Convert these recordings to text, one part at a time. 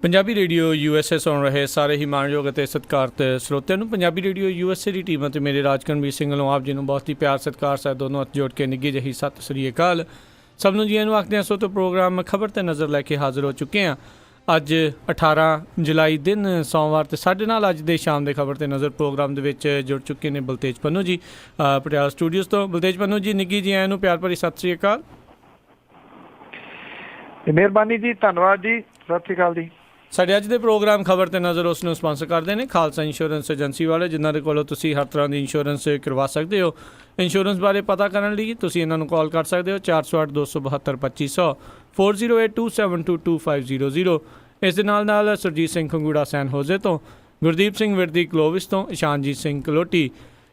Punjabi radio USA ਸੁਣ ਰਹੇ ਸਾਰੇ ਹੀ ਮਾਣਯੋਗ ਅਤੇ ਸਤਿਕਾਰਤ ਸਰੋਤਿਆਂ ਨੂੰ ਪੰਜਾਬੀ ਰੇਡੀਓ USA ਦੀ ਟੀਮ ਅਤੇ ਮੇਰੇ ਰਾਜਕਰਮਵੀਰ ਸਿੰਘ ਵੱਲੋਂ ਆਪ ਜੀ ਨੂੰ ਬਹੁਤ ਹੀ ਪਿਆਰ ਸਤਿਕਾਰ ਸਾਹਿਬ ਦੋਨੋਂ ਹੱਥ ਜੋੜ ਕੇ ਨਿੱਘੀ ਜਿਹੀ ਸਤਿ ਸ੍ਰੀ ਅਕਾਲ। ਸਭ ਨੂੰ ਜੀ ਨੂੰ ਆਖਦੇ ਹਾਂ। ਸੋ ਤੋਂ ਪ੍ਰੋਗਰਾਮ ਖਬਰ 'ਤੇ ਨਜ਼ਰ ਲੈ ਕੇ ਹਾਜ਼ਰ ਹੋ ਚੁੱਕੇ ਹਾਂ। ਅੱਜ 18 ਜੁਲਾਈ ਦਿਨ ਸੋਮਵਾਰ ਅਤੇ ਸਾਡੇ ਨਾਲ ਅੱਜ ਦੇ ਸ਼ਾਮ ਦੇ ਖਬਰ 'ਤੇ ਨਜ਼ਰ ਪ੍ਰੋਗਰਾਮ ਦੇ ਵਿੱਚ ਜੁੜ ਚੁੱਕੇ ਨੇ ਬਲਤੇਜ ਪੰਨੂ ਜੀ ਪਟਿਆਲਾ ਸਟੂਡੀਓਜ਼ ਤੋਂ। ਬਲਤੇਜ ਪੰਨੂ ਜੀ ਨਿੱਘੀ ਜੀ ਨੂੰ ਪਿਆਰ ਭਰੀ ਸਤਿ ਸ੍ਰੀ ਅਕਾਲ। ਮਿਹਰਬਾਨੀ ਜੀ, ਧੰਨਵਾਦ ਜੀ, ਸਤਿ ਸ੍ਰੀ ਅਕਾਲ ਜੀ। ਸਾਡੇ ਅੱਜ ਦੇ ਪ੍ਰੋਗਰਾਮ ਖਬਰ 'ਤੇ ਨਜ਼ਰ ਉਸ ਨੂੰ ਸਪਾਂਸਰ ਕਰਦੇ ਨੇ ਖਾਲਸਾ ਇੰਸ਼ੋਰੈਂਸ ਏਜੰਸੀ ਵਾਲੇ, ਜਿਨ੍ਹਾਂ ਦੇ ਕੋਲੋਂ ਤੁਸੀਂ ਹਰ ਤਰ੍ਹਾਂ ਦੀ ਇੰਸ਼ੋਰੈਂਸ ਕਰਵਾ ਸਕਦੇ ਹੋ। ਇੰਸ਼ੋਰੈਂਸ ਬਾਰੇ ਪਤਾ ਕਰਨ ਲਈ ਤੁਸੀਂ ਇਹਨਾਂ ਨੂੰ ਕਾਲ ਕਰ ਸਕਦੇ ਹੋ 408 272 2500 4082722500। ਇਸ ਦੇ ਨਾਲ ਸੁਰਜੀਤ ਸਿੰਘ ਖੰਗੂੜਾ ਸੈਨ ਹੋਜ਼ੇ ਤੋਂ, ਗੁਰਦੀਪ ਸਿੰਘ ਵਿਰਦੀ ਕਲੋਵਿਸ ਤੋਂ, ਇਸ਼ਾਨਜੀਤ ਸਿੰਘ ਕਲੋਟੀ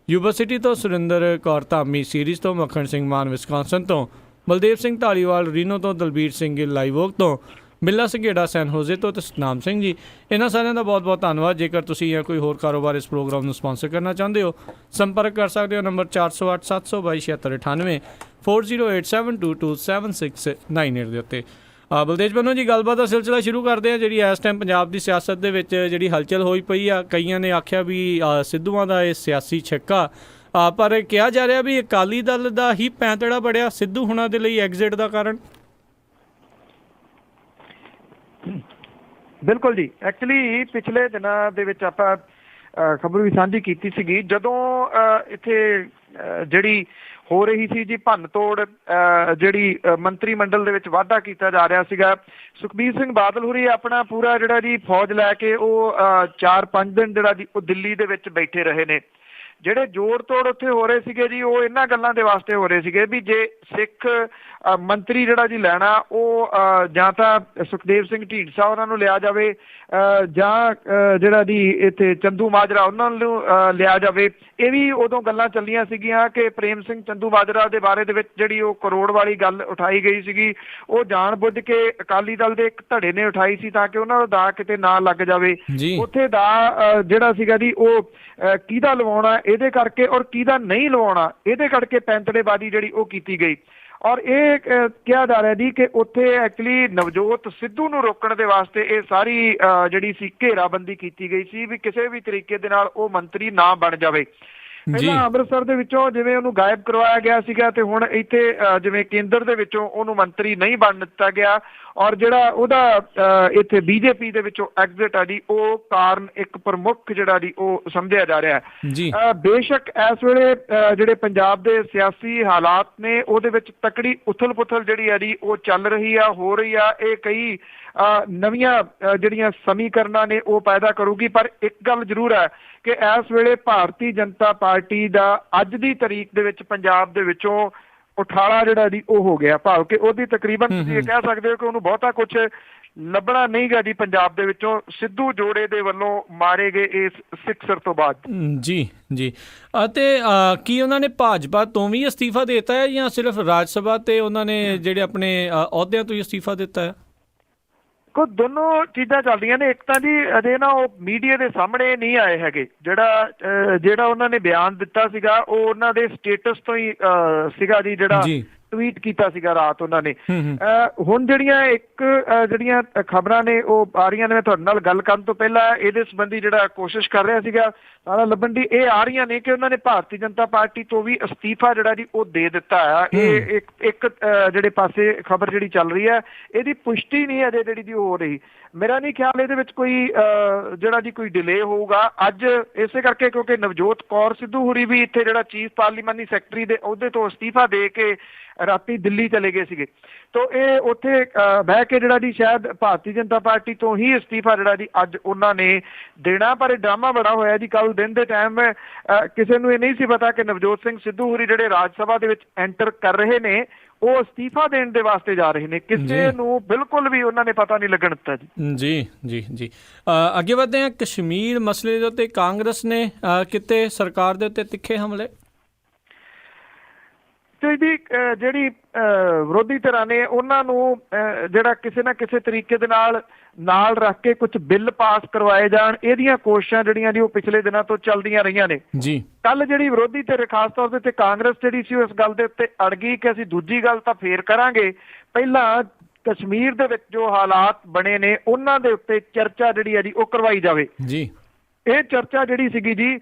ਯੂਨੀਵਰਸਿਟੀ ਤੋਂ, ਸੁਰਿੰਦਰ ਕੌਰ ਧਾਮੀ ਸੀਰੀਜ਼ ਤੋਂ, ਮੱਖਣ ਸਿੰਘ ਮਾਨ ਵਿਸਕਾਂਸਨ ਤੋਂ, ਬਲਦੇਵ ਸਿੰਘ ਢਾਲੀਵਾਲ ਰੀਨੋ ਤੋਂ, ਦਲਬੀਰ ਸਿੰਘ ਗਿੱਲ ਲਾਈਵੋਕ ਤੋਂ, ਬਿੱਲਾ ਸੰਘੇੜਾ ਸੈਨ ਹੋਜ਼ੇ ਤੋਂ ਅਤੇ ਸਤਨਾਮ ਸਿੰਘ ਜੀ, ਇਹਨਾਂ ਸਾਰਿਆਂ ਦਾ ਬਹੁਤ ਬਹੁਤ ਧੰਨਵਾਦ। ਜੇਕਰ ਤੁਸੀਂ ਜਾਂ ਕੋਈ ਹੋਰ ਕਾਰੋਬਾਰ ਇਸ ਪ੍ਰੋਗਰਾਮ ਨੂੰ ਸਪਾਂਸਰ ਕਰਨਾ ਚਾਹੁੰਦੇ ਹੋ, ਸੰਪਰਕ ਕਰ ਸਕਦੇ ਹੋ ਨੰਬਰ 408 722 7698 4087227698 ਦੇ ਉੱਤੇ। ਬਲਤੇਜ ਪੰਨੂ ਜੀ, ਗੱਲਬਾਤ ਦਾ ਸਿਲਸਿਲਾ ਸ਼ੁਰੂ ਕਰਦੇ ਹਾਂ। ਜਿਹੜੀ ਇਸ ਟਾਈਮ ਪੰਜਾਬ ਦੀ ਸਿਆਸਤ ਦੇ ਵਿੱਚ ਜਿਹੜੀ ਹਲਚਲ ਹੋਈ ਪਈ ਆ, ਕਈਆਂ ਨੇ ਆਖਿਆ ਵੀ ਸਿੱਧੂਆਂ ਦਾ ਇਹ ਸਿਆਸੀ ਛੱਕਾ, ਪਰ ਕਿਹਾ ਜਾ ਰਿਹਾ ਵੀ ਅਕਾਲੀ ਦਲ ਦਾ ਹੀ ਪੈਂਤੜਾ ਬੜਿਆ ਸਿੱਧੂ ਹੁਣਾਂ ਦੇ ਲਈ ਐਗਜ਼ਿਟ ਦਾ ਕਾਰਨ। ਬਿਲਕੁਲ ਜੀ, ਐਕਚੁਅਲੀ ਪਿਛਲੇ ਦਿਨਾਂ ਦੇ ਵਿੱਚ ਆਪਾਂ ਖਬਰ ਵੀ ਸਾਂਝੀ ਕੀਤੀ ਸੀਗੀ, ਜਦੋਂ ਇੱਥੇ ਜਿਹੜੀ ਹੋ ਰਹੀ ਸੀ ਜੀ ਭੰਨ ਤੋੜ, ਜਿਹੜੀ ਮੰਤਰੀ ਮੰਡਲ ਦੇ ਵਿੱਚ ਵਾਧਾ ਕੀਤਾ ਜਾ ਰਿਹਾ ਸੀਗਾ। ਸੁਖਬੀਰ ਸਿੰਘ ਬਾਦਲ ਹੋਰੀ ਆਪਣਾ ਪੂਰਾ ਜਿਹੜਾ ਜੀ ਫੌਜ ਲੈ ਕੇ ਉਹ 4-5 ਦਿਨ ਜਿਹੜਾ ਜੀ ਉਹ ਦਿੱਲੀ ਦੇ ਵਿੱਚ ਬੈਠੇ ਰਹੇ ਨੇ। ਜਿਹੜੇ ਜੋੜ ਤੋੜ ਉੱਥੇ ਹੋ ਰਹੇ ਸੀਗੇ ਜੀ, ਉਹ ਇਹਨਾਂ ਗੱਲਾਂ ਦੇ ਵਾਸਤੇ ਹੋ ਰਹੇ ਸੀਗੇ ਵੀ ਜੇ ਸਿੱਖ ਮੰਤਰੀ ਜਿਹੜਾ ਜੀ ਲੈਣਾ, ਉਹ ਜਾਂ ਤਾਂ ਸੁਖਦੇਵ ਸਿੰਘ ਢੀਂਡਸਾ ਉਹਨਾਂ ਨੂੰ ਲਿਆ ਜਾਵੇ, ਜਾਂ ਜਿਹੜਾ ਜੀ ਇੱਥੇ ਚੰਦੂ ਮਾਜਰਾ ਉਹਨਾਂ ਨੂੰ ਲਿਆ ਜਾਵੇ। ਇਹ ਵੀ ਉਦੋਂ ਗੱਲਾਂ ਚੱਲੀਆਂ ਸੀਗੀਆਂ ਕਿ ਪ੍ਰੇਮ ਸਿੰਘ ਚੰਦੂ ਮਾਜਰਾ ਦੇ ਬਾਰੇ ਦੇ ਵਿੱਚ ਜਿਹੜੀ ਉਹ ਕਰੋੜ ਵਾਲੀ ਗੱਲ ਉਠਾਈ ਗਈ ਸੀਗੀ, ਉਹ ਜਾਣ ਬੁੱਝ ਕੇ ਅਕਾਲੀ ਦਲ ਦੇ ਇੱਕ ਧੜੇ ਨੇ ਉਠਾਈ ਸੀ ਤਾਂ ਕਿ ਉਹਨਾਂ ਦਾ ਦਾਅ ਕਿਤੇ ਨਾ ਲੱਗ ਜਾਵੇ। ਉੱਥੇ ਦਾਅ ਜਿਹੜਾ ਸੀਗਾ ਜੀ ਉਹ ਕਿਹਦਾ ਲਵਾਉਣਾ ਇਹਦੇ ਕਰਕੇ, ਔਰ ਕਿਹਦਾ ਨਹੀਂ ਲਵਾਉਣਾ ਇਹਦੇ ਕਰਕੇ ਪੈਂਤੜੇਬਾਜ਼ੀ ਜਿਹੜੀ ਉਹ ਕੀਤੀ ਗਈ। ਔਰ ਇਹ ਕਿਹਾ ਜਾ ਰਿਹਾ ਜੀ ਕਿ ਉੱਥੇ ਐਕਚੁਅਲੀ ਨਵਜੋਤ ਸਿੱਧੂ ਨੂੰ ਰੋਕਣ ਦੇ ਵਾਸਤੇ ਇਹ ਸਾਰੀ ਜਿਹੜੀ ਸੀ ਘੇਰਾਬੰਦੀ ਕੀਤੀ ਗਈ ਸੀ ਵੀ ਕਿਸੇ ਵੀ ਤਰੀਕੇ ਦੇ ਨਾਲ ਉਹ ਮੰਤਰੀ ਨਾ ਬਣ ਜਾਵੇ। ਪਹਿਲਾਂ ਅੰਮ੍ਰਿਤਸਰ ਦੇ ਵਿੱਚੋਂ ਜਿਵੇਂ ਉਹਨੂੰ ਗਾਇਬ ਕਰਵਾਇਆ ਗਿਆ ਸੀਗਾ, ਤੇ ਹੁਣ ਇੱਥੇ ਜਿਵੇਂ ਕੇਂਦਰ ਦੇ ਵਿੱਚੋਂ ਉਹਨੂੰ ਮੰਤਰੀ ਨਹੀਂ ਬਣ ਦਿੱਤਾ ਗਿਆ, ਔਰ ਜਿਹੜਾ ਉਹਦਾ ਇੱਥੇ BJP ਦੇ ਵਿੱਚੋਂ ਐਗਜ਼ਿਟ ਆ ਜੀ, ਉਹ ਕਾਰਨ ਇੱਕ ਪ੍ਰਮੁੱਖ ਜਿਹੜਾ ਜੀ ਉਹ ਸਮਝਿਆ ਜਾ ਰਿਹਾ ਹੈ। ਬੇਸ਼ੱਕ ਇਸ ਵੇਲੇ ਜਿਹੜੇ ਪੰਜਾਬ ਦੇ ਸਿਆਸੀ ਹਾਲਾਤ ਨੇ ਉਹਦੇ ਵਿੱਚ ਤਕੜੀ ਉਥਲ ਪੁਥਲ ਜਿਹੜੀ ਆ ਜੀ ਉਹ ਚੱਲ ਰਹੀ ਆ, ਹੋ ਰਹੀ ਆ। ਇਹ ਕਈ ਨਵੀਆਂ ਜਿਹੜੀਆਂ ਸਮੀਕਰਨਾਂ ਨੇ ਉਹ ਪੈਦਾ ਕਰੂਗੀ, ਪਰ ਇੱਕ ਗੱਲ ਜ਼ਰੂਰ ਹੈ ਕਿ ਇਸ ਵੇਲੇ ਭਾਰਤੀ ਜਨਤਾ ਪਾਰਟੀ ਦਾ ਅੱਜ ਦੀ ਤਾਰੀਖ ਦੇ ਵਿੱਚ ਪੰਜਾਬ ਦੇ ਵਿੱਚੋਂ ਉਠਾਲਾ ਜਿਹੜਾ ਜੀ ਉਹ ਹੋ ਗਿਆ, ਭਾਵ ਕਿ ਉਹਦੀ ਤਕਰੀਬਨ ਤੁਸੀਂ ਇਹ ਕਹਿ ਸਕਦੇ ਹੋ ਕਿ ਉਹਨੂੰ ਬਹੁਤਾ ਕੁਛ ਲੱਭਣਾ ਨਹੀਂ ਗਾ ਜੀ ਪੰਜਾਬ ਦੇ ਵਿੱਚੋਂ ਸਿੱਧੂ ਜੋੜੇ ਦੇ ਵੱਲੋਂ ਮਾਰੇ ਗਏ ਇਸ ਸਿਕਸਰ ਤੋਂ ਬਾਅਦ। ਜੀ ਅਤੇ ਕੀ ਉਹਨਾਂ ਨੇ ਭਾਜਪਾ ਤੋਂ ਵੀ ਅਸਤੀਫਾ ਦੇ ਦਿੱਤਾ ਹੈ ਜਾਂ ਸਿਰਫ ਰਾਜ ਸਭਾ ਤੇ ਉਹਨਾਂ ਨੇ ਜਿਹੜੇ ਆਪਣੇ ਅਹੁਦਿਆਂ ਤੋਂ ਹੀ ਅਸਤੀਫਾ ਦਿੱਤਾ ਹੈ? ਕੋ ਦੋਨੋਂ ਚੀਜ਼ਾਂ ਚੱਲਦੀਆਂ ਨੇ। ਇੱਕ ਤਾਂ ਜੀ ਅਜੇ ਨਾ ਉਹ ਮੀਡੀਆ ਦੇ ਸਾਹਮਣੇ ਨਹੀਂ ਆਏ ਹੈਗੇ। ਜਿਹੜਾ ਉਹਨਾਂ ਨੇ ਬਿਆਨ ਦਿੱਤਾ ਸੀਗਾ ਉਹ ਉਹਨਾਂ ਦੇ ਸਟੇਟਸ ਤੋਂ ਹੀ ਸੀਗਾ ਜੀ, ਜਿਹੜਾ ਟਵੀਟ ਕੀਤਾ ਸੀਗਾ ਰਾਤ ਉਹਨਾਂ ਨੇ। ਹੁਣ ਜਿਹੜੀਆਂ ਖਬਰਾਂ ਨੇ ਉਹ ਆ ਰਹੀਆਂ ਨੇ, ਮੈਂ ਤੁਹਾਡੇ ਨਾਲ ਗੱਲ ਕਰਨ ਤੋਂ ਪਹਿਲਾਂ ਇਹਦੇ ਸੰਬੰਧੀ ਜਿਹੜਾ ਕੋਸ਼ਿਸ਼ ਕਰ ਰਿਹਾ ਸੀਗਾ ਸਾਰਾ ਲੱਭਣ ਦੀ, ਇਹ ਆ ਰਹੀਆਂ ਨੇ ਕਿ ਉਹਨਾਂ ਨੇ ਭਾਰਤੀ ਜਨਤਾ ਪਾਰਟੀ ਤੋਂ ਵੀ ਅਸਤੀਫਾ ਜਿਹੜਾ ਜੀ ਉਹ ਦੇ ਦਿੱਤਾ ਆ। ਇਹ ਇੱਕ ਜਿਹੜੇ ਪਾਸੇ ਖਬਰ ਜਿਹੜੀ ਚੱਲ ਰਹੀ ਹੈ, ਇਹਦੀ ਪੁਸ਼ਟੀ ਨਹੀਂ ਅਜੇ ਜਿਹੜੀ ਜੀ ਹੋ ਰਹੀ। ਮੇਰਾ ਨਹੀਂ ਖਿਆਲ ਇਹਦੇ ਵਿੱਚ ਕੋਈ ਜਿਹੜਾ ਜੀ ਕੋਈ ਡਿਲੇ ਹੋਊਗਾ ਅੱਜ, ਇਸੇ ਕਰਕੇ ਕਿਉਂਕਿ ਨਵਜੋਤ ਕੌਰ ਸਿੱਧੂ ਹੋਰੀ ਵੀ ਇੱਥੇ ਜਿਹੜਾ ਚੀਫ ਪਾਰਲੀਮਾਨੀ ਸੈਕਟਰੀ ਦੇ ਅਹੁਦੇ ਤੋਂ ਅਸਤੀਫਾ ਦੇ ਕੇ ਰਾਤੀ ਦਿੱਲੀ ਚਲੇ ਗਏ ਸੀਗੇ। ਤੋ ਇਹ ਉੱਥੇ ਬਹਿ ਕੇ ਜਿਹੜਾ ਜੀ ਸ਼ਾਇਦ ਭਾਰਤੀ ਜਨਤਾ ਪਾਰਟੀ ਤੋਂ ਹੀ ਅਸਤੀਫਾ ਜਿਹੜਾ ਜੀ ਅੱਜ ਉਹਨਾਂ ਨੇ ਦੇਣਾ। ਪਰ ਇਹ ਡਰਾਮਾ ਬੜਾ ਹੋਇਆ ਜੀ। ਕੱਲ ਦਿਨ ਦੇ ਟਾਈਮ ਕਿਸੇ ਨੂੰ ਇਹ ਨਹੀਂ ਸੀ ਪਤਾ ਕਿ ਨਵਜੋਤ ਸਿੰਘ ਸਿੱਧੂ ਹੋਰੀ ਜਿਹੜੇ ਰਾਜ ਸਭਾ ਦੇ ਵਿੱਚ ਐਂਟਰ ਕਰ ਰਹੇ ਨੇ, ਉਹ ਅਸਤੀਫਾ ਦੇਣ ਦੇ ਵਾਸਤੇ ਜਾ ਰਹੇ ਨੇ। ਕਿਸੇ ਨੂੰ ਬਿਲਕੁਲ ਵੀ ਉਹਨਾਂ ਨੇ ਪਤਾ ਨਹੀਂ ਲੱਗਣ ਦਿੱਤਾ ਜੀ। ਜੀ ਅੱਗੇ ਵਧਦੇ ਹਾਂ। ਕਸ਼ਮੀਰ ਮਸਲੇ ਦੇ ਉੱਤੇ ਕਾਂਗਰਸ ਨੇ ਕਿਤੇ ਸਰਕਾਰ ਦੇ ਉੱਤੇ ਤਿੱਖੇ ਹਮਲੇ। ਤੇ ਜੀ ਜਿਹੜੀ ਵਿਰੋਧੀ ਧਿਰਾਂ ਨੇ ਉਹਨਾਂ ਨੂੰ ਜਿਹੜਾ ਕਿਸੇ ਨਾ ਕਿਸੇ ਤਰੀਕੇ ਦੇ ਨਾਲ ਰੱਖ ਕੇ ਕੁਝ ਬਿੱਲ ਪਾਸ ਕਰਵਾਏ ਜਾਣ, ਇਹਦੀਆਂ ਕੋਸ਼ਿਸ਼ਾਂ ਜਿਹੜੀਆਂ ਜੀ ਉਹ ਪਿਛਲੇ ਦਿਨਾਂ ਤੋਂ ਚੱਲਦੀਆਂ ਰਹੀਆਂ ਨੇ। ਕੱਲ ਜਿਹੜੀ ਵਿਰੋਧੀ ਧਿਰ ਖਾਸ ਤੌਰ ਦੇ ਉੱਤੇ ਕਾਂਗਰਸ ਜਿਹੜੀ ਸੀ ਉਹ ਇਸ ਗੱਲ ਦੇ ਉੱਤੇ ਅੜ ਗਈ ਕਿ ਅਸੀਂ ਦੂਜੀ ਗੱਲ ਤਾਂ ਫੇਰ ਕਰਾਂਗੇ, ਪਹਿਲਾਂ ਕਸ਼ਮੀਰ ਦੇ ਵਿੱਚ ਜੋ ਹਾਲਾਤ ਬਣੇ ਨੇ ਉਹਨਾਂ ਦੇ ਉੱਤੇ ਚਰਚਾ ਜਿਹੜੀ ਹੈ ਜੀ ਉਹ ਕਰਵਾਈ ਜਾਵੇ ਜੀ। ਇਹ ਚਰਚਾ ਜਿਹੜੀ ਸੀਗੀ ਜੀ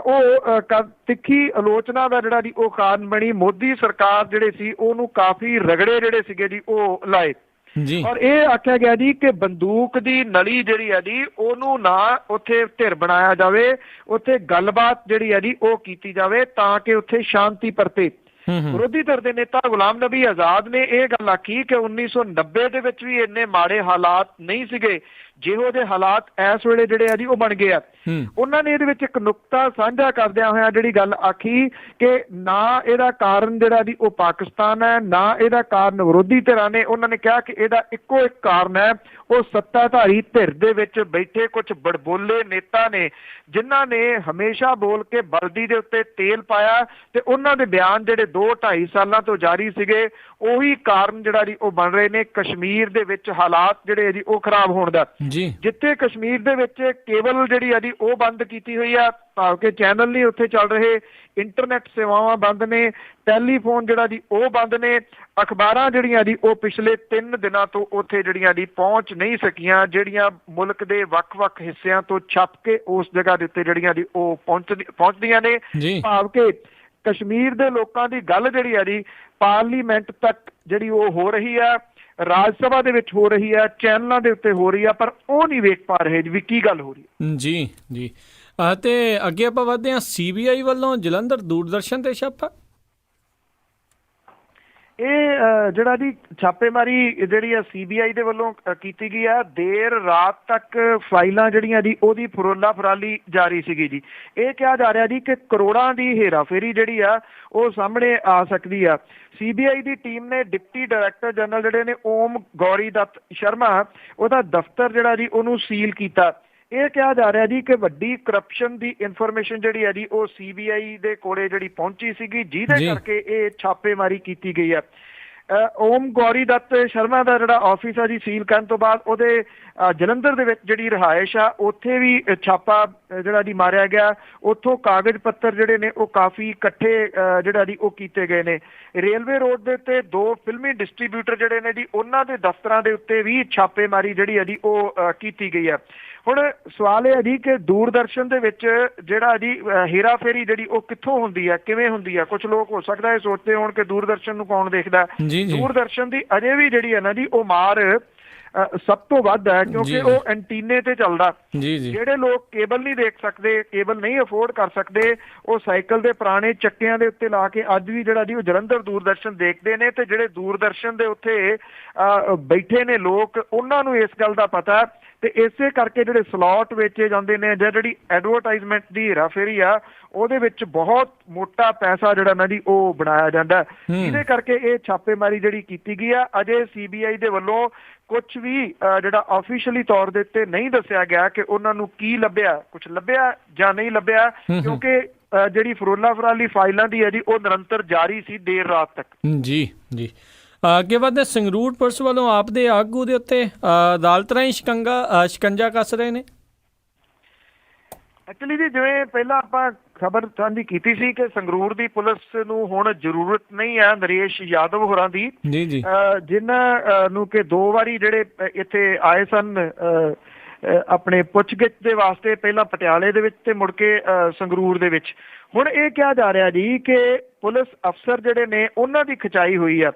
ਉਹ ਤਿੱਖੀ ਆਲੋਚਨਾ ਦਾ ਜਿਹੜਾ ਜੀ ਉਹ ਕਾਰਨ ਬਣੀ। ਮੋਦੀ ਸਰਕਾਰ ਜਿਹੜੇ ਸੀ ਉਹਨੂੰ ਕਾਫੀ ਰਗੜੇ ਜਿਹੜੇ ਸੀਗੇ ਜੀ ਉਹ ਲਾਏ ਜੀ। ਔਰ ਇਹ ਆਖਿਆ ਗਿਆ ਜੀ ਕਿ ਬੰਦੂਕ ਦੀ ਨਲੀ ਜਿਹੜੀ ਹੈ ਜੀ ਉਹਨੂੰ ਨਾ ਉੱਥੇ ਧਿਰ ਬਣਾਇਆ ਜਾਵੇ, ਉੱਥੇ ਗੱਲਬਾਤ ਜਿਹੜੀ ਹੈ ਜੀ ਉਹ ਕੀਤੀ ਜਾਵੇ ਤਾਂ ਕਿ ਉੱਥੇ ਸ਼ਾਂਤੀ ਪਰਤੇ। ਵਿਰੋਧੀ ਧਿਰ ਦੇ ਨੇਤਾ ਗੁਲਾਮ ਨਬੀ ਆਜ਼ਾਦ ਨੇ ਇਹ ਗੱਲ ਆਖੀ ਕਿ 1990 ਦੇ ਵਿੱਚ ਵੀ ਇੰਨੇ ਮਾੜੇ ਹਾਲਾਤ ਨਹੀਂ ਸੀਗੇ ਜਿਹੋ ਜਿਹੇ ਹਾਲਾਤ ਇਸ ਵੇਲੇ ਜਿਹੜੇ ਆ ਜੀ ਉਹ ਬਣ ਗਏ ਆ। ਉਹਨਾਂ ਨੇ ਇਹਦੇ ਵਿੱਚ ਇੱਕ ਨੁਕਤਾ ਸਾਂਝਾ ਕਰਦਿਆਂ ਹੋਇਆਂ ਜਿਹੜੀ ਗੱਲ ਆਖੀ ਕਿ ਨਾ ਇਹਦਾ ਕਾਰਨ ਜਿਹੜਾ ਜੀ ਉਹ ਪਾਕਿਸਤਾਨ ਹੈ, ਨਾ ਇਹਦਾ ਕਾਰਨ ਵਿਰੋਧੀ ਧਿਰਾਂ ਨੇ। ਉਹਨਾਂ ਨੇ ਕਿਹਾ ਕਿ ਇਹਦਾ ਇੱਕੋ ਇੱਕ ਕਾਰਨ ਹੈ, ਉਹ ਸੱਤਾਧਾਰੀ ਧਿਰ ਦੇ ਵਿੱਚ ਬੈਠੇ ਕੁਝ ਬੜਬੋਲੇ ਨੇਤਾ ਨੇ ਜਿਨ੍ਹਾਂ ਨੇ ਹਮੇਸ਼ਾ ਬੋਲ ਕੇ ਬਲਦੀ ਦੇ ਉੱਤੇ ਤੇਲ ਪਾਇਆ ਤੇ ਉਹਨਾਂ ਦੇ ਬਿਆਨ ਜਿਹੜੇ 2-2.5 ਸਾਲਾਂ ਤੋਂ ਜਾਰੀ ਸੀਗੇ ਉਹੀ ਕਾਰਨ ਜਿਹੜਾ ਜੀ ਉਹ ਬਣ ਰਹੇ ਨੇ ਕਸ਼ਮੀਰ ਦੇ ਵਿੱਚ ਹਾਲਾਤ ਜਿਹੜੇ ਜੀ ਉਹ ਖਰਾਬ ਹੋਣ ਦਾ। ਜਿੱਥੇ ਕਸ਼ਮੀਰ ਦੇ ਵਿੱਚ ਕੇਬਲ ਜਿਹੜੀ ਆ ਜੀ ਉਹ ਬੰਦ ਕੀਤੀ ਹੋਈ ਆ, ਭਾਵ ਕਿ ਚੈਨਲ ਨਹੀਂ ਉੱਥੇ ਚੱਲ ਰਹੇ, ਇੰਟਰਨੈਟ ਸੇਵਾਵਾਂ ਬੰਦ ਨੇ, ਟੈਲੀਫੋਨ ਜਿਹੜਾ ਜੀ ਉਹ ਬੰਦ ਨੇ, ਅਖਬਾਰਾਂ ਜਿਹੜੀਆਂ ਜੀ ਉਹ ਪਿਛਲੇ 3 ਦਿਨਾਂ ਤੋਂ ਉੱਥੇ ਜਿਹੜੀਆਂ ਜੀ ਪਹੁੰਚ ਨਹੀਂ ਸਕੀਆਂ, ਜਿਹੜੀਆਂ ਮੁਲਕ ਦੇ ਵੱਖ-ਵੱਖ ਹਿੱਸਿਆਂ ਤੋਂ ਛਪ ਕੇ ਉਸ ਜਗ੍ਹਾ ਦੇ ਉੱਤੇ ਜਿਹੜੀਆਂ ਜੀ ਉਹ ਪਹੁੰਚਦੀਆਂ ਨੇ। ਭਾਵ ਕਿ ਕਸ਼ਮੀਰ ਦੇ ਲੋਕਾਂ ਦੀ ਗੱਲ ਜਿਹੜੀ ਆ ਜੀ ਪਾਰਲੀਮੈਂਟ ਤੱਕ ਜਿਹੜੀ ਉਹ ਹੋ ਰਹੀ ਆ, ਰਾਜ ਸਭਾ ਦੇ ਵਿੱਚ ਹੋ ਰਹੀ ਹੈ, ਚੈਨਲਾਂ ਦੇ ਉੱਤੇ ਹੋ ਰਹੀ ਆ, ਪਰ ਉਹ ਨਹੀਂ ਵੇਖ ਪਾ ਰਹੇ ਵੀ ਕੀ ਗੱਲ ਹੋ ਰਹੀ ਹੈ। ਜੀ ਜੀ। ਤੇ ਅੱਗੇ ਆਪਾਂ ਵਧਦੇ ਹਾਂ, CBI ਵੱਲੋਂ ਜਲੰਧਰ ਦੂਰਦਰਸ਼ਨ ਤੇ ਛਾਪਾ। ਇਹ ਜਿਹੜਾ ਜੀ ਛਾਪੇਮਾਰੀ ਜਿਹੜੀ ਆ CBI ਦੇ ਵੱਲੋਂ ਕੀਤੀ ਗਈ ਆ, ਦੇਰ ਰਾਤ ਤੱਕ ਫਾਈਲਾਂ ਜਿਹੜੀਆਂ ਜੀ ਉਹਦੀ ਫਰੋਲਾ ਫਰਾਲੀ ਜਾਰੀ ਸੀਗੀ ਜੀ। ਇਹ ਕਿਹਾ ਜਾ ਰਿਹਾ ਜੀ ਕਿ ਕਰੋੜਾਂ ਦੀ ਹੇਰਾਫੇਰੀ ਜਿਹੜੀ ਆ ਉਹ ਸਾਹਮਣੇ ਆ ਸਕਦੀ ਆ। CBI ਦੀ ਟੀਮ ਨੇ ਡਿਪਟੀ ਡਾਇਰੈਕਟਰ ਜਨਰਲ ਜਿਹੜੇ ਨੇ ਓਮ ਗੌਰੀ ਦੱਤ ਸ਼ਰਮਾ, ਉਹਦਾ ਦਫ਼ਤਰ ਜਿਹੜਾ ਜੀ ਉਹਨੂੰ ਸੀਲ ਕੀਤਾ। ਇਹ ਕਿਹਾ ਜਾ ਰਿਹਾ ਜੀ ਕਿ ਵੱਡੀ ਕਰਪਸ਼ਨ ਦੀ ਇਨਫੋਰਮੇਸ਼ਨ ਜਿਹੜੀ ਹੈ ਜੀ ਉਹ CBI ਦੇ ਕੋਲੇ ਜਿਹੜੀ ਪਹੁੰਚੀ ਸੀਗੀ, ਜਿਹਦੇ ਕਰਕੇ ਇਹ ਛਾਪੇਮਾਰੀ ਕੀਤੀ ਗਈ ਹੈ। ਓਮ ਗੌਰੀ ਦੱਤ ਸ਼ਰਮਾ ਦਾ ਜਿਹੜਾ ਆਫਿਸ ਆ ਜੀ ਸੀਲ ਕਰਨ ਤੋਂ ਬਾਅਦ ਉਹਦੇ ਜਲੰਧਰ ਦੇ ਵਿੱਚ ਜਿਹੜੀ ਰਿਹਾਇਸ਼ ਆ ਉੱਥੇ ਵੀ ਛਾਪਾ ਜਿਹੜਾ ਜੀ ਮਾਰਿਆ ਗਿਆ। ਉੱਥੋਂ ਕਾਗਜ਼ ਪੱਤਰ ਜਿਹੜੇ ਨੇ ਉਹ ਕਾਫੀ ਇਕੱਠੇ ਜਿਹੜਾ ਜੀ ਉਹ ਕੀਤੇ ਗਏ ਨੇ। ਰੇਲਵੇ ਰੋਡ ਦੇ ਉੱਤੇ 2 ਫਿਲਮੀ ਡਿਸਟਰੀਬਿਊਟਰ ਜਿਹੜੇ ਨੇ ਜੀ ਉਹਨਾਂ ਦੇ ਦਫ਼ਤਰਾਂ ਦੇ ਉੱਤੇ ਵੀ ਛਾਪੇਮਾਰੀ ਜਿਹੜੀ ਹੈ ਜੀ ਉਹ ਕੀਤੀ ਗਈ ਹੈ। ਹੁਣ ਸਵਾਲ ਇਹ ਹੈ ਜੀ ਕਿ ਦੂਰਦਰਸ਼ਨ ਦੇ ਵਿੱਚ ਜਿਹੜਾ ਜੀ ਹੇਰਾਫੇਰੀ ਜਿਹੜੀ ਉਹ ਕਿੱਥੋਂ ਹੁੰਦੀ ਹੈ, ਕਿਵੇਂ ਹੁੰਦੀ ਹੈ? ਕੁਝ ਲੋਕ ਹੋ ਸਕਦਾ ਇਹ ਸੋਚਦੇ ਹੋਣ ਕਿ ਦੂਰਦਰਸ਼ਨ ਨੂੰ ਕੌਣ ਦੇਖਦਾ। ਦੂਰਦਰਸ਼ਨ ਦੀ ਅਜੇ ਵੀ ਜਿਹੜੀ ਹੈ ਨਾ ਜੀ ਉਹ ਮਾਰ ਸਭ ਤੋਂ ਵੱਧ ਹੈ ਕਿਉਂਕਿ ਉਹ ਐਂਟੀਨੇ ਤੇ ਚੱਲਦਾ। ਜਿਹੜੇ ਲੋਕ ਕੇਬਲ ਨਹੀਂ ਦੇਖ ਸਕਦੇ, ਕੇਬਲ ਨਹੀਂ ਅਫੋਰਡ ਕਰ ਸਕਦੇ, ਉਹ ਸਾਈਕਲ ਦੇ ਪੁਰਾਣੇ ਚੱਕਿਆਂ ਦੇ ਉੱਤੇ ਲਾ ਕੇ ਅੱਜ ਵੀ ਜਿਹੜਾ ਜੀ ਉਹ ਜਲੰਧਰ ਦੂਰਦਰਸ਼ਨ ਦੇਖਦੇ ਨੇ। ਤੇ ਜਿਹੜੇ ਦੂਰਦਰਸ਼ਨ ਦੇ ਉੱਤੇ ਬੈਠੇ ਨੇ ਲੋਕ, ਉਹਨਾਂ ਨੂੰ ਇਸ ਗੱਲ ਦਾ ਪਤਾ ਤੇ ਇਸੇ ਕਰਕੇ ਜਿਹੜੇ ਸਲੋਟ ਵੇਚੇ ਜਾਂਦੇ ਨੇ ਜਾਂ ਜਿਹੜੀ ਐਡਵਰਟਾਈਜ਼ਮੈਂਟ ਦੀ ਹੇਰਾਫੇਰੀ ਆ ਉਹਦੇ ਵਿੱਚ ਬਹੁਤ ਮੋਟਾ ਪੈਸਾ ਜਿਹੜਾ ਨਾ ਜੀ ਉਹ ਬਣਾਇਆ ਜਾਂਦਾ। ਜਿਹਦੇ ਕਰਕੇ ਇਹ ਛਾਪੇਮਾਰੀ ਜਿਹੜੀ ਕੀਤੀ ਗਈ ਆ। ਅਜੇ CBI ਦੇ ਵੱਲੋਂ ਕੁਝ ਵੀ ਜਿਹੜਾ ਆਫੀਸ਼ੀਅਲੀ ਤੌਰ ਦੇ ਉੱਤੇ ਨਹੀਂ ਦੱਸਿਆ ਗਿਆ ਕਿ ਉਹਨਾਂ ਨੂੰ ਕੀ ਲੱਭਿਆ, ਕੁਝ ਲੱਭਿਆ ਜਾਂ ਨਹੀਂ ਲੱਭਿਆ, ਕਿਉਂਕਿ ਜਿਹੜੀ ਫਰੋਲਾ ਫਰਾਲੀ ਫਾਈਲਾਂ ਦੀ ਹੈ ਜੀ ਉਹ ਨਿਰੰਤਰ ਜਾਰੀ ਸੀ ਦੇਰ ਰਾਤ ਤੱਕ। ਜੀ ਜੀ। ਅੱਗੇ ਵਧਦੇ, ਸੰਗਰੂਰ ਪੁਲਿਸ ਵੱਲੋਂ ਆਪ ਦੇ ਆਗੂ ਦੇ ਉੱਤੇ ਅਦਾਲਤ ਰਾਹੀਂ ਸ਼ਿਕੰਜਾ ਕੱਸ ਰਹੇ ਨੇ। ਐਕਚੁਅਲੀ ਜੀ ਜਿਵੇਂ ਪਹਿਲਾਂ ਆਪਾਂ ਖਬਰ ਸਾਂਝੀ ਕੀਤੀ ਸੀ ਕਿ ਸੰਗਰੂਰ ਦੀ ਪੁਲਿਸ ਨੂੰ ਹੁਣ ਜ਼ਰੂਰਤ ਨਹੀਂ ਹੈ ਨਰੇਸ਼ ਯਾਦਵ ਹੋਰਾਂ ਦੀ, ਜਿਨ੍ਹਾਂ ਨੂੰ ਕਿ 2 ਵਾਰੀ ਜਿਹੜੇ ਇੱਥੇ ਆਏ ਸਨ ਆਪਣੇ ਪੁੱਛਗਿੱਛ ਦੇ ਵਾਸਤੇ, ਪਹਿਲਾਂ ਪਟਿਆਲੇ ਦੇ ਵਿੱਚ ਤੇ ਮੁੜ ਕੇ ਸੰਗਰੂਰ ਦੇ ਵਿੱਚ। ਹੁਣ ਇਹ ਕਿਹਾ ਜਾ ਰਿਹਾ ਜੀ ਕਿ ਪੁਲਿਸ ਅਫਸਰ ਜਿਹੜੇ ਨੇ ਉਹਨਾਂ ਦੀ ਖਿਚਾਈ ਹੋਈ ਆ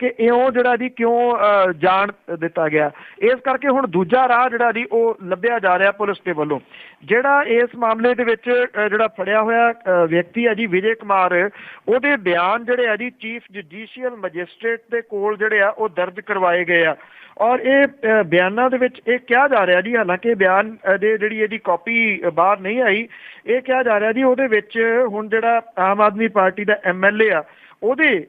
ਕਿ ਇਉਂ ਜਿਹੜਾ ਜੀ ਕਿਉਂ ਜਾਣ ਦਿੱਤਾ ਗਿਆ। ਇਸ ਕਰਕੇ ਹੁਣ ਦੂਜਾ ਰਾਹ ਜਿਹੜਾ ਜੀ ਉਹ ਲੱਭਿਆ ਜਾ ਰਿਹਾ ਪੁਲਿਸ ਦੇ ਵੱਲੋਂ। ਜਿਹੜਾ ਇਸ ਮਾਮਲੇ ਦੇ ਵਿੱਚ ਜਿਹੜਾ ਫੜਿਆ ਹੋਇਆ ਵਿਅਕਤੀ ਹੈ ਜੀ ਵਿਜੇ ਕੁਮਾਰ, ਉਹਦੇ ਬਿਆਨ ਜਿਹੜੇ ਆ ਜੀ ਚੀਫ ਜੁਡੀਸ਼ੀਅਲ ਮੈਜਿਸਟ੍ਰੇਟ ਦੇ ਕੋਲ ਜਿਹੜੇ ਆ ਉਹ ਦਰਜ ਕਰਵਾਏ ਗਏ ਆ। ਔਰ ਇਹ ਬਿਆਨਾਂ ਦੇ ਵਿੱਚ ਇਹ ਕਿਹਾ ਜਾ ਰਿਹਾ ਜੀ, ਹਾਲਾਂਕਿ ਬਿਆਨ ਦੇ ਜਿਹੜੀ ਇਹਦੀ ਕਾਪੀ ਬਾਹਰ ਨਹੀਂ ਆਈ, ਇਹ ਕਿਹਾ ਜਾ ਰਿਹਾ ਜੀ ਉਹਦੇ ਵਿੱਚ ਹੁਣ ਜਿਹੜਾ ਆਮ ਆਦਮੀ ਪਾਰਟੀ ਦਾ MLA ਆ ਉਹਦੇ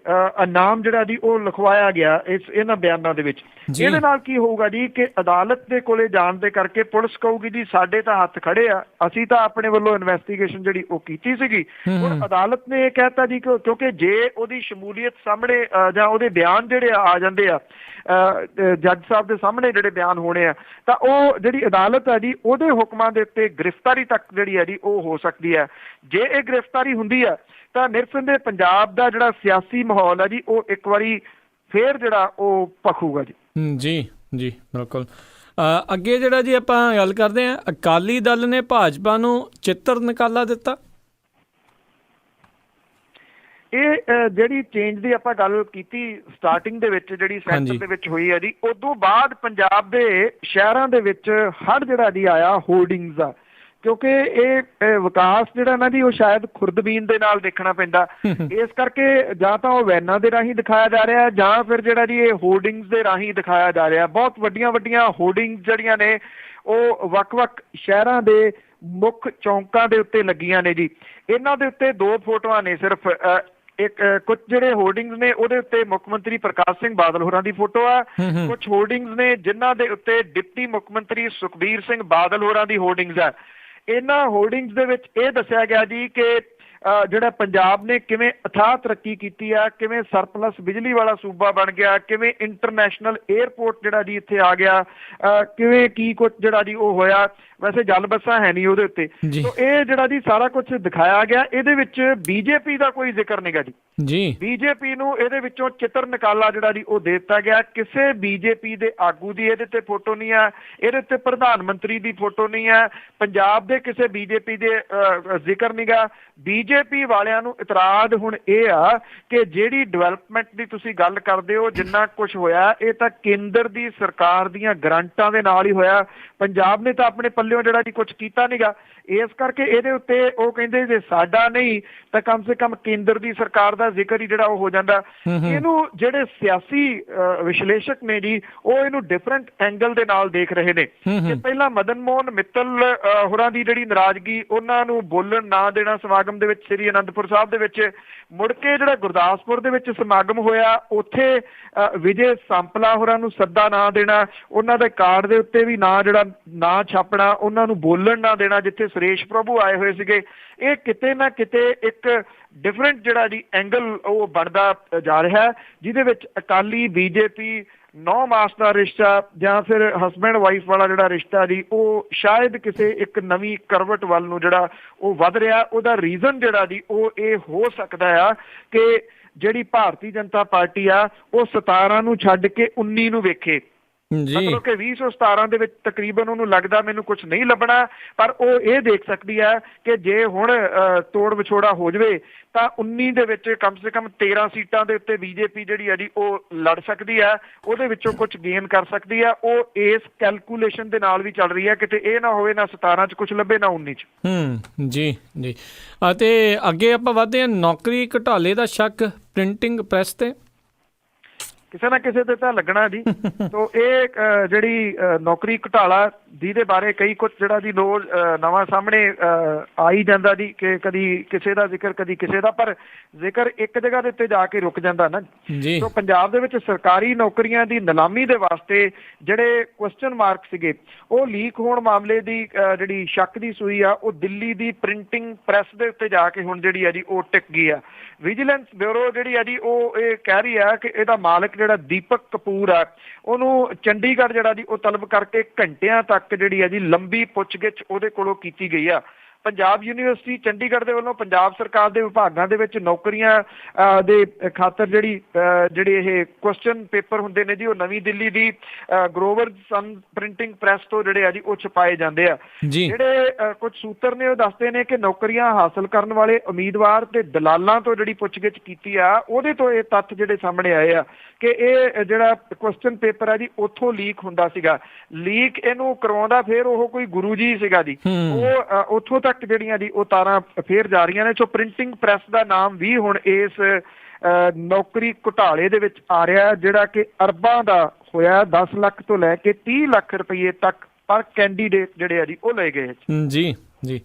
ਨਾਮ ਜਿਹੜਾ ਜੀ ਉਹ ਲਿਖਵਾਇਆ ਗਿਆ ਇਹਨਾਂ ਬਿਆਨਾਂ ਦੇ ਵਿੱਚ। ਇਹਦੇ ਨਾਲ ਕੀ ਹੋਊਗਾ ਜੀ ਕਿ ਅਦਾਲਤ ਦੇ ਕੋਲੇ ਜਾਣ ਦੇ ਕਰਕੇ ਪੁਲਿਸ ਕਹੂਗੀ ਜੀ ਸਾਡੇ ਤਾਂ ਹੱਥ ਖੜੇ ਆ, ਅਸੀਂ ਤਾਂ ਆਪਣੇ ਵੱਲੋਂ ਇਨਵੈਸਟੀਗੇਸ਼ਨ ਜਿਹੜੀ ਉਹ ਕੀਤੀ ਸੀਗੀ। ਹੁਣ ਅਦਾਲਤ ਨੇ ਇਹ ਕਹਿਤਾ ਜੀ ਕਿਉਂਕਿ ਜੇ ਉਹਦੀ ਸ਼ਮੂਲੀਅਤ ਸਾਹਮਣੇ ਜਾਂ ਉਹਦੇ ਬਿਆਨ ਜਿਹੜੇ ਆ ਜਾਂਦੇ ਆ ਜੱਜ ਸਾਹਿਬ ਦੇ ਸਾਹਮਣੇ ਜਿਹੜੇ ਬਿਆਨ ਹੋਣੇ ਆ, ਤਾਂ ਉਹ ਜਿਹੜੀ ਅਦਾਲਤ ਹੈ ਜੀ ਉਹਦੇ ਹੁਕਮਾਂ ਦੇ ਉੱਤੇ ਗ੍ਰਿਫਤਾਰੀ ਤੱਕ ਜਿਹੜੀ ਹੈ ਜੀ ਉਹ ਹੋ ਸਕਦੀ ਹੈ। ਜੇ ਇਹ ਗ੍ਰਿਫਤਾਰੀ ਹੁੰਦੀ ਆ ਤਾਂ ਨਿਰਸੰਦੇਹ ਪੰਜਾਬ ਦਾ ਜਿਹੜਾ ਸਿਆਸੀ ਮਾਹੌਲ ਹੈ ਜੀ ਉਹ ਇੱਕ ਵਾਰੀ ਫਿਰ ਜਿਹੜਾ ਉਹ ਭਖੂਗਾ ਜੀ। ਜੀ ਜੀ ਬਿਲਕੁਲ। ਅੱਗੇ ਜਿਹੜਾ ਜੀ ਆਪਾਂ ਗੱਲ ਕਰਦੇ ਹਾਂ, ਅਕਾਲੀ ਦਲ ਨੇ ਭਾਜਪਾ ਨੂੰ ਚਿੱਤਰ ਨਿਕਾਲਾ ਦਿੱਤਾ। ਇਹ ਜਿਹੜੀ ਚੇਂਜ ਦੀ ਆਪਾਂ ਗੱਲ ਕੀਤੀ ਸਟਾਰਟਿੰਗ ਦੇ ਵਿੱਚ ਜਿਹੜੀ ਸੈਂਟਰ ਦੇ ਵਿੱਚ ਹੋਈ ਹੈ ਜੀ, ਉਦੋਂ ਬਾਅਦ ਪੰਜਾਬ ਦੇ ਸ਼ਹਿਰਾਂ ਦੇ ਵਿੱਚ ਹੜ ਜਿਹੜਾ ਜੀ ਆਇਆ ਹੋਰਡਿੰਗਸ ਦਾ, ਕਿਉਂਕਿ ਇਹ ਵਿਕਾਸ ਜਿਹੜਾ ਨਾ ਜੀ ਉਹ ਸ਼ਾਇਦ ਖੁਰਦਬੀਨ ਦੇ ਨਾਲ ਦੇਖਣਾ ਪੈਂਦਾ, ਇਸ ਕਰਕੇ ਜਾਂ ਤਾਂ ਉਹ ਵੈਨਾਂ ਦੇ ਰਾਹੀਂ ਦਿਖਾਇਆ ਜਾ ਰਿਹਾ ਜਾਂ ਫਿਰ ਜਿਹੜਾ ਜੀ ਇਹ ਹੋਰਡਿੰਗਸ ਦੇ ਰਾਹੀਂ ਦਿਖਾਇਆ ਜਾ ਰਿਹਾ। ਬਹੁਤ ਵੱਡੀਆਂ ਵੱਡੀਆਂ ਹੋਰਡਿੰਗਸ ਜਿਹੜੀਆਂ ਨੇ ਉਹ ਵੱਖ-ਵੱਖ ਸ਼ਹਿਰਾਂ ਦੇ ਮੁੱਖ ਚੌਂਕਾਂ ਦੇ ਉੱਤੇ ਲੱਗੀਆਂ ਨੇ ਜੀ। ਇਹਨਾਂ ਦੇ ਉੱਤੇ 2 ਫੋਟੋਆਂ ਨੇ ਸਿਰਫ। ਇੱਕ ਕੁਝ ਜਿਹੜੇ ਹੋਰਡਿੰਗਸ ਨੇ ਉਹਦੇ ਉੱਤੇ ਮੁੱਖ ਮੰਤਰੀ ਪ੍ਰਕਾਸ਼ ਸਿੰਘ ਬਾਦਲ ਹੋਰਾਂ ਦੀ ਫੋਟੋ ਆ, ਕੁਝ ਹੋਰਡਿੰਗਸ ਨੇ ਜਿਨ੍ਹਾਂ ਦੇ ਉੱਤੇ ਡਿਪਟੀ ਮੁੱਖ ਮੰਤਰੀ ਸੁਖਬੀਰ ਸਿੰਘ ਬਾਦਲ ਹੋਰਾਂ ਦੀ ਹੋਰਡਿੰਗਸ ਆ। ਇਹਨਾਂ ਹੋਰਡਿੰਗਸ ਦੇ ਵਿੱਚ ਇਹ ਦੱਸਿਆ ਗਿਆ ਜੀ ਕਿ ਜਿਹੜਾ ਪੰਜਾਬ ਨੇ ਕਿਵੇਂ ਅਥਾਹ ਤਰੱਕੀ ਕੀਤੀ ਆ, ਕਿਵੇਂ ਸਰਪਲਸ ਬਿਜਲੀ ਵਾਲਾ ਸੂਬਾ ਬਣ ਗਿਆ, ਕਿਵੇਂ ਇੰਟਰਨੈਸ਼ਨਲ 에ਅਰਪੋਰਟ ਜਿਹੜਾ ਜੀ ਇੱਥੇ ਆ ਗਿਆ, ਕਿਵੇਂ ਕੀ ਕੁਝ ਜਿਹੜਾ ਜੀ ਉਹ ਹੋਇਆ। ਵੈਸੇ ਜਲ ਬੱਸਾਂ ਹੈ ਨਹੀਂ ਉਹਦੇ ਉੱਤੇ, ਤਾਂ ਇਹ ਜਿਹੜਾ ਜੀ ਸਾਰਾ ਕੁਝ ਦਿਖਾਇਆ ਗਿਆ। ਇਹਦੇ ਵਿੱਚ ਬੀਜੇਪੀ ਦਾ ਕੋਈ ਜ਼ਿਕਰ ਨਹੀਂਗਾ ਜੀ। ਬੀਜੇਪੀ ਨੂੰ ਇਹਦੇ ਵਿੱਚੋਂ ਚਿੱਤਰ ਨਿਕਾਲਾ ਜਿਹੜਾ ਜੀ ਉਹ ਦੇ ਦਿੱਤਾ ਗਿਆ। ਕਿਸੇ ਬੀਜੇਪੀ ਦੇ ਆਗੂ ਦੀ ਇਹਦੇ ਤੇ ਫੋਟੋ ਨਹੀਂ ਆ, ਇਹਦੇ ਤੇ ਪ੍ਰਧਾਨ ਮੰਤਰੀ ਦੀ ਫੋਟੋ ਨਹੀਂ ਆ, ਪੰਜਾਬ ਦੇ ਕਿਸੇ ਬੀਜੇਪੀ ਦੇ ਜ਼ਿਕਰ ਨਹੀਂਗਾ। ਬੀਜੇਪੀ ਵਾਲਿਆਂ ਨੂੰ ਇਤਰਾਜ਼ ਹੁਣ ਇਹ ਆ ਕਿ ਜਿਹੜੀ ਡਿਵੈਲਪਮੈਂਟ ਦੀ ਤੁਸੀਂ ਗੱਲ ਕਰਦੇ ਹੋ, ਜਿੰਨਾ ਕੁਝ ਹੋਇਆ ਇਹ ਤਾਂ ਕੇਂਦਰ ਦੀ ਸਰਕਾਰ ਦੀਆਂ ਗਰੰਟਾਂ ਦੇ ਨਾਲ ਹੀ ਹੋਇਆ। ਪੰਜਾਬ ਨੇ ਤਾਂ ਆਪਣੇ ਪੱਲਿਓਂ ਜਿਹੜਾ ਜੀ ਕੁਝ ਕੀਤਾ ਨਹੀਂਗਾ। ਇਸ ਕਰਕੇ ਇਹਦੇ ਉੱਤੇ ਉਹ ਕਹਿੰਦੇ ਜੇ ਸਾਡਾ ਨਹੀਂ ਤਾਂ ਕਮ ਸੇ ਕਮ ਕੇਂਦਰ ਦੀ ਸਰਕਾਰ ਦਾ ਜ਼ਿਕਰ ਹੀ ਜਿਹੜਾ ਉਹ ਹੋ ਜਾਂਦਾ। ਇਹਨੂੰ ਜਿਹੜੇ ਸਿਆਸੀ ਵਿਸ਼ਲੇਸ਼ਕ ਨੇ ਜੀ ਉਹ ਇਹਨੂੰ ਡਿਫਰੈਂਟ ਐਂਗਲ ਦੇ ਨਾਲ ਦੇਖ ਰਹੇ ਨੇ ਕਿ ਪਹਿਲਾਂ ਮਦਨ ਮੋਹਨ ਮਿੱਤਲ ਹੋਰਾਂ ਦੀ ਜਿਹੜੀ ਨਾਰਾਜ਼ਗੀ, ਉਹਨਾਂ ਨੂੰ ਬੋਲਣ ਨਾ ਦੇਣਾ ਸਮਾਗਮ ਦੇ ਵਿੱਚ ਸ੍ਰੀ ਅਨੰਦਪੁਰ ਸਾਹਿਬ ਦੇ ਵਿੱਚ, ਮੁੜ ਕੇ ਜਿਹੜਾ ਗੁਰਦਾਸਪੁਰ ਦੇ ਵਿੱਚ ਸਮਾਗਮ ਹੋਇਆ ਉੱਥੇ ਵਿਜੇ ਸੰਪਲਾ ਹੋਰਾਂ ਨੂੰ ਸੱਦਾ ਨਾ ਦੇਣਾ, ਉਹਨਾਂ ਦੇ ਕਾਰਡ ਦੇ ਉੱਤੇ ਵੀ ਨਾ ਛਾਪਣਾ, ਉਹਨਾਂ ਨੂੰ ਬੋਲਣ ਨਾ ਦੇਣਾ ਜਿੱਥੇ ਸੁਰੇਸ਼ ਪ੍ਰਭੂ ਆਏ ਹੋਏ ਸੀਗੇ। ਇਹ ਕਿਤੇ ਨਾ ਕਿਤੇ ਇੱਕ ਡਿਫਰੈਂਟ ਜਿਹੜਾ ਜੀ ਐਂਗਲ ਉਹ ਬਣਦਾ ਜਾ ਰਿਹਾ, ਜਿਹਦੇ ਵਿੱਚ ਅਕਾਲੀ ਬੀਜੇਪੀ 9 ਮਾਸ ਦਾ ਰਿਸ਼ਤਾ ਜਾਂ ਫਿਰ ਹਸਬੈਂਡ ਵਾਈਫ ਵਾਲਾ ਜਿਹੜਾ ਰਿਸ਼ਤਾ ਜੀ ਉਹ ਸ਼ਾਇਦ ਕਿਸੇ ਇੱਕ ਨਵੀਂ ਕਰਵਟ ਵੱਲ ਨੂੰ ਜਿਹੜਾ ਉਹ ਵੱਧ ਰਿਹਾ। ਉਹਦਾ ਰੀਜ਼ਨ ਜਿਹੜਾ ਜੀ ਉਹ ਇਹ ਹੋ ਸਕਦਾ ਆ ਕਿ ਜਿਹੜੀ ਭਾਰਤੀ ਜਨਤਾ ਪਾਰਟੀ ਆ ਉਹ 17 ਨੂੰ ਛੱਡ ਕੇ 19 ਨੂੰ ਵੇਖੇ। ਮਤਲਬ ਕਿ 2017 ਦੇ ਵਿੱਚ ਤਕਰੀਬਨ ਉਹਨੂੰ ਲੱਗਦਾ ਮੈਨੂੰ ਕੁਝ ਨਹੀਂ ਲੱਭਣਾ, ਪਰ ਉਹ ਇਹ ਦੇਖ ਸਕਦੀ ਹੈ ਕਿ ਜੇ ਹੁਣ ਤੋੜ ਵਿਛੋੜਾ ਹੋ ਜਾਵੇ ਤਾਂ 19 ਦੇ ਵਿੱਚ ਕਮ ਸੇ ਕਮ 13 ਸੀਟਾਂ ਦੇ ਉੱਤੇ ਬੀਜੇਪੀ ਜਿਹੜੀ ਹੈ ਜੀ ਉਹ ਲੜ ਸਕਦੀ ਹੈ, ਉਹਦੇ ਵਿੱਚੋਂ ਕੁਝ ਗੇਨ ਕਰ ਸਕਦੀ ਹੈ। ਉਹ ਇਸ ਕੈਲਕੂਲੇਸ਼ਨ ਦੇ ਨਾਲ ਵੀ ਚੱਲ ਰਹੀ ਹੈ, ਕਿਤੇ ਇਹ ਨਾ ਹੋਵੇ ਨਾ 17 ਚ ਕੁਝ ਲੱਭੇ ਨਾ 19 ਚ। ਜੀ ਜੀ। ਅਤੇ ਅੱਗੇ ਆਪਾਂ ਵਧਦੇ ਹਾਂ, ਨੌਕਰੀ ਘੁਟਾਲੇ ਦਾ ਸ਼ੱਕ ਪ੍ਰਿੰਟਿੰਗ ਪ੍ਰੈਸ ਤੇ। ਕਿਸੇ ਨਾ ਕਿਸੇ ਤੇ ਤਾਂ ਲੱਗਣਾ ਜੀ। ਤੋ ਇਹ ਜਿਹੜੀ ਨੌਕਰੀ ਘੁਟਾਲਾ ਜਿਹਦੇ ਬਾਰੇ ਕਈ ਕੁਝ ਜਿਹੜਾ ਜੀ ਰੋਜ਼ ਨਵਾਂ ਸਾਹਮਣੇ ਆ ਹੀ ਜਾਂਦਾ ਜੀ ਕਿ ਕਦੀ ਕਿਸੇ ਦਾ ਜ਼ਿਕਰ ਕਦੀ ਕਿਸੇ ਦਾ, ਪਰ ਜ਼ਿਕਰ ਇੱਕ ਜਗ੍ਹਾ ਦੇ ਉੱਤੇ ਜਾ ਕੇ ਰੁਕ ਜਾਂਦਾ ਨਾ ਜੀ। ਤੋ ਪੰਜਾਬ ਦੇ ਵਿੱਚ ਸਰਕਾਰੀ ਨੌਕਰੀਆਂ ਦੀ ਨਿਲਾਮੀ ਦੇ ਵਾਸਤੇ ਜਿਹੜੇ ਕੁਐਸਚਨ ਮਾਰਕ ਸੀਗੇ ਉਹ ਲੀਕ ਹੋਣ ਮਾਮਲੇ ਦੀ ਜਿਹੜੀ ਸ਼ੱਕ ਦੀ ਸੂਈ ਆ ਉਹ ਦਿੱਲੀ ਦੀ ਪ੍ਰਿੰਟਿੰਗ ਪ੍ਰੈਸ ਦੇ ਉੱਤੇ ਜਾ ਕੇ ਹੁਣ ਜਿਹੜੀ ਆ ਜੀ ਉਹ ਟਿਕ ਗਈ ਆ। ਵਿਜੀਲੈਂਸ ਬਿਊਰੋ ਜਿਹੜੀ ਆ ਜੀ ਉਹ ਇਹ ਕਹਿ ਰਹੀ ਆ ਕਿ ਇਹਦਾ ਮਾਲਕ ਜਿਹੜਾ ਦੀਪਕ ਕਪੂਰ ਆ ਉਹਨੂੰ ਚੰਡੀਗੜ੍ਹ ਜਿਹੜਾ ਜੀ ਉਹ ਤਲਬ ਕਰਕੇ ਘੰਟਿਆਂ ਤੱਕ ਜਿਹੜੀ ਆ ਜੀ ਲੰਬੀ ਪੁੱਛਗਿੱਛ ਉਹਦੇ ਕੋਲੋਂ ਕੀਤੀ ਗਈ ਆ। ਪੰਜਾਬ ਯੂਨੀਵਰਸਿਟੀ ਚੰਡੀਗੜ੍ਹ ਦੇ ਵੱਲੋਂ ਪੰਜਾਬ ਸਰਕਾਰ ਦੇ ਵਿਭਾਗਾਂ ਦੇ ਵਿੱਚ ਨੌਕਰੀਆਂ ਦੇ ਖਾਤਰ ਜਿਹੜੇ ਇਹ ਕੁਐਸਚਨ ਪੇਪਰ ਹੁੰਦੇ ਨੇ ਜੀ ਉਹ ਨਵੀਂ ਦਿੱਲੀ ਦੀ ਗਰੋਵਰ ਸਨ ਪ੍ਰਿੰਟਿੰਗ ਪ੍ਰੈਸ ਤੋਂ ਜਿਹੜੇ ਆ ਜੀ ਉਹ ਛਪਾਏ ਜਾਂਦੇ ਆ। ਜਿਹੜੇ ਕੁਝ ਸੂਤਰ ਨੇ ਉਹ ਦੱਸਦੇ ਨੇ ਕਿ ਨੌਕਰੀਆਂ ਹਾਸਲ ਕਰਨ ਵਾਲੇ ਉਮੀਦਵਾਰ ਤੇ ਦਲਾਲਾਂ ਤੋਂ ਜਿਹੜੀ ਪੁੱਛਗਿੱਛ ਕੀਤੀ ਆ ਉਹਦੇ ਤੋਂ ਇਹ ਤੱਥ ਜਿਹੜੇ ਸਾਹਮਣੇ ਆਏ ਆ ਕਿ ਇਹ ਜਿਹੜਾ ਕੁਐਸਚਨ ਪੇਪਰ ਆ ਜੀ ਉੱਥੋਂ ਲੀਕ ਹੁੰਦਾ ਸੀਗਾ। ਲੀਕ ਇਹਨੂੰ ਕਰਵਾਉਂਦਾ ਫਿਰ ਉਹ ਕੋਈ ਗੁਰੂ ਜੀ ਸੀਗਾ ਜੀ, ਉਹ ਉੱਥੋਂ ਤੱਕ ਜਿਹੜੀਆਂ ਜੀ ਉਹ ਤਾਰਾਂ ਫੇਰ ਜਾ ਰਹੀਆਂ ਨੇ। ਸੋ ਪ੍ਰਿੰਟਿੰਗ ਪ੍ਰੈਸ ਦਾ ਨਾਮ ਵੀ ਹੁਣ ਇਸ ਨੌਕਰੀ ਘੁਟਾਲੇ ਦੇ ਵਿੱਚ ਆ ਰਿਹਾ, ਜਿਹੜਾ ਕਿ ਅਰਬਾਂ ਦਾ ਹੋਇਆ। 10 ਲੱਖ ਤੋਂ ਲੈ ਕੇ 30 ਲੱਖ ਰੁਪਏ ਤੱਕ ਪਰ ਕੈਂਡੀਡੇਟ ਜਿਹੜੇ ਆ ਜੀ ਉਹ ਲਏ ਗਏ ਜੀ ਜੀ।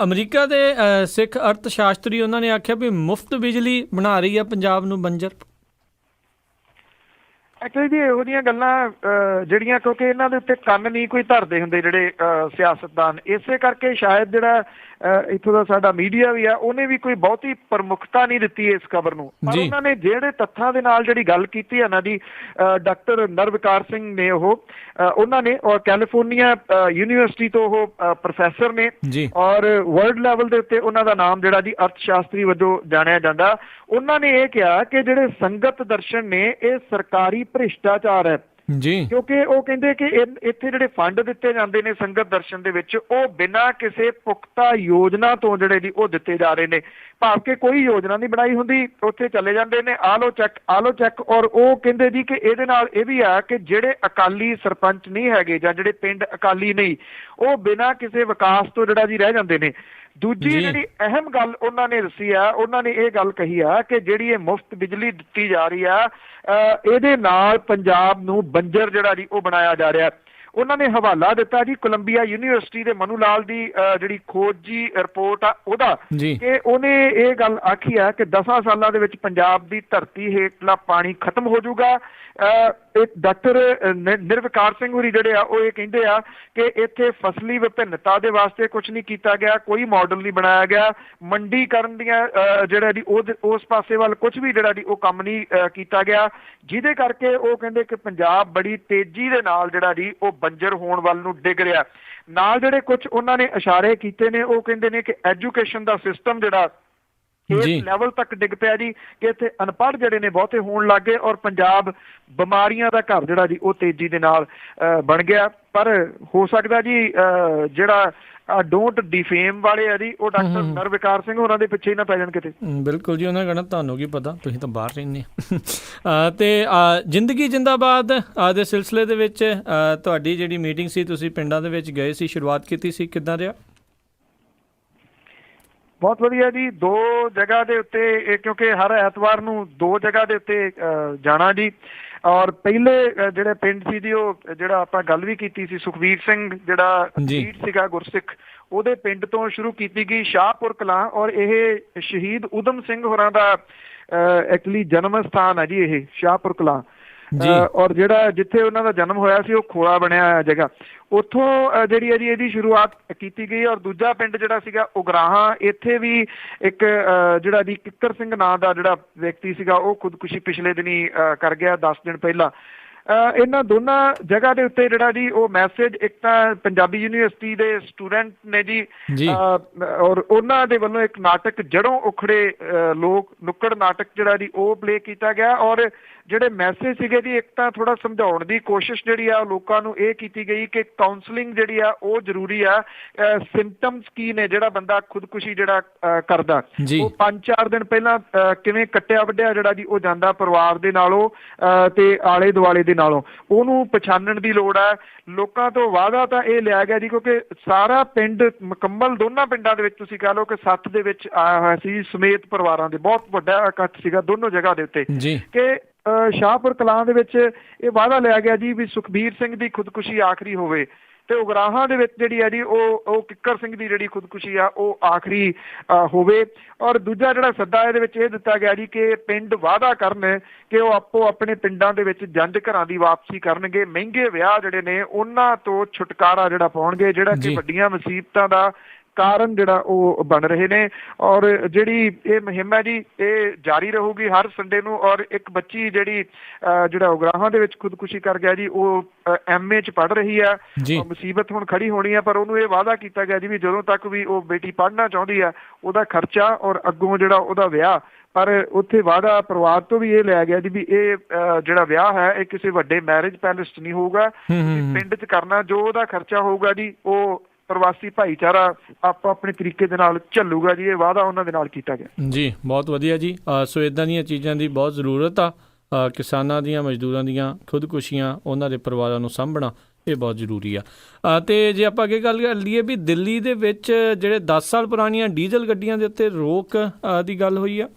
ਅਮਰੀਕਾ ਦੇ ਸਿੱਖ ਅਰਥ ਸ਼ਾਸਤਰੀ ਉਹਨਾਂ ਨੇ ਆਖਿਆ ਵੀ ਮੁਫਤ ਬਿਜਲੀ ਬਣਾ ਰਹੀ ਹੈ ਪੰਜਾਬ ਨੂੰ ਬੰਜਰ। ਐਕਚੁਅਲੀ ਜੀ ਇਹੋ ਜਿਹੀਆਂ ਗੱਲਾਂ ਜਿਹੜੀਆਂ, ਕਿਉਂਕਿ ਇਹਨਾਂ ਦੇ ਉੱਤੇ ਕੰਨ ਨਹੀਂ ਕੋਈ ਧਰਦੇ ਹੁੰਦੇ ਜਿਹੜੇ ਸਿਆਸਤਦਾਨ, ਇਸੇ ਕਰਕੇ ਸ਼ਾਇਦ ਜਿਹੜਾ ਇੱਥੋਂ ਦਾ ਸਾਡਾ ਮੀਡੀਆ ਵੀ ਆ ਉਹਨੇ ਵੀ ਕੋਈ ਬਹੁਤੀ ਪ੍ਰਮੁੱਖਤਾ ਨਹੀਂ ਦਿੱਤੀ ਇਸ ਖਬਰ ਨੂੰ। ਪਰ ਉਹਨਾਂ ਨੇ ਜਿਹੜੇ ਤੱਥਾਂ ਦੇ ਨਾਲ ਜਿਹੜੀ ਗੱਲ ਕੀਤੀ ਹੈ ਨਾ ਜੀ, ਡਾਕਟਰ ਨਰਵਿਕਾਰ ਸਿੰਘ ਨੇ ਉਹਨਾਂ ਨੇ, ਔਰ ਕੈਲੀਫੋਰਨੀਆ ਯੂਨੀਵਰਸਿਟੀ ਤੋਂ ਉਹ ਪ੍ਰੋਫੈਸਰ ਨੇ, ਔਰ ਵਰਲਡ ਲੈਵਲ ਦੇ ਉੱਤੇ ਉਹਨਾਂ ਦਾ ਨਾਮ ਜਿਹੜਾ ਜੀ ਅਰਥ ਸ਼ਾਸਤਰੀ ਵਜੋਂ ਜਾਣਿਆ ਜਾਂਦਾ। ਉਹਨਾਂ ਨੇ ਇਹ ਕਿਹਾ ਕਿ ਜਿਹੜੇ ਸੰਗਤ ਦਰਸ਼ਨ ਨੇ ਇਹ ਸਰਕਾਰੀ ਭ੍ਰਿਸ਼ਟਾਚਾਰ ਹੈ ਜੀ, ਕਿਉਂਕਿ ਉਹ ਕਹਿੰਦੇ ਕਿ ਇੱਥੇ ਜਿਹੜੇ ਫੰਡ ਦਿੱਤੇ ਜਾਂਦੇ ਨੇ ਸੰਗਤ ਦਰਸ਼ਨ ਦੇ ਵਿੱਚ, ਉਹ ਬਿਨਾਂ ਕਿਸੇ ਪੁਖਤਾ ਯੋਜਨਾ ਤੋਂ ਜਿਹੜੇ ਜੀ ਉਹ ਦਿੱਤੇ ਜਾ ਰਹੇ ਨੇ। ਭਾਵ ਕਿ ਕੋਈ ਯੋਜਨਾ ਨਹੀਂ ਬਣਾਈ ਹੁੰਦੀ, ਉੱਥੇ ਚਲੇ ਜਾਂਦੇ ਨੇ, ਆ ਲੋ ਚੈੱਕ। ਔਰ ਉਹ ਕਹਿੰਦੇ ਜੀ ਕਿ ਇਹਦੇ ਨਾਲ ਇਹ ਵੀ ਆ ਕਿ ਜਿਹੜੇ ਅਕਾਲੀ ਸਰਪੰਚ ਨਹੀਂ ਹੈਗੇ ਜਾਂ ਜਿਹੜੇ ਪਿੰਡ ਅਕਾਲੀ ਨਹੀਂ, ਉਹ ਬਿਨਾਂ ਕਿਸੇ ਵਿਕਾਸ ਤੋਂ ਜਿਹੜਾ ਜੀ ਰਹਿ ਜਾਂਦੇ ਨੇ। ਦੂਜੀ ਜਿਹੜੀ ਅਹਿਮ ਗੱਲ ਉਹਨਾਂ ਨੇ ਦੱਸੀ ਆ, ਉਹਨਾਂ ਨੇ ਇਹ ਗੱਲ ਕਹੀ ਆ ਕਿ ਜਿਹੜੀ ਇਹ ਮੁਫਤ ਬਿਜਲੀ ਦਿੱਤੀ ਜਾ ਰਹੀ ਆ, ਇਹਦੇ ਨਾਲ ਪੰਜਾਬ ਨੂੰ ਬੰਜਰ ਜਿਹੜਾ ਜੀ ਉਹ ਬਣਾਇਆ ਜਾ ਰਿਹਾ। ਉਹਨਾਂ ਨੇ ਹਵਾਲਾ ਦਿੱਤਾ ਜੀ ਕੋਲੰਬੀਆ ਯੂਨੀਵਰਸਿਟੀ ਦੇ ਮਨੂ ਲਾਲ ਦੀ ਜਿਹੜੀ ਖੋਜੀ ਰਿਪੋਰਟ ਆ ਉਹਦਾ, ਕਿ ਉਹਨੇ ਇਹ ਗੱਲ ਆਖੀ ਆ ਕਿ 10 ਸਾਲਾਂ ਦੇ ਵਿੱਚ ਪੰਜਾਬ ਦੀ ਧਰਤੀ ਹੇਠਲਾ ਪਾਣੀ ਖਤਮ ਹੋ ਜਾਊਗਾ। ਡਾਕਟਰ ਨਿਰਵਿਕਾਰ ਸਿੰਘ ਹੋਰੀ ਜਿਹੜੇ ਆ ਉਹ ਇਹ ਕਹਿੰਦੇ ਆ ਕਿ ਇੱਥੇ ਫਸਲੀ ਵਿਭਿੰਨਤਾ ਦੇ ਵਾਸਤੇ ਕੁਝ ਨਹੀਂ ਕੀਤਾ ਗਿਆ, ਕੋਈ ਮਾਡਲ ਨਹੀਂ ਬਣਾਇਆ ਗਿਆ, ਮੰਡੀਕਰਨ ਦੀਆਂ ਜਿਹੜਾ ਜੀ ਉਸ ਪਾਸੇ ਵੱਲ ਕੁਝ ਵੀ ਜਿਹੜਾ ਜੀ ਉਹ ਕੰਮ ਨਹੀਂ ਕੀਤਾ ਗਿਆ, ਜਿਹਦੇ ਕਰਕੇ ਉਹ ਕਹਿੰਦੇ ਕਿ ਪੰਜਾਬ ਬੜੀ ਤੇਜ਼ੀ ਦੇ ਨਾਲ ਜਿਹੜਾ ਜੀ ਉਹ ਬੰਜਰ ਹੋਣ ਵੱਲ ਨੂੰ ਡਿੱਗ ਰਿਹਾ। ਨਾਲ ਜਿਹੜੇ ਕੁਝ ਉਹਨਾਂ ਨੇ ਇਸ਼ਾਰੇ ਕੀਤੇ ਨੇ, ਉਹ ਕਹਿੰਦੇ ਨੇ ਕਿ ਐਜੂਕੇਸ਼ਨ ਦਾ ਸਿਸਟਮ ਜਿਹੜਾ ਇਸ ਲੈਵਲ ਤੱਕ ਡਿੱਗ ਪਿਆ ਜੀ ਕਿ ਇੱਥੇ ਅਨਪੜ੍ਹ ਜਿਹੜੇ ਨੇ ਬਹੁਤੇ ਹੋਣ ਲੱਗ ਗਏ, ਔਰ ਪੰਜਾਬ ਬਿਮਾਰੀਆਂ ਦਾ ਘਰ ਜਿਹੜਾ ਜੀ ਉਹ ਤੇਜ਼ੀ ਦੇ ਨਾਲ ਬਣ ਗਿਆ। ਪਰ ਹੋ ਸਕਦਾ ਜੀ ਜਿਹੜਾ ਡੋਂਟ ਡਿਫੇਮ ਵਾਲੇ ਆ ਜੀ, ਉਹ ਡਾਕਟਰ ਨਰਵਿਕਾਰ ਸਿੰਘ ਹੋਰਾਂ ਦੇ ਪਿੱਛੇ ਹੀ ਨਾ ਪੈ ਜਾਣ ਕਿਤੇ। ਬਿਲਕੁਲ ਜੀ, ਉਹਨਾਂ ਕਹਿਣਾ ਤੁਹਾਨੂੰ ਕੀ ਪਤਾ, ਤੁਸੀਂ ਤਾਂ ਬਾਹਰ ਰਹਿੰਦੇ ਤੇ ਜ਼ਿੰਦਗੀ ਜਿੰਦਾਬਾਦ ਦੇ ਸਿਲਸਿਲੇ ਦੇ ਵਿੱਚ ਤੁਹਾਡੀ ਜਿਹੜੀ ਮੀਟਿੰਗ ਸੀ, ਤੁਸੀਂ ਪਿੰਡਾਂ ਦੇ ਵਿੱਚ ਗਏ ਸੀ, ਸ਼ੁਰੂਆਤ ਕੀਤੀ ਸੀ, ਕਿੱਦਾਂ ਰਿਹਾ? ਬਹੁਤ ਵਧੀਆ ਜੀ। 2 ਜਗ੍ਹਾ ਦੇ ਉੱਤੇ, ਕਿਉਂਕਿ ਹਰ ਐਤਵਾਰ ਨੂੰ 2 ਜਗ੍ਹਾ ਦੇ ਉੱਤੇ ਜਾਣਾ ਜੀ। ਔਰ ਪਹਿਲੇ ਜਿਹੜੇ ਪਿੰਡ ਸੀ ਜੀ, ਉਹ ਜਿਹੜਾ ਆਪਾਂ ਗੱਲ ਵੀ ਕੀਤੀ ਸੀ, ਸੁਖਬੀਰ ਸਿੰਘ ਜਿਹੜਾ ਸੀਗਾ ਗੁਰਸਿੱਖ, ਉਹਦੇ ਪਿੰਡ ਤੋਂ ਸ਼ੁਰੂ ਕੀਤੀ ਗਈ ਸ਼ਾਹਪੁਰ ਕਲਾਂ। ਔਰ ਇਹ ਸ਼ਹੀਦ ਊਧਮ ਸਿੰਘ ਹੋਰਾਂ ਦਾ ਐਕਚੁਅਲੀ ਜਨਮ ਸਥਾਨ ਹੈ ਜੀ ਇਹ ਸ਼ਾਹਪੁਰ ਕਲਾਂ। ਔਰ ਜਿਹੜਾ ਜਿੱਥੇ ਉਹਨਾਂ ਦਾ ਜਨਮ ਹੋਇਆ ਸੀ ਉਹ ਖੋਲਾ ਬਣਿਆ ਹੋਇਆ ਜਗ੍ਹਾ, ਉੱਥੋਂ ਜਿਹੜੀ ਹੈ ਜੀ ਇਹਦੀ ਸ਼ੁਰੂਆਤ ਕੀਤੀ ਗਈ। ਔਰ ਦੂਜਾ ਪਿੰਡ ਜਿਹੜਾ ਸੀਗਾ ਉਗਰਾਹਾਂ, ਇੱਥੇ ਵੀ ਇੱਕ ਜਿਹੜਾ ਜੀ ਕਿੱਕਰ ਸਿੰਘ ਨਾਂ ਦਾ ਜਿਹੜਾ ਵਿਅਕਤੀ ਸੀਗਾ ਉਹ ਖੁਦਕੁਸ਼ੀ ਪਿਛਲੇ ਦਿਨੀ ਕਰ ਗਿਆ 10 ਦਿਨ ਪਹਿਲਾਂ। ਇਹਨਾਂ ਦੋਨਾਂ ਜਗ੍ਹਾ ਦੇ ਉੱਤੇ ਜਿਹੜਾ ਜੀ ਉਹ ਮੈਸੇਜ, ਇੱਕ ਤਾਂ ਪੰਜਾਬੀ ਯੂਨੀਵਰਸਿਟੀ ਦੇ ਸਟੂਡੈਂਟ ਨੇ ਜੀ, ਔਰ ਉਹਨਾਂ ਦੇ ਵੱਲੋਂ ਇੱਕ ਨਾਟਕ ਜੜੋਂ ਉਖੜੇ ਲੋਕ ਨੁੱਕੜ ਨਾਟਕ ਜਿਹੜਾ ਜੀ ਉਹ ਪਲੇ ਕੀਤਾ ਗਿਆ। ਔਰ ਜਿਹੜੇ ਮੈਸੇਜ ਸੀਗੇ ਜੀ, ਇੱਕ ਤਾਂ ਥੋੜਾ ਸਮਝਾਉਣ ਦੀ ਕੋਸ਼ਿਸ਼ ਜਿਹੜੀ ਆ ਲੋਕਾਂ ਨੂੰ ਇਹ ਕੀਤੀ ਗਈ ਕਿ ਕਾਉਂਸਲਿੰਗ ਜਿਹੜੀ ਆ ਉਹ ਜ਼ਰੂਰੀ ਆ। ਸਿੰਪਟਮਸ ਕੀ ਨੇ ਜਿਹੜਾ ਬੰਦਾ ਖੁਦਕੁਸ਼ੀ ਜਿਹੜਾ ਕਰਦਾ, ਉਹ 5-4 ਦਿਨ ਪਹਿਲਾਂ ਕਿਵੇਂ ਕੱਟਿਆ ਵੱਢਿਆ ਜਿਹੜਾ ਜੀ ਉਹ ਜਾਂਦਾ ਪਰਿਵਾਰ ਦੇ ਨਾਲੋਂ ਤੇ ਆਲੇ ਦੁਆਲੇ ਦੇ ਨਾਲੋਂ, ਉਹਨੂੰ ਪਛਾਣਨ ਦੀ ਲੋੜ ਹੈ। ਲੋਕਾਂ ਤੋਂ ਵਾਅਦਾ ਤਾਂ ਇਹ ਲਿਆ ਗਿਆ ਜੀ, ਕਿਉਂਕਿ ਸਾਰਾ ਪਿੰਡ ਮੁਕੰਮਲ, ਦੋਨਾਂ ਪਿੰਡਾਂ ਦੇ ਵਿੱਚ ਤੁਸੀਂ ਕਹਿ ਲਓ ਕਿ 7 ਦੇ ਵਿੱਚ ਆਇਆ ਹੋਇਆ ਸੀ ਸਮੇਤ ਪਰਿਵਾਰਾਂ ਦੇ, ਬਹੁਤ ਵੱਡਾ ਇਕੱਠ ਸੀਗਾ ਦੋਨੋਂ ਜਗ੍ਹਾ ਦੇ ਉੱਤੇ। ਕਿ ਸ਼ਾਹਪੁਰ ਕਲਾਂ ਦੇ ਵਿੱਚ ਇਹ ਵਾਅਦਾ ਲਿਆ ਗਿਆ ਜੀ ਵੀ ਸੁਖਬੀਰ ਸਿੰਘ ਦੀ ਖੁਦਕੁਸ਼ੀ ਆਖਰੀ ਹੋਵੇ, ਤੇ ਉਗਰਾਹਾਂ ਦੇ ਵਿੱਚ ਜਿਹੜੀ ਹੈ ਜੀ ਉਹ ਕਿੱਕਰ ਸਿੰਘ ਦੀ ਜਿਹੜੀ ਖੁਦਕੁਸ਼ੀ ਆ ਉਹ ਆਖਰੀ ਹੋਵੇ। ਔਰ ਦੂਜਾ ਜਿਹੜਾ ਸੱਦਾ ਇਹਦੇ ਵਿੱਚ ਇਹ ਦਿੱਤਾ ਗਿਆ ਜੀ ਕਿ ਪਿੰਡ ਵਾਅਦਾ ਕਰਨ ਕਿ ਉਹ ਆਪੋ ਆਪਣੇ ਪਿੰਡਾਂ ਦੇ ਵਿੱਚ ਜੰਝ ਘਰਾਂ ਦੀ ਵਾਪਸੀ ਕਰਨਗੇ, ਮਹਿੰਗੇ ਵਿਆਹ ਜਿਹੜੇ ਨੇ ਉਹਨਾਂ ਤੋਂ ਛੁਟਕਾਰਾ ਜਿਹੜਾ ਪਾਉਣਗੇ, ਜਿਹੜਾ ਕਿ ਵੱਡੀਆਂ ਮੁਸੀਬਤਾਂ ਦਾ ਕਾਰਨ ਜਿਹੜਾ ਉਹ ਬਣ ਰਹੇ ਨੇ। ਔਰ ਜਿਹੜੀ ਇਹ ਮੁਹਿੰਮ ਹੈ ਜੀ ਇਹ ਜਾਰੀ ਰਹੂਗੀ ਹਰ ਸੰਡੇ ਨੂੰ। ਔਰ ਇੱਕ ਬੱਚੀ ਜਿਹੜੀ ਜਿਹੜਾ ਉਗਰਾਹਾਂ ਦੇ ਵਿੱਚ ਖੁਦਕੁਸ਼ੀ ਕਰ ਗਿਆ ਜੀ, ਉਹ MA 'ਚ ਪੜ੍ਹ ਰਹੀ ਆ। ਮੁਸੀਬਤ ਹੁਣ ਖੜੀ ਹੋਣੀ ਆ, ਪਰ ਉਹਨੂੰ ਇਹ ਵਾਅਦਾ ਕੀਤਾ ਗਿਆ ਜੀ ਵੀ ਜਦੋਂ ਤੱਕ ਵੀ ਉਹ ਬੇਟੀ ਪੜ੍ਹਨਾ ਚਾਹੁੰਦੀ ਆ ਉਹਦਾ ਖਰਚਾ ਔਰ ਅੱਗੋਂ ਜਿਹੜਾ ਉਹਦਾ ਵਿਆਹ। ਪਰ ਉੱਥੇ ਵਾਅਦਾ ਪਰਿਵਾਰ ਤੋਂ ਵੀ ਇਹ ਲਿਆ ਗਿਆ ਜੀ ਵੀ ਇਹ ਜਿਹੜਾ ਵਿਆਹ ਹੈ ਇਹ ਕਿਸੇ ਵੱਡੇ ਮੈਰਿਜ ਪੈਲੇਸ 'ਚ ਨਹੀਂ ਹੋਊਗਾ, ਪਿੰਡ 'ਚ ਕਰਨਾ। ਜੋ ਉਹਦਾ ਖਰਚਾ ਹੋਊਗਾ ਜੀ ਉਹ ਪ੍ਰਵਾਸੀ ਭਾਈਚਾਰਾ ਆਪੋ ਆਪਣੇ ਤਰੀਕੇ ਦੇ ਨਾਲ ਝੱਲੂਗਾ ਜੀ। ਇਹ ਵਾਅਦਾ ਉਹਨਾਂ ਦੇ ਨਾਲ ਕੀਤਾ ਗਿਆ ਜੀ। ਬਹੁਤ ਵਧੀਆ ਜੀ। ਸੋ ਇੱਦਾਂ ਦੀਆਂ ਚੀਜ਼ਾਂ ਦੀ ਬਹੁਤ ਜ਼ਰੂਰਤ ਆ। ਕਿਸਾਨਾਂ ਦੀਆਂ, ਮਜ਼ਦੂਰਾਂ ਦੀਆਂ ਖੁਦਕੁਸ਼ੀਆਂ, ਉਹਨਾਂ ਦੇ ਪਰਿਵਾਰਾਂ ਨੂੰ ਸਾਂਭਣਾ ਇਹ ਬਹੁਤ ਜ਼ਰੂਰੀ ਆ। ਅਤੇ ਜੇ ਆਪਾਂ ਅੱਗੇ ਗੱਲ ਕਰ ਲਈਏ ਵੀ ਦਿੱਲੀ ਦੇ ਵਿੱਚ ਜਿਹੜੇ 10 ਸਾਲ ਪੁਰਾਣੀਆਂ ਡੀਜ਼ਲ ਗੱਡੀਆਂ ਦੇ ਉੱਤੇ ਰੋਕ ਦੀ ਗੱਲ ਹੋਈ ਆ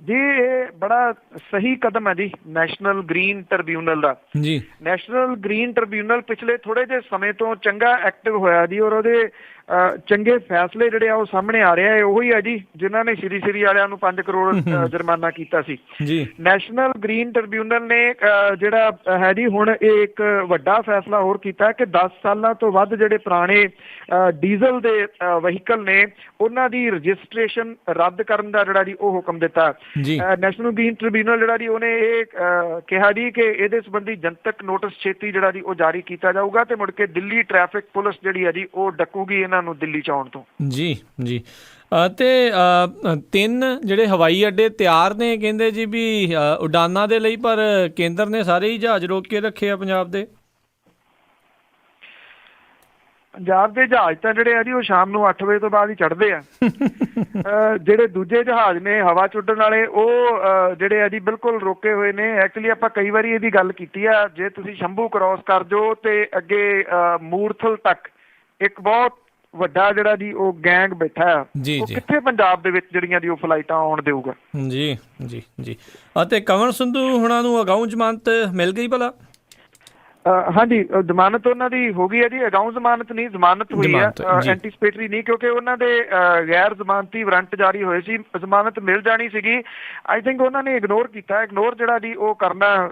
ਜੀ, ਇਹ ਬੜਾ ਸਹੀ ਕਦਮ ਹੈ ਜੀ ਨੈਸ਼ਨਲ ਗ੍ਰੀਨ ਟ੍ਰਿਬਿਊਨਲ ਦਾ ਜੀ। ਨੈਸ਼ਨਲ ਗ੍ਰੀਨ ਟ੍ਰਿਬਿਊਨਲ ਪਿਛਲੇ ਥੋੜੇ ਜਿਹੇ ਸਮੇਂ ਤੋਂ ਚੰਗਾ ਐਕਟਿਵ ਹੋਇਆ ਜੀ, ਔਰ ਉਹਦੇ ਚੰਗੇ ਫੈਸਲੇ ਜਿਹੜੇ ਆ ਉਹ ਸਾਹਮਣੇ ਆ ਰਿਹਾ ਹੈ। ਉਹੀ ਆ ਜੀ ਜਿਨ੍ਹਾਂ ਨੇ ਸ਼੍ਰੀ ਵਾਲਿਆਂ ਨੂੰ 5 ਕਰੋੜ ਜੁਰਮਾਨਾ ਕੀਤਾ ਸੀ। ਨੈਸ਼ਨਲ ਗ੍ਰੀਨ ਟ੍ਰਿਬਿਊਨਲ ਨੇ ਜਿਹੜਾ ਹੈ ਜੀ ਹੁਣ ਇਹ ਇੱਕ ਵੱਡਾ ਫੈਸਲਾ ਹੋਰ ਕੀਤਾ ਕਿ 10 ਸਾਲਾਂ ਤੋਂ ਵੱਧ ਜਿਹੜੇ ਪੁਰਾਣੇ ਡੀਜ਼ਲ ਦੇ ਵਹੀਕਲ ਨੇ ਉਹਨਾਂ ਦੀ ਰਜਿਸਟ੍ਰੇਸ਼ਨ ਰੱਦ ਕਰਨ ਦਾ ਜਿਹੜਾ ਜੀ ਉਹ ਹੁਕਮ ਦਿੱਤਾ। ਨੈਸ਼ਨਲ ਗ੍ਰੀਨ ਟ੍ਰਿਬਿਊਨਲ ਜਿਹੜਾ ਜੀ ਉਹਨੇ ਇਹ ਕਿਹਾ ਜੀ ਕਿ ਇਹਦੇ ਸੰਬੰਧੀ ਜਨਤਕ ਨੋਟਿਸ ਛੇਤੀ ਜਿਹੜਾ ਜੀ ਉਹ ਜਾਰੀ ਕੀਤਾ ਜਾਊਗਾ ਤੇ ਮੁੜ ਕੇ ਦਿੱਲੀ ਟ੍ਰੈਫਿਕ ਪੁਲਿਸ ਜਿਹੜੀ ਹੈ ਜੀ ਉਹ ਡੱਕੂਗੀ ਇਹਨਾਂ ਨੂੰ ਦਿੱਲੀ ਚ ਆਉਣ ਤੋਂ। ਜੀ ਤੇ 3 ਜਿਹੜੇ ਹਵਾਈ ਅੱਡੇ ਤਿਆਰ ਨੇ ਕਹਿੰਦੇ ਜੀ ਵੀ ਉਡਾਨਾਂ ਦੇ ਲਈ, ਪਰ ਕੇਂਦਰ ਨੇ ਸਾਰੇ ਹੀ ਜਹਾਜ਼ ਰੋਕ ਕੇ ਰੱਖੇ ਆ ਪੰਜਾਬ ਦੇ ਜਹਾਜ਼ ਤਾਂ ਜਿਹੜੇ ਆ ਜੀ ਉਹ ਸ਼ਾਮ ਨੂੰ 8 ਵਜੇ ਤੋਂ ਬਾਅਦ ਹੀ ਚੜ੍ਹਦੇ ਆ। ਜਿਹੜੇ ਦੂਜੇ ਜਹਾਜ਼ ਨੇ ਹਵਾ ਚ ਉੱਡਣ ਵਾਲੇ ਉਹ ਜਿਹੜੇ ਆ ਜੀ ਬਿਲਕੁਲ ਰੋਕੇ ਹੋਏ ਨੇ। ਐਕਚੁਅਲੀ ਆਪਾਂ ਕਈ ਵਾਰੀ ਇਹਦੀ ਗੱਲ ਕੀਤੀ ਆ, ਜੇ ਤੁਸੀਂ ਸ਼ੰਭੂ ਕ੍ਰਾਸ ਕਰ ਜਾਓ ਤੇ ਅੱਗੇ ਮੂਰਥਲ ਤੱਕ ਇੱਕ ਬਹੁਤ ਵੱਡਾ ਜਿਹੜਾ ਜੀ ਉਹ ਗੈਂਗ ਬੈਠਾ ਆ, ਉਹ ਕਿੱਥੇ ਪੰਜਾਬ ਦੇ ਵਿੱਚ ਜਿਹੜੀਆਂ ਦੀ ਉਹ ਫਲਾਈਟਾਂ ਆਉਣ ਦੇਊਗਾ। ਜੀ ਅਤੇ ਕੰਵਰ ਸੰਧੂ ਹੁਣਾਂ ਨੂੰ ਅਗਾਊਂ ਜ਼ਮਾਨਤ ਮਿਲ ਗਈ ਭਲਾ? ਹਾਂਜੀ ਜ਼ਮਾਨਤ ਉਹਨਾਂ ਦੀ ਹੋ ਗਈ ਹੈ ਜੀ। ਅਗਾਊਂ ਜ਼ਮਾਨਤ ਨਹੀਂ, ਜ਼ਮਾਨਤ ਹੋਈ ਹੈ, ਐਂਟੀਸਪੇਟਰੀ ਨਹੀਂ, ਕਿਉਂਕਿ ਉਹਨਾਂ ਦੇ ਗੈਰ ਜ਼ਮਾਨਤੀ ਵਾਰੰਟ ਜਾਰੀ ਹੋਏ ਸੀ। ਜ਼ਮਾਨਤ ਮਿਲ ਜਾਣੀ ਸੀਗੀ, ਆਈ ਥਿੰਕ ਉਹਨਾਂ ਨੇ ਇਗਨੋਰ ਕੀਤਾ। ਇਗਨੋਰ ਜਿਹੜਾ ਜੀ ਉਹ ਕਰਨਾ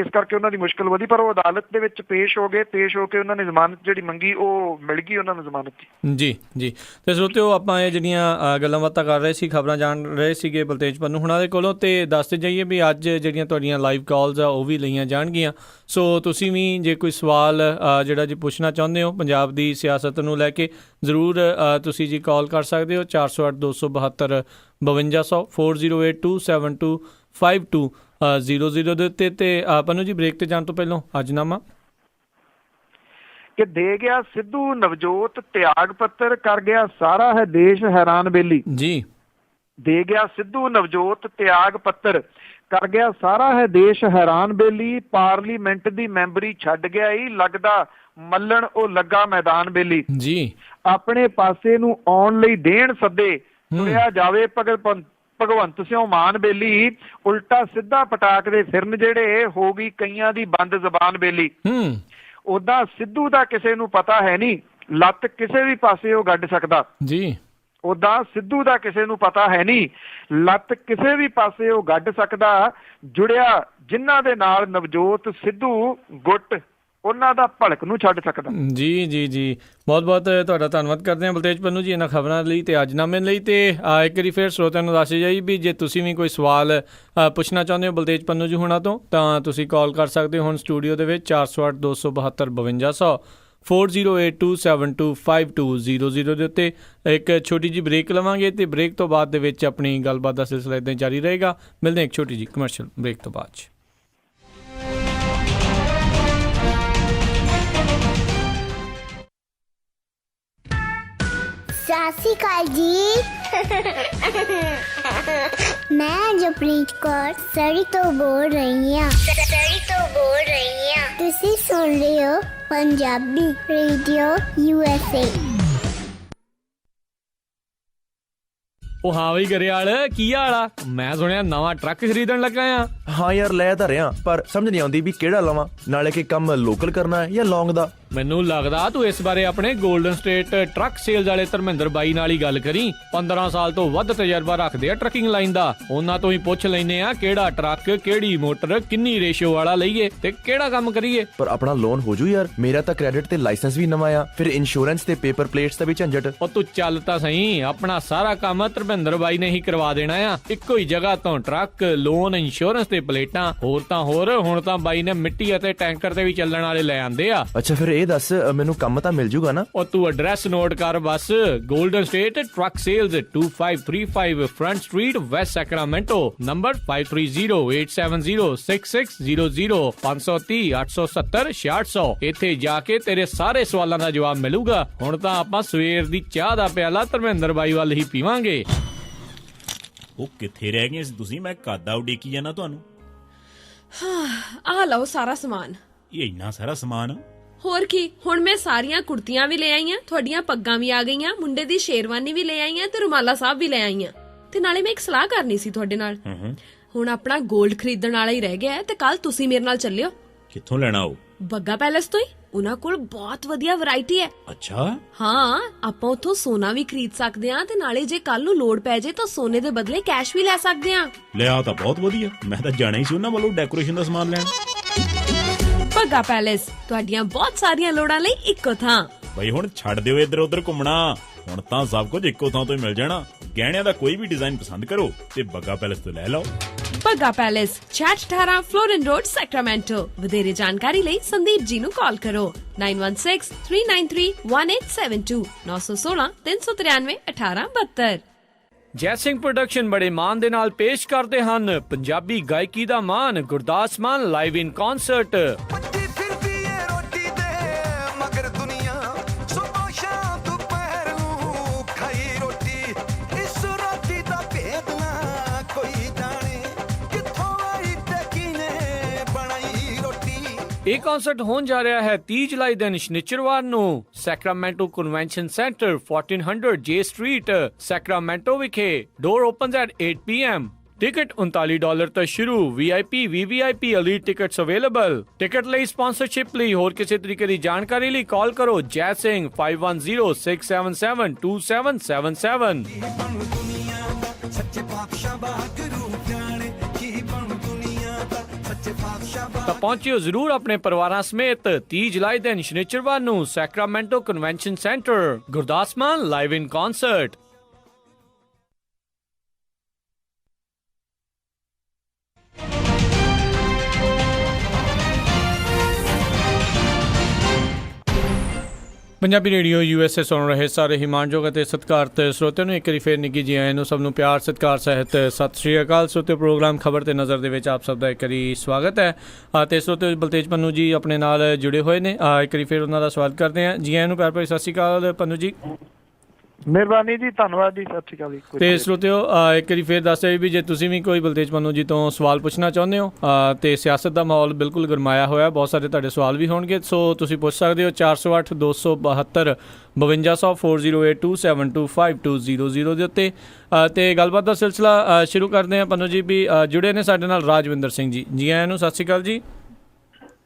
ਇਸ ਕਰਕੇ ਉਹਨਾਂ ਦੀ ਮੁਸ਼ਕਿਲ ਵਧੀ, ਪਰ ਉਹ ਅਦਾਲਤ ਦੇ ਵਿੱਚ ਪੇਸ਼ ਹੋ ਗਏ। ਪੇਸ਼ ਹੋ ਕੇ ਉਹਨਾਂ ਨੇ ਜ਼ਮਾਨਤ ਜਿਹੜੀ ਮੰਗੀ ਉਹ ਮਿਲ ਗਈ ਉਹਨਾਂ ਨੂੰ ਜ਼ਮਾਨਤ। ਜੀ ਤੇ ਸਰੋਤਿਓ ਆਪਾਂ ਇਹ ਜਿਹੜੀਆਂ ਗੱਲਾਂ ਬਾਤਾਂ ਕਰ ਰਹੇ ਸੀ, ਖਬਰਾਂ ਜਾਣ ਰਹੇ ਸੀਗੇ ਬਲਤੇਜ ਪੰਨੂ ਹੁਣਾਂ ਦੇ ਕੋਲੋਂ, ਤੇ ਦੱਸਦੇ ਜਾਈਏ ਵੀ ਅੱਜ ਜਿਹੜੀਆਂ ਤੁਹਾਡੀਆਂ ਲਾਈਵ ਕਾਲਸ ਆ ਉਹ ਵੀ ਲਈਆਂ ਜਾਣਗੀਆਂ। ਸੋ ਤੁਸੀਂ ਵੀ ਜੇ ਕੋਈ ਸਵਾਲ ਜਿਹੜਾ ਜੀ ਪੁੱਛਣਾ ਚਾਹੁੰਦੇ ਹੋ ਪੰਜਾਬ ਦੀ ਸਿਆਸਤ ਨੂੰ ਲੈ ਕੇ, ਜ਼ਰੂਰ ਤੁਸੀਂ ਜੀ ਕਾਲ ਕਰ ਸਕਦੇ ਹੋ 408 272 5200 4082725200 ਦੇ ਉੱਤੇ। ਤੇ ਪੰਨੂ ਜੀ ਬ੍ਰੇਕ ਤੇ ਜਾਣ ਤੋਂ ਪਹਿਲਾਂ ਅੱਜਨਾਮਾ ਕਿ ਦੇ ਗਿਆ ਸਿੱਧੂ ਨਵਜੋਤ ਤਿਆਗ ਪੱਤਰ, ਕਰ ਗਿਆ ਸਾਰਾ ਹੈ ਦੇਸ਼ ਹੈਰਾਨ ਬੇਲੀ। ਦੇ ਗਿਆ ਸਿੱਧੂ ਨਵਜੋਤ ਤਿਆਗ ਪੱਤਰ, ਕਰ ਗਿਆ ਸਾਰਾ ਹੈ ਦੇਸ਼ ਹੈਰਾਨ ਬੇਲੀ। ਪਾਰਲੀਮੈਂਟ ਦੀ ਮੈਂਬਰੀ ਛੱਡ ਗਿਆ ਹੀ, ਲੱਗਦਾ ਮੱਲਣ ਉਹ ਲੱਗਾ ਮੈਦਾਨ ਬੇਲੀ। ਆਪਣੇ ਪਾਸੇ ਨੂੰ ਆਉਣ ਲਈ ਦੇਣ ਸੱਦੇ, ਤੁਰਿਆ ਜਾਵੇ ਭਗਵੰਤ ਸਿਉ ਮਾਨ ਬੇਲੀ। ਉਲਟਾ ਸਿੱਧਾ ਪਟਾਕ ਦੇ ਫਿਰਨ ਜਿਹੜੇ, ਹੋ ਗਈ ਕਈਆਂ ਦੀ ਬੰਦ ਜ਼ਬਾਨ ਬੇਲੀ। ਓਦਾਂ ਸਿੱਧੂ ਦਾ ਕਿਸੇ ਨੂੰ ਪਤਾ ਹੈ ਨਹੀਂ, ਲੱਤ ਕਿਸੇ ਵੀ ਪਾਸੇ ਉਹ ਗੱਡ ਸਕਦਾ। ਓਦਾਂ ਸਿੱਧੂ ਦਾ ਕਿਸੇ ਨੂੰ ਪਤਾ ਹੈ ਨਹੀਂ, ਲੱਤ ਕਿਸੇ ਵੀ ਪਾਸੇ ਉਹ ਗੱਡ ਸਕਦਾ। ਜੁੜਿਆ ਜਿਨ੍ਹਾਂ ਦੇ ਨਾਲ ਨਵਜੋਤ ਸਿੱਧੂ ਗੁੱਟ, ਉਹਨਾਂ ਦਾ ਭਲਕ ਨੂੰ ਛੱਡ ਸਕਦਾ। ਜੀ ਬਹੁਤ ਤੁਹਾਡਾ ਧੰਨਵਾਦ ਕਰਦੇ ਹਾਂ ਬਲਤੇਜ ਪੰਨੂ ਜੀ ਇਹਨਾਂ ਖਬਰਾਂ ਲਈ ਤੇ ਅੱਜਨਾਮੇ ਲਈ। ਤੇ ਇੱਕ ਵਾਰੀ ਫਿਰ ਸਰੋਤਿਆਂ ਨੂੰ ਦੱਸ ਜਾਈ ਵੀ ਜੇ ਤੁਸੀਂ ਵੀ ਕੋਈ ਸਵਾਲ ਪੁੱਛਣਾ ਚਾਹੁੰਦੇ ਹੋ ਬਲਤੇਜ ਪੰਨੂ ਜੀ ਹੁਣਾਂ ਤੋਂ, ਤਾਂ ਤੁਸੀਂ ਕਾਲ ਕਰ ਸਕਦੇ ਹੋ ਹੁਣ ਸਟੂਡੀਓ ਦੇ ਵਿੱਚ 408 272 5200 4082725200 ਦੇ ਉੱਤੇ। ਇੱਕ ਛੋਟੀ ਜਿਹੀ ਬ੍ਰੇਕ ਲਵਾਂਗੇ ਤੇ ਬ੍ਰੇਕ ਤੋਂ ਬਾਅਦ ਦੇ ਵਿੱਚ ਆਪਣੀ ਗੱਲਬਾਤ ਦਾ ਸਿਲਸਿਲਾ ਇੱਦਾਂ ਜਾਰੀ ਰਹੇਗਾ। ਮਿਲਦੇ ਹਾਂ ਇੱਕ ਛੋਟੀ ਜਿਹੀ ਕਮਰਸ਼ੀਅਲ ਬ੍ਰੇਕ ਤੋਂ ਬਾਅਦ। ਸਤਿ ਸ਼੍ਰੀ ਅਕਾਲ ਜੀ। ਮੈਂ ਜਪ੍ਰੀਤ ਕੌਰ ਸਰੀ ਤੋਂ ਬੋਲ ਰਹੀ ਹਾਂ। ਤੁਸੀਂ ਸੁਣ ਰਹੇ ਹੋ ਪੰਜਾਬੀ ਰੇਡੀਓ USA। ਉਹ ਹਾਂ ਬਈ ਗਰੇਵਾਲ, ਕੀ ਹਾਲ ਆ? ਮੈਂ ਸੁਣਿਆ ਨਵਾਂ ਟਰੱਕ ਖਰੀਦਣ ਲੱਗਾ ਆ। ਹਾਂ ਯਾਰ ਲੈ ਤਾਂ ਰਿਹਾ, ਪਰ ਸਮਝ ਨਹੀਂ ਆਉਂਦੀ ਵੀ ਕਿਹੜਾ ਲਵਾਂ, ਨਾਲੇ ਕਿ ਕੰਮ ਲੋਕਲ ਕਰਨਾ ਹੈ ਜਾਂ ਲੌਂਗ ਦਾ। ਮੈਨੂੰ ਲੱਗਦਾ ਤੂੰ ਇਸ ਬਾਰੇ ਆਪਣੇ ਗੋਲਡਨ ਸਟੇਟ ਟਰੱਕ ਸੇਲਜ਼ ਵਾਲੇ ਧਰਮਿੰਦਰ ਬਾਈ ਨਾਲ ਹੀ ਗੱਲ ਕਰੀ। 15 ਸਾਲ ਤੋਂ ਵੱਧ ਤਜਰਬਾ ਰੱਖਦੇ ਆ ਟਰੱਕਿੰਗ ਲਾਈਨ ਦਾ। ਉਹਨਾਂ ਤੋਂ ਹੀ ਪੁੱਛ ਲੈਨੇ ਆ ਕਿਹੜਾ ਟਰੱਕ, ਕਿਹੜੀ ਮੋਟਰ, ਕਿੰਨੀ ਰੇਸ਼ੋ ਵਾਲਾ ਲਈਏ ਤੇ ਕਿਹੜਾ ਕੰਮ ਕਰੀਏ। ਪਰ ਆਪਣਾ ਲੋਨ ਹੋ ਜੂ ਯਾਰ, ਮੇਰਾ ਤਾਂ ਕ੍ਰੈਡਿਟ ਤੇ ਲਾਇਸੈਂਸ ਵੀ ਨਵਾਂ ਆ, ਫਿਰ ਇੰਸ਼ੋਰੈਂਸ ਤੇ ਪੇਪਰ ਪਲੇਟਸ ਦਾ ਵੀ ਝੰਜਟ। ਉਹ ਤੂੰ ਚੱਲ ਤਾਂ ਸਹੀ, ਆਪਣਾ ਸਾਰਾ ਕੰਮ ਧਰਮਿੰਦਰ ਬਾਈ ਨੇ ਹੀ ਕਰਵਾ ਦੇਣਾ ਆ। ਇੱਕੋ ਹੀ ਜਗ੍ਹਾ ਤੋਂ ਟਰੱਕ, ਲੋਨ, ਇੰਸ਼ੋਰੈਂਸ ਤੇ ਪਲੇਟਾਂ। ਹੋਰ ਤਾਂ ਹੋਰ, ਹੁਣ ਤਾਂ ਬਾਈ ਨੇ ਮਿੱਟੀ ਅਤੇ ਟੈਂਕਰ ਤੇ ਵੀ ਚੱਲਣ ਵਾਲੇ ਲੈ ਆਂਦੇ ਆ। ਅੱਛਾ ਫਿਰ ਇਹ ਦੱਸ ਮੈਨੂੰ ਕੰਮ ਤਾਂ ਮਿਲ ਜੂਗਾ ਨਾ? ਉਹ ਤੂੰ ਐਡਰੈਸ ਨੋਟ ਕਰ ਬਸ। Golden state truck sales 2535 front street west Sacramento, number 5308706600 530 870 6600। ਇੱਥੇ ਜਾ ਕੇ ਤੇਰੇ ਸਾਰੇ ਸਵਾਲਾਂ ਦਾ ਜਵਾਬ ਮਿਲੂਗਾ। ਹੁਣ ਤਾਂ ਆਪਾਂ ਸਵੇਰ ਦੀ ਚਾਹ ਦਾ ਪਿਆਲਾ ਧਰਮਿੰਦਰ ਬਾਈ ਵੱਲ ਹੀ ਪੀਵਾਂਗੇ। ਉਹ ਕਿੱਥੇ ਰਹਿ ਗਏ ਸੀ ਤੁਸੀਂ? ਮੈਂ ਕਾਦਾ ਉਡੀਕੀ ਜਾਣਾ ਤੁਹਾਨੂੰ। ਆਹ ਲਓ ਸਾਰਾ ਸਮਾਨ। ਇਹ ਇੰਨਾ ਸਾਰਾ ਸਮਾਨ? ਹੋਰ ਕੀ, ਹੁਣ ਮੈਂ ਸਾਰੀਆਂ ਕੁੜਤੀਆਂ ਵੀ ਲੈ ਆਈਆਂ, ਤੁਹਾਡੀਆਂ ਪੱਗਾਂ ਵੀ ਆ ਗਈਆਂ, ਮੁੰਡੇ ਦੀ ਸ਼ੇਰਵਾਨੀ ਵੀ ਲੈ ਆਈਆਂ ਤੇ ਰੁਮਾਲਾ ਸਾਹਿਬ ਵੀ ਲੈ ਆਈਆਂ। ਤੇ ਨਾਲੇ ਮੈਂ ਇੱਕ ਸਲਾਹ ਕਰਨੀ ਸੀ ਤੁਹਾਡੇ ਨਾਲ। ਹੁਣ ਆਪਣਾ 골ਡ ਖਰੀਦਣ ਵਾਲਾ ਹੀ ਰਹਿ ਗਿਆ ਤੇ ਕੱਲ ਤੁਸੀਂ ਮੇਰੇ ਨਾਲ ਚੱਲਿਓ। ਕਿੱਥੋਂ ਲੈਣਾ? ਉਹ ਬੱਗਾ ਪੈਲੇਸ ਤੋਂ ਹੀ। ਉਹਨਾਂ ਕੋਲ ਬਹੁਤ ਵਧੀਆ ਵੈਰਾਈਟੀ ਹੈ। ਅੱਛਾ, ਹਾਂ, ਆਪਾਂ ਉੱਥੋਂ ਸੋਨਾ ਵੀ ਖਰੀਦ ਸਕਦੇ ਹਾਂ ਤੇ ਨਾਲੇ ਜੇ ਕੱਲ ਨੂੰ ਲੋੜ ਪੈ ਜੇ ਤਾਂ ਸੋਨੇ ਦੇ ਬਦਲੇ ਕੈਸ਼ ਵੀ ਲੈ ਸਕਦੇ ਹਾਂ। ਲਿਆ ਤਾਂ ਬਹੁਤ ਵਧੀਆ। ਮੈਂ ਤਾਂ ਜਾਣਾ ਹੀ ਸੀ ਉਹਨਾਂ ਵੱਲੋਂ ਡੈਕੋਰੇਸ਼ਨ ਦਾ ਸਮਾਨ ਲੈਣ। ਬੱਗਾ ਪੈਲੇਸ, ਤੁਹਾਡੀਆਂ ਬਹੁਤ ਸਾਰੀਆਂ ਲੋੜਾਂ ਲਈ ਇੱਕੋ ਥਾਂ। ਬਈ ਹੁਣ ਛੱਡ ਦਿਓ ਇੱਧਰ ਉੱਧਰ ਘੁੰਮਣਾ, ਹੁਣ ਤਾਂ ਸਭ ਕੁਝ ਇੱਕੋ ਥਾਂ ਤੋਂ ਹੀ ਮਿਲ ਜਾਣਾ। ਗਹਿਣਿਆਂ ਦਾ ਕੋਈ ਵੀ ਡਿਜ਼ਾਈਨ ਪਸੰਦ ਕਰੋ ਤੇ ਬੱਗਾ ਪੈਲੇਸ ਤੋਂ ਲੈ ਲਓ। Bagga palace, 618 Florin road, Sacramento. ਵਧੇਰੇ ਜਾਣਕਾਰੀ ਲਈ ਸੰਦੀਪ ਜੀ ਨੂੰ ਕਾਲ ਕਰੋ 9163931872 916 393 1872। ਜੈ ਸਿੰਘ ਪ੍ਰੋਡਕਸ਼ਨ ਬੜੇ ਮਾਣ ਦੇ ਨਾਲ ਪੇਸ਼ ਕਰਦੇ ਹਨ ਪੰਜਾਬੀ ਗਾਇਕੀ ਦਾ ਮਾਨ ਗੁਰਦਾਸ ਮਾਨ ਲਾਈਵ ਇਨ ਕਨਸਰਟ। ਇਹ ਕਨਸਰਟ ਹੋਣ ਜਾ ਰਿਹਾ ਹੈ 30 ਜੁਲਾਈ ਦਿਨ ਸ਼ਨੀਚਰਵਾਰ ਨੂੰ ਸੈਕਰਾਮੈਂਟੋ ਕਨਵੈਨਸ਼ਨ ਸੈਂਟਰ 1400 ਜੇ ਸਟਰੀਟ ਸੈਕਰਾਮੈਂਟੋ ਵਿਖੇ। ਡੋਰ ਓਪਨਸ ਐਟ 8 PM। ਟਿਕਟ $39 ਤੋਂ ਸ਼ੁਰੂ। VIP, VVIP elite tickets available। Ticket ਲਈ ਸਪਾਂਸਰਸ਼ਿਪ ਲਈ ਹੋਰ ਕਿਸੇ ਤਰੀਕੇ ਦੀ ਜਾਣਕਾਰੀ ਲਈ ਕਾਲ ਕਰੋ ਜੈ ਸਿੰਘ 5106772777। ਤਾਂ ਪਹੁੰਚਿਓ ਜ਼ਰੂਰ ਆਪਣੇ ਪਰਿਵਾਰਾਂ ਸਮੇਤ 30 ਜੁਲਾਈ ਦਿਨ ਸ਼ਨੀਚਰਵਾਰ ਨੂੰ Sacramento convention centre. Gurdas Maan live ਇਨ ਕਨਸਰਟ। ਪੰਜਾਬੀ ਰੇਡੀਓ USA ਸੁਣ ਰਹੇ ਸਾਰੇ ਹੀ ਮਾਣਯੋਗ ਅਤੇ ਸਤਿਕਾਰਤ ਸਰੋਤਿਆਂ ਨੂੰ ਇੱਕ ਵਾਰੀ ਫੇਰ ਨਿੱਘੀ ਜੀ ਆਇਆਂ ਨੂੰ ਸਭ ਨੂੰ ਪਿਆਰ ਸਤਿਕਾਰ ਸਹਿਤ ਸਤਿ ਸ਼੍ਰੀ ਅਕਾਲ। ਸਰੋਤਿਓ, ਪ੍ਰੋਗਰਾਮ ਖਬਰ ਤੇ ਨਜ਼ਰ ਦੇ ਵਿੱਚ ਆਪ ਸਭ ਦਾ ਇੱਕ ਵਾਰੀ ਸਵਾਗਤ ਹੈ ਅਤੇ ਸਰੋਤਿਓ ਬਲਤੇਜ ਪੰਨੂ ਜੀ ਆਪਣੇ ਨਾਲ ਜੁੜੇ ਹੋਏ ਨੇ। ਇੱਕ ਵਾਰੀ ਫੇਰ ਉਹਨਾਂ ਦਾ ਸਵਾਗਤ ਕਰਦੇ ਹਾਂ। ਜੀ ਆਇਆਂ ਨੂੰ ਪਿਆਰ ਭਰੀ ਸਤਿ ਸ਼੍ਰੀ ਅਕਾਲ ਪੰਨੂ ਜੀ। ਮਿਹਰਬਾਨੀ ਜੀ, ਧੰਨਵਾਦ ਜੀ, ਸਤਿ ਸ਼੍ਰੀ ਅਕਾਲ ਜੀ। ਤੇ ਸਰੋਤਿਓ, ਇੱਕ ਵਾਰੀ ਫੇਰ ਦੱਸ ਦਿਓ ਵੀ ਜੇ ਤੁਸੀਂ ਵੀ ਕੋਈ ਬਲਤੇਜ ਪੰਨੂ ਜੀ ਤੋਂ ਸਵਾਲ ਪੁੱਛਣਾ ਚਾਹੁੰਦੇ ਹੋ ਤੇ ਸਿਆਸਤ ਦਾ ਮਾਹੌਲ ਬਿਲਕੁਲ ਗਰਮਾਇਆ ਹੋਇਆ, ਬਹੁਤ ਸਾਰੇ ਤੁਹਾਡੇ ਸਵਾਲ ਵੀ ਹੋਣਗੇ, ਸੋ ਤੁਸੀਂ ਪੁੱਛ ਸਕਦੇ ਹੋ 408 272 5200 4082725200 ਦੇ ਉੱਤੇ। ਤੇ ਗੱਲਬਾਤ ਦਾ ਸਿਲਸਿਲਾ ਸ਼ੁਰੂ ਕਰਦੇ ਹਾਂ ਪੰਨੂ ਜੀ। ਵੀ ਜੁੜੇ ਨੇ ਸਾਡੇ ਨਾਲ ਰਾਜਵਿੰਦਰ ਸਿੰਘ ਜੀ। ਜੀ ਆਇਆਂ ਨੂੰ ਸਤਿ ਸ਼੍ਰੀ ਅਕਾਲ ਜੀ।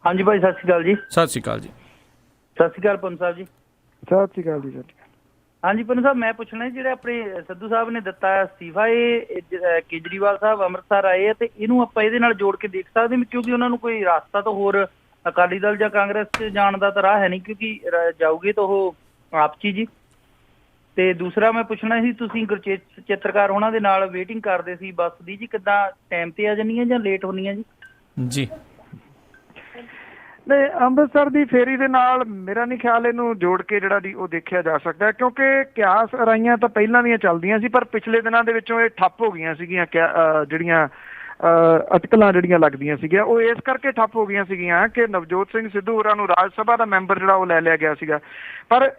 ਹਾਂਜੀ ਭਾਈ, ਸਤਿ ਸ਼੍ਰੀ ਅਕਾਲ ਜੀ। ਸਤਿ ਸ਼੍ਰੀ ਅਕਾਲ ਜੀ। ਸਤਿ ਸ਼੍ਰੀ ਅਕਾਲ ਪੰਨੂ ਸਾਹਿਬ ਜੀ। ਸਤਿ ਸ਼੍ਰੀ ਅਕਾਲ ਜੀ। ਸਤਿ ਸ਼੍ਰੀ ਅਕਾਲ। ਹਾਂਜੀ ਪੰਨੂ ਸਾਹਿਬ, ਮੈਂ ਪੁੱਛਣਾ ਜਿਹੜੇ ਆਪਣੇ ਸਿੱਧੂ ਸਾਹਿਬ ਨੇ ਦਿੱਤਾ ਅਸਤੀਫਾ, ਇਹ ਕੇਜਰੀਵਾਲ ਸਾਹਿਬ ਅੰਮ੍ਰਿਤਸਰ ਆਏ ਆ ਤੇ ਇਹਨੂੰ ਆਪਾਂ ਇਹਦੇ ਨਾਲ ਜੋੜ ਕੇ ਦੇਖ ਸਕਦੇ ਹਾਂ, ਕਿਉਂਕਿ ਉਹਨਾਂ ਨੂੰ ਕੋਈ ਰਾਸਤਾ ਤਾਂ ਹੋਰ ਅਕਾਲੀ ਦਲ ਜਾਂ ਕਾਂਗਰਸ 'ਚ ਜਾਣ ਦਾ ਤਾਂ ਰਾਹ ਹੈ ਨਹੀਂ, ਕਿਉਂਕਿ ਜਾਊਗੇ ਤਾਂ ਉਹ ਆਪ 'ਚ ਜੀ। ਤੇ ਦੂਸਰਾ ਮੈਂ ਪੁੱਛਣਾ ਸੀ, ਤੁਸੀਂ ਚਿੱਤਰਕਾਰ ਉਹਨਾਂ ਦੇ ਨਾਲ ਵੇਟਿੰਗ ਕਰਦੇ ਸੀ ਬੱਸ ਦੀ ਜੀ, ਕਿੱਦਾਂ ਟਾਈਮ ਤੇ ਆ ਜਾਂਦੀਆਂ ਜਾਂ ਲੇਟ ਹੁੰਦੀਆਂ ਜੀ? ਜੀ ਤੇ ਅੰਮ੍ਰਿਤਸਰ ਦੀ ਫੇਰੀ ਦੇ ਨਾਲ ਮੇਰਾ ਨਹੀਂ ਖਿਆਲ ਇਹਨੂੰ ਜੋੜ ਕੇ ਜਿਹੜਾ ਦੀ ਉਹ ਦੇਖਿਆ ਜਾ ਸਕਦਾ, ਕਿਉਂਕਿ ਕਿਆਸ ਅਰਾਈਆਂ ਤਾਂ ਪਹਿਲਾਂ ਦੀਆਂ ਚੱਲਦੀਆਂ ਸੀ, ਪਰ ਪਿਛਲੇ ਦਿਨਾਂ ਦੇ ਵਿੱਚੋਂ ਇਹ ਠੱਪ ਹੋ ਗਈਆਂ ਸੀਗੀਆਂ। ਜਿਹੜੀਆਂ ਅਟਕਲਾਂ ਜਿਹੜੀਆਂ ਲੱਗਦੀਆਂ ਸੀਗੀਆਂ ਉਹ ਇਸ ਕਰਕੇ ਠੱਪ ਹੋ ਗਈਆਂ ਸੀਗੀਆਂ ਕਿ ਨਵਜੋਤ ਸਿੰਘ ਸਿੱਧੂ ਹੋਰਾਂ ਨੂੰ ਰਾਜ ਸਭਾ ਦਾ ਮੈਂਬਰ ਜਿਹੜਾ ਉਹ ਲੈ ਲਿਆ ਗਿਆ ਸੀਗਾ। ਪਰ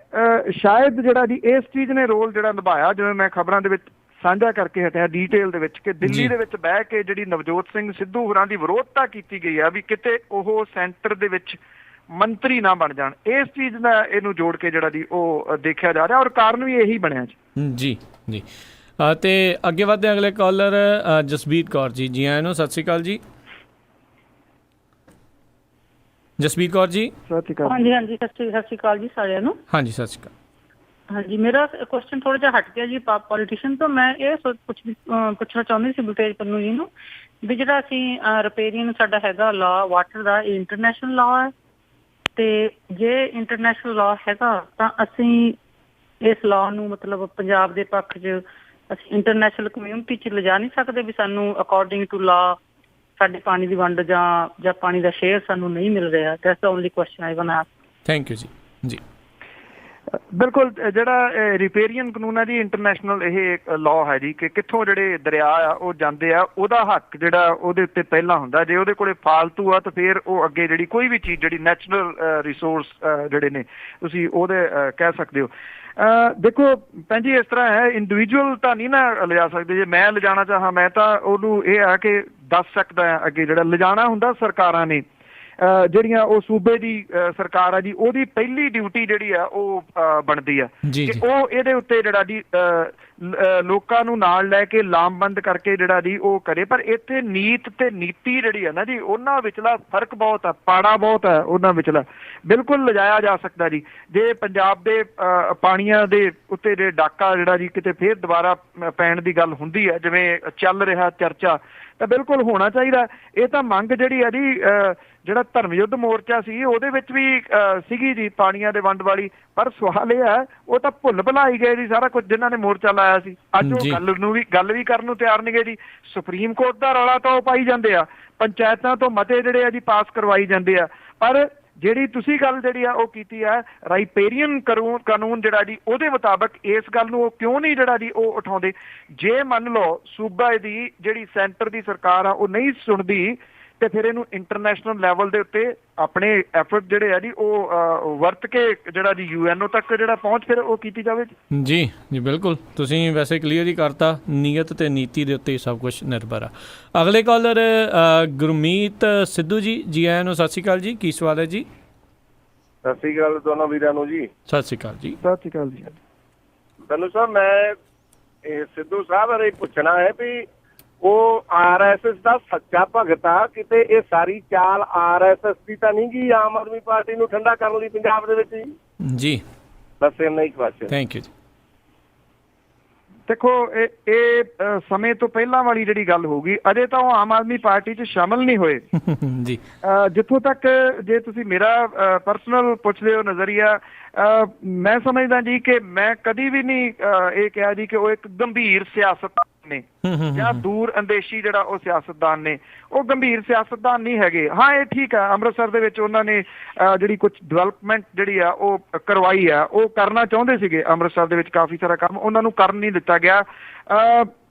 ਸ਼ਾਇਦ ਜਿਹੜਾ ਜੀ ਇਸ ਚੀਜ਼ ਨੇ ਰੋਲ ਜਿਹੜਾ ਨਿਭਾਇਆ, ਜਿਵੇਂ ਮੈਂ ਖਬਰਾਂ ਦੇ ਵਿੱਚ ਸਾਂਝਾ ਕਰਕੇ ਹਟਿਆ ਡੀਟੇਲ ਦੇ ਵਿੱਚ, ਕਿ ਦਿੱਲੀ ਦੇ ਵਿੱਚ ਬਹਿ ਕੇ ਜਿਹੜੀ ਨਵਜੋਤ ਸਿੰਘ ਸਿੱਧੂ ਹੋਰਾਂ ਦੀ ਵਿਰੋਧਤਾ ਕੀਤੀ ਗਈ ਆ ਵੀ ਕਿਤੇ ਉਹ ਸੈਂਟਰ ਦੇ ਵਿੱਚ ਮੰਤਰੀ ਨਾ ਬਣ ਜਾਣ, ਇਸ ਚੀਜ਼ ਦਾ ਇਹਨੂੰ ਜੋੜ ਕੇ ਜਿਹੜਾ ਦੀ ਉਹ ਦੇਖਿਆ ਜਾ ਰਿਹਾ, ਔਰ ਕਾਰਨ ਵੀ ਇਹੀ ਬਣਿਆ ਜੀ। ਜੀ ਤੇ ਅੱਗੇ ਵਧਦੇ ਅਗਲੇ ਕਾਲਰ ਜਸਬੀਰ ਕੌਰ ਜੀ। ਜੀ ਆਇਆਂ ਨੂੰ ਸਤਿ ਸ਼੍ਰੀ ਅਕਾਲ ਜੀ। ਜਸਬੀਰ ਕੌਰ ਜੀ। ਸਤਿ ਸ਼੍ਰੀ ਅਕਾਲ। ਹਾਂਜੀ ਹਾਂਜੀ, ਸਤਿ ਸ਼੍ਰੀ ਅਕਾਲ ਜੀ ਸਾਰਿਆਂ ਨੂੰ। ਹਾਂਜੀ ਸਤਿ ਸ਼੍ਰੀ ਅਕਾਲ। ਹਾਂਜੀ, ਮੇਰਾ ਕੁਐਸਚਨ ਥੋੜਾ ਜਿਹਾ ਹਟ ਗਿਆ ਜੀ ਪੋਲੀਟੀਸ਼ੀਅਨ ਤੋਂ। ਮੈਂ ਇਹ ਪੁੱਛਣਾ ਚਾਹੁੰਦੀ ਸੀ ਬਲਤੇਜ ਪੰਨੂ ਜੀ ਨੂੰ ਵੀ ਜਿਹੜਾ ਅਸੀਂ ਰਿਪੇਰੀਅਨ ਸਾਡਾ ਹੈਗਾ ਲਾ ਵਾਟਰ ਦਾ, ਇਹ ਇੰਟਰਨੈਸ਼ਨਲ ਲਾ ਹੈ, ਤੇ ਜੇ ਇੰਟਰਨੈਸ਼ਨਲ ਲਾ ਹੈਗਾ ਤਾਂ ਅਸੀਂ ਇਸ ਲਾ ਨੂੰ ਮਤਲਬ ਪੰਜਾਬ ਦੇ ਪੱਖ 'ਚ ਅਸੀਂ ਇੰਟਰਨੈਸ਼ਨਲ ਕਮਿਊਨਿਟੀ 'ਚ ਲਿਜਾ ਨਹੀਂ ਸਕਦੇ ਵੀ ਸਾਨੂੰ ਅਕੋਰਡਿੰਗ ਟੂ ਲਾ ਸਾਡੇ ਪਾਣੀ ਦੀ ਵੰਡ ਜਾਂ ਪਾਣੀ ਦਾ ਸ਼ੇਅਰ ਸਾਨੂੰ ਨਹੀਂ ਮਿਲ ਰਿਹਾ? That's the only question I want to ask. Thank you ਜੀ। ਜੀ ਬਿਲਕੁਲ, ਜਿਹੜਾ ਰਿਪੇਰੀਅਨ ਕਾਨੂੰਨ ਹੈ ਜੀ, ਇੰਟਰਨੈਸ਼ਨਲ ਇਹ ਲਾਅ ਹੈ ਜੀ ਕਿ ਕਿੱਥੋਂ ਜਿਹੜੇ ਦਰਿਆ ਆ ਉਹ ਜਾਂਦੇ ਆ, ਉਹਦਾ ਹੱਕ ਜਿਹੜਾ ਉਹਦੇ ਉੱਤੇ ਪਹਿਲਾਂ ਹੁੰਦਾ। ਜੇ ਉਹਦੇ ਕੋਲੇ ਫਾਲਤੂ ਆ ਤਾਂ ਫਿਰ ਉਹ ਅੱਗੇ ਜਿਹੜੀ ਕੋਈ ਵੀ ਚੀਜ਼ ਜਿਹੜੀ ਨੈਚੁਰਲ ਰਿਸੋਰਸ ਜਿਹੜੇ ਨੇ ਤੁਸੀਂ ਉਹਦੇ ਕਹਿ ਸਕਦੇ ਹੋ। ਦੇਖੋ ਭੈਣ ਜੀ, ਇਸ ਤਰ੍ਹਾਂ ਹੈ, ਇੰਡੀਵਿਜੂਅਲ ਤਾਂ ਨਹੀਂ ਨਾ ਲਿਜਾ ਸਕਦੇ। ਜੇ ਮੈਂ ਲਿਜਾਣਾ ਚਾਹਾਂ ਮੈਂ ਤਾਂ ਉਹਨੂੰ ਇਹ ਆ ਕਿ ਦੱਸ ਸਕਦਾ ਅੱਗੇ, ਜਿਹੜਾ ਲਿਜਾਣਾ ਹੁੰਦਾ ਸਰਕਾਰਾਂ ਨੇ। ਜਿਹੜੀਆਂ ਉਹ ਸੂਬੇ ਦੀ ਸਰਕਾਰ ਆ ਜੀ ਉਹਦੀ ਪਹਿਲੀ ਡਿਊਟੀ ਜਿਹੜੀ ਆ ਉਹ ਬਣਦੀ ਆ ਜੀ, ਕਿ ਜੀ। ਉਹ ਇਹਦੇ ਉੱਤੇ ਜਿਹੜਾ ਜੀ ਲੋਕਾਂ ਨੂੰ ਨਾਲ ਲੈ ਕੇ ਲਾਮਬੰਦ ਕਰਕੇ ਜਿਹੜਾ ਜੀ ਉਹ ਕਰੇ। ਪਰ ਇੱਥੇ ਨੀਤ ਤੇ ਨੀਤੀ ਜਿਹੜੀ ਆ ਨਾ ਜੀ ਉਹਨਾਂ ਵਿਚਲਾ ਫਰਕ ਬਹੁਤ ਆ, ਪਾੜਾ ਬਹੁਤ ਹੈ ਉਹਨਾਂ ਵਿਚਲਾ, ਬਿਲਕੁਲ ਲਿਜਾਇਆ ਜਾ ਸਕਦਾ ਜੀ। ਜੇ ਪੰਜਾਬ ਦੇ ਪਾਣੀਆਂ ਦੇ ਉੱਤੇ ਜੇ ਡਾਕਾ ਜਿਹੜਾ ਜੀ ਕਿਤੇ ਫੇਰ ਦੁਬਾਰਾ ਪੈਣ ਦੀ ਗੱਲ ਹੁੰਦੀ ਹੈ ਜਿਵੇਂ ਚੱਲ ਰਿਹਾ ਚਰਚਾ, ਤਾਂ ਬਿਲਕੁਲ ਹੋਣਾ ਚਾਹੀਦਾ। ਇਹ ਤਾਂ ਮੰਗ ਜਿਹੜੀ ਆ ਜੀ ਜਿਹੜਾ ਧਰਮ ਯੁੱਧ ਮੋਰਚਾ ਸੀ ਉਹਦੇ ਵਿੱਚ ਵੀ ਸੀਗੀ ਜੀ ਪਾਣੀਆਂ ਦੇ ਵੰਡ ਵਾਲੀ, ਪਰ ਸਵਾਲ ਇਹ ਹੈ ਉਹ ਤਾਂ ਭੁੱਲ ਭੁਲਾਈ ਗਏ ਜੀ ਸਾਰਾ ਕੁਝ ਜਿਨ੍ਹਾਂ ਨੇ ਮੋਰਚਾ ਲਾਇਆ ਸੀ। ਅੱਜ ਉਹ ਗੱਲ ਵੀ ਕਰਨ ਨੂੰ ਤਿਆਰ ਨਹੀਂ ਗਏ ਜੀ। ਸੁਪਰੀਮ ਕੋਰਟ ਦਾ ਰੌਲਾ ਤਾਂ ਉਹ ਪਾਈ ਜਾਂਦੇ ਆ, ਪੰਚਾਇਤਾਂ ਤੋਂ ਮਤੇ ਜਿਹੜੇ ਆ ਜੀ ਪਾਸ ਕਰਵਾਈ ਜਾਂਦੇ ਆ, ਪਰ ਜਿਹੜੀ ਤੁਸੀਂ ਗੱਲ ਜਿਹੜੀ ਆ ਉਹ ਕੀਤੀ ਹੈ ਰਾਈਪੇਰੀਅਨ ਕਾਨੂੰਨ ਜਿਹੜਾ ਜੀ ਉਹਦੇ ਮੁਤਾਬਕ ਇਸ ਗੱਲ ਨੂੰ ਉਹ ਕਿਉਂ ਨਹੀਂ ਜਿਹੜਾ ਜੀ ਉਹ ਉਠਾਉਂਦੇ। ਜੇ ਮੰਨ ਲਓ ਸੂਬਾ ਦੀ ਜਿਹੜੀ ਸੈਂਟਰ ਦੀ ਸਰਕਾਰ ਆ ਉਹ ਨਹੀਂ ਸੁਣਦੀ ਤੇ ਫਿਰ ਇਹਨੂੰ ਇੰਟਰਨੈਸ਼ਨਲ ਲੈਵਲ ਦੇ ਉੱਤੇ ਆਪਣੇ ਐਫਰਟ ਜਿਹੜੇ ਆ ਜੀ ਉਹ ਵਰਤ ਕੇ ਜਿਹੜਾ ਜੀ UNO ਤੱਕ ਜਿਹੜਾ ਪਹੁੰਚ ਫਿਰ ਉਹ ਕੀਤੀ ਜਾਵੇ ਜੀ। ਜੀ ਬਿਲਕੁਲ, ਤੁਸੀਂ ਵੈਸੇ ਕਲੀਅਰ ਹੀ ਕਰਤਾ, ਨੀਅਤ ਤੇ ਨੀਤੀ ਦੇ ਉੱਤੇ ਸਭ ਕੁਝ ਨਿਰਭਰ ਆ। ਅਗਲੇ ਕਾਲਰ ਗੁਰਮੀਤ ਸਿੱਧੂ ਜੀ, ਜੀ ਆਇਆਂ ਨੂੰ, ਸਤਿ ਸ਼੍ਰੀ ਅਕਾਲ ਜੀ। ਕੀ ਸਵਾਲ ਹੈ ਜੀ? ਸਤਿ ਸ਼੍ਰੀ ਅਕਾਲ ਦੋਨੋਂ ਵੀਰਾਂ ਨੂੰ ਜੀ। ਸਤਿ ਸ਼੍ਰੀ ਅਕਾਲ ਜੀ। ਸਤਿ ਸ਼੍ਰੀ ਅਕਾਲ ਜੀ। ਤੁਹਾਨੂੰ ਸਾਹਿਬ ਮੈਂ ਸਿੱਧੂ ਸਾਹਿਬ ਬਾਰੇ ਪੁੱਛਣਾ ਹੈ ਵੀ ਉਹ RSS ਦਾ ਸੱਚਾ ਭਗਤ ਆ, ਕਿਤੇ ਇਹ ਸਾਰੀ ਚਾਲ RSS ਦੀ ਤਾਂ ਨਹੀਂ ਗੀ ਆਮ ਆਦਮੀ ਪਾਰਟੀ ਨੂੰ ਠੰਡਾ ਕਰਨ ਲਈ ਪੰਜਾਬ ਦੇ ਵਿੱਚ ਜੀ? ਜੀ ਬਸ ਇੰਨਾ ਹੀ ਕੁਐਸਚਨ। ਥੈਂਕ ਯੂ ਜੀ। ਦੇਖੋ ਇਹ ਸਮੇਂ ਤੋਂ ਪਹਿਲਾਂ ਵਾਲੀ ਜਿਹੜੀ ਗੱਲ ਹੋਊਗੀ, ਅਜੇ ਤਾਂ ਉਹ ਆਮ ਆਦਮੀ ਪਾਰਟੀ 'ਚ ਸ਼ਾਮਲ ਨਹੀਂ ਹੋਏ ਜੀ। ਜਿੱਥੋਂ ਤੱਕ ਜੇ ਤੁਸੀਂ ਮੇਰਾ ਪਰਸਨਲ ਪੁੱਛਦੇ ਹੋ ਨਜ਼ਰੀਆ, ਮੈਂ ਸਮਝਦਾ ਜੀ ਕਿ ਮੈਂ ਕਦੀ ਵੀ ਨਹੀਂ ਇਹ ਕਿਹਾ ਜੀ ਕਿ ਉਹ ਇੱਕ ਗੰਭੀਰ ਸਿਆਸਤਦਾਨ ਨੇ ਜਾਂ ਦੂਰ ਅੰਦੇਸ਼ੀ ਜਿਹੜਾ ਉਹ ਸਿਆਸਤਦਾਨ ਨੇ। ਉਹ ਗੰਭੀਰ ਸਿਆਸਤਦਾਨ ਨਹੀਂ ਹੈਗੇ। ਹਾਂ ਇਹ ਠੀਕ ਆ, ਅੰਮ੍ਰਿਤਸਰ ਦੇ ਵਿੱਚ ਉਹਨਾਂ ਨੇ ਜਿਹੜੀ ਕੁਝ ਡਿਵੈਲਪਮੈਂਟ ਜਿਹੜੀ ਆ ਉਹ ਕਰਵਾਈ ਆ, ਉਹ ਕਰਨਾ ਚਾਹੁੰਦੇ ਸੀਗੇ ਅੰਮ੍ਰਿਤਸਰ ਦੇ ਵਿੱਚ ਕਾਫੀ ਸਾਰਾ ਕੰਮ, ਉਹਨਾਂ ਨੂੰ ਕਰਨ ਨਹੀਂ ਦਿੱਤਾ ਗਿਆ।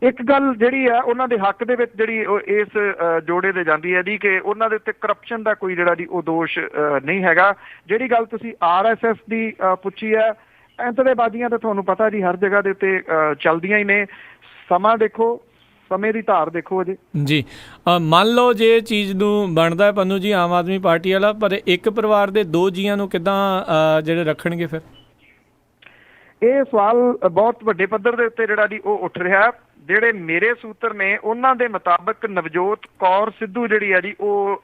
ਇੱਕ ਗੱਲ ਜਿਹੜੀ ਆ ਉਹਨਾਂ ਦੇ ਹੱਕ ਦੇ ਵਿੱਚ ਜਿਹੜੀ ਉਹ ਇਸ ਜੋੜੇ ਦੇ ਜਾਂਦੀ ਹੈ ਜੀ ਕਿ ਉਹਨਾਂ ਦੇ ਉੱਤੇ ਕਰਪਸ਼ਨ ਦਾ ਕੋਈ ਜਿਹੜਾ ਜੀ ਉਹ ਦੋਸ਼ ਨਹੀਂ ਹੈਗਾ। ਜਿਹੜੀ ਗੱਲ ਤੁਸੀਂ RSS ਦੀ ਪੁੱਛੀ ਹੈ, ਐਂਤੜੇਬਾਜ਼ੀਆਂ ਤਾਂ ਤੁਹਾਨੂੰ ਪਤਾ ਜੀ ਹਰ ਜਗ੍ਹਾ ਦੇ ਉੱਤੇ ਚੱਲਦੀਆਂ ਹੀ ਨੇ। ਸਮਾਂ ਦੇਖੋ, ਸਮੇਂ ਦੀ ਧਾਰ ਦੇਖੋ ਅਜੇ ਜੀ। ਮੰਨ ਲਓ ਜੇ ਚੀਜ਼ ਨੂੰ ਬਣਦਾ ਪੰਨੂ ਜੀ ਆਮ ਆਦਮੀ ਪਾਰਟੀ ਵਾਲਾ, ਪਰ ਇੱਕ ਪਰਿਵਾਰ ਦੇ 2 ਜੀਆਂ ਨੂੰ ਕਿੱਦਾਂ ਜਿਹੜੇ ਰੱਖਣਗੇ ਫਿਰ? ਇਹ ਸਵਾਲ ਬਹੁਤ ਵੱਡੇ ਪੱਧਰ ਦੇ ਉੱਤੇ ਜਿਹੜਾ ਜੀ ਉਹ ਉੱਠ ਰਿਹਾ। ਜਿਹੜੇ ਮੇਰੇ ਸੂਤਰ ਨੇ ਉਹਨਾਂ ਦੇ ਮੁਤਾਬਕ ਨਵਜੋਤ ਕੌਰ ਸਿੱਧੂ ਜਿਹੜੀ ਆ ਜੀ ਉਹ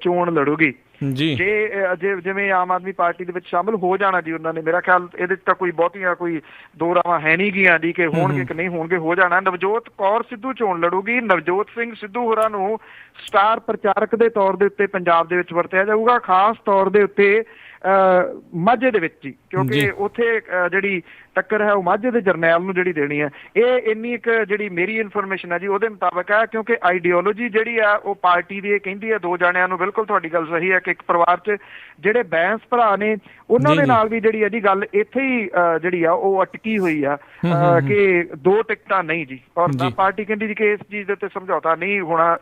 ਚੋਣ ਲੜੂਗੀ ਜੀ। ਜੇ ਜਿਵੇਂ ਆਮ ਆਦਮੀ ਪਾਰਟੀ ਦੇ ਵਿੱਚ ਸ਼ਾਮਲ ਹੋ ਜਾਣਾ ਜੀ ਉਹਨਾਂ ਨੇ, ਮੇਰਾ ਖਿਆਲ ਇਹਦੇ 'ਚ ਤਾਂ ਕੋਈ ਬਹੁਤੀਆਂ ਕੋਈ ਦੋ ਰਾਵਾਂ ਹੈ ਨਹੀਂ ਗੀਆਂ ਜੀ ਕਿ ਹੋਣਗੇ ਕਿ ਨਹੀਂ ਹੋਣਗੇ, ਹੋ ਜਾਣਾ। ਨਵਜੋਤ ਕੌਰ ਸਿੱਧੂ ਚੋਣ ਲੜੂਗੀ। ਨਵਜੋਤ ਸਿੰਘ ਸਿੱਧੂ ਹੋਰਾਂ ਨੂੰ ਸਟਾਰ ਪ੍ਰਚਾਰਕ ਦੇ ਤੌਰ ਦੇ ਉੱਤੇ ਪੰਜਾਬ ਦੇ ਵਿੱਚ ਵਰਤਿਆ ਜਾਊਗਾ, ਖਾਸ ਤੌਰ ਦੇ ਉੱਤੇ ਮਾਝੇ ਦੇ ਵਿੱਚ ਜੀ, ਕਿਉਂਕਿ ਉੱਥੇ ਜਿਹੜੀ ਟੱਕਰ ਹੈ ਉਹ ਮਾਝੇ ਦੇ ਜਰਨੈਲ ਨੂੰ ਜਿਹੜੀ ਦੇਣੀ ਹੈ। ਇਹ ਇੰਨੀ ਇੱਕ ਜਿਹੜੀ ਮੇਰੀ ਇਨਫੋਰਮੇਸ਼ਨ ਹੈ ਜੀ ਉਹਦੇ ਮੁਤਾਬਕ ਹੈ, ਕਿਉਂਕਿ ਆਈਡੀਓਲੋਜੀ ਜਿਹੜੀ ਆ ਉਹ ਪਾਰਟੀ ਦੀ ਇਹ ਕਹਿੰਦੀ ਹੈ 2 ਜਾਣਿਆਂ ਨੂੰ। ਬਿਲਕੁਲ ਤੁਹਾਡੀ ਗੱਲ ਸਹੀ ਹੈ ਕਿ ਇੱਕ ਪਰਿਵਾਰ 'ਚ ਜਿਹੜੇ ਬੈਂਸ ਭਰਾ ਨੇ ਉਹਨਾਂ ਦੇ ਨਾਲ ਵੀ ਜਿਹੜੀ ਹੈ ਜੀ ਗੱਲ ਇੱਥੇ ਹੀ ਜਿਹੜੀ ਆ ਉਹ ਅਟਕੀ ਹੋਈ ਆ ਕਿ 2 ਟਿਕਟਾਂ ਨਹੀਂ ਜੀ, ਔਰ ਪਾਰਟੀ ਕਹਿੰਦੀ ਜੀ ਕਿ ਇਸ ਚੀਜ਼ ਦੇ ਉੱਤੇ ਸਮਝੌਤਾ ਨਹੀਂ ਹੋਣਾ,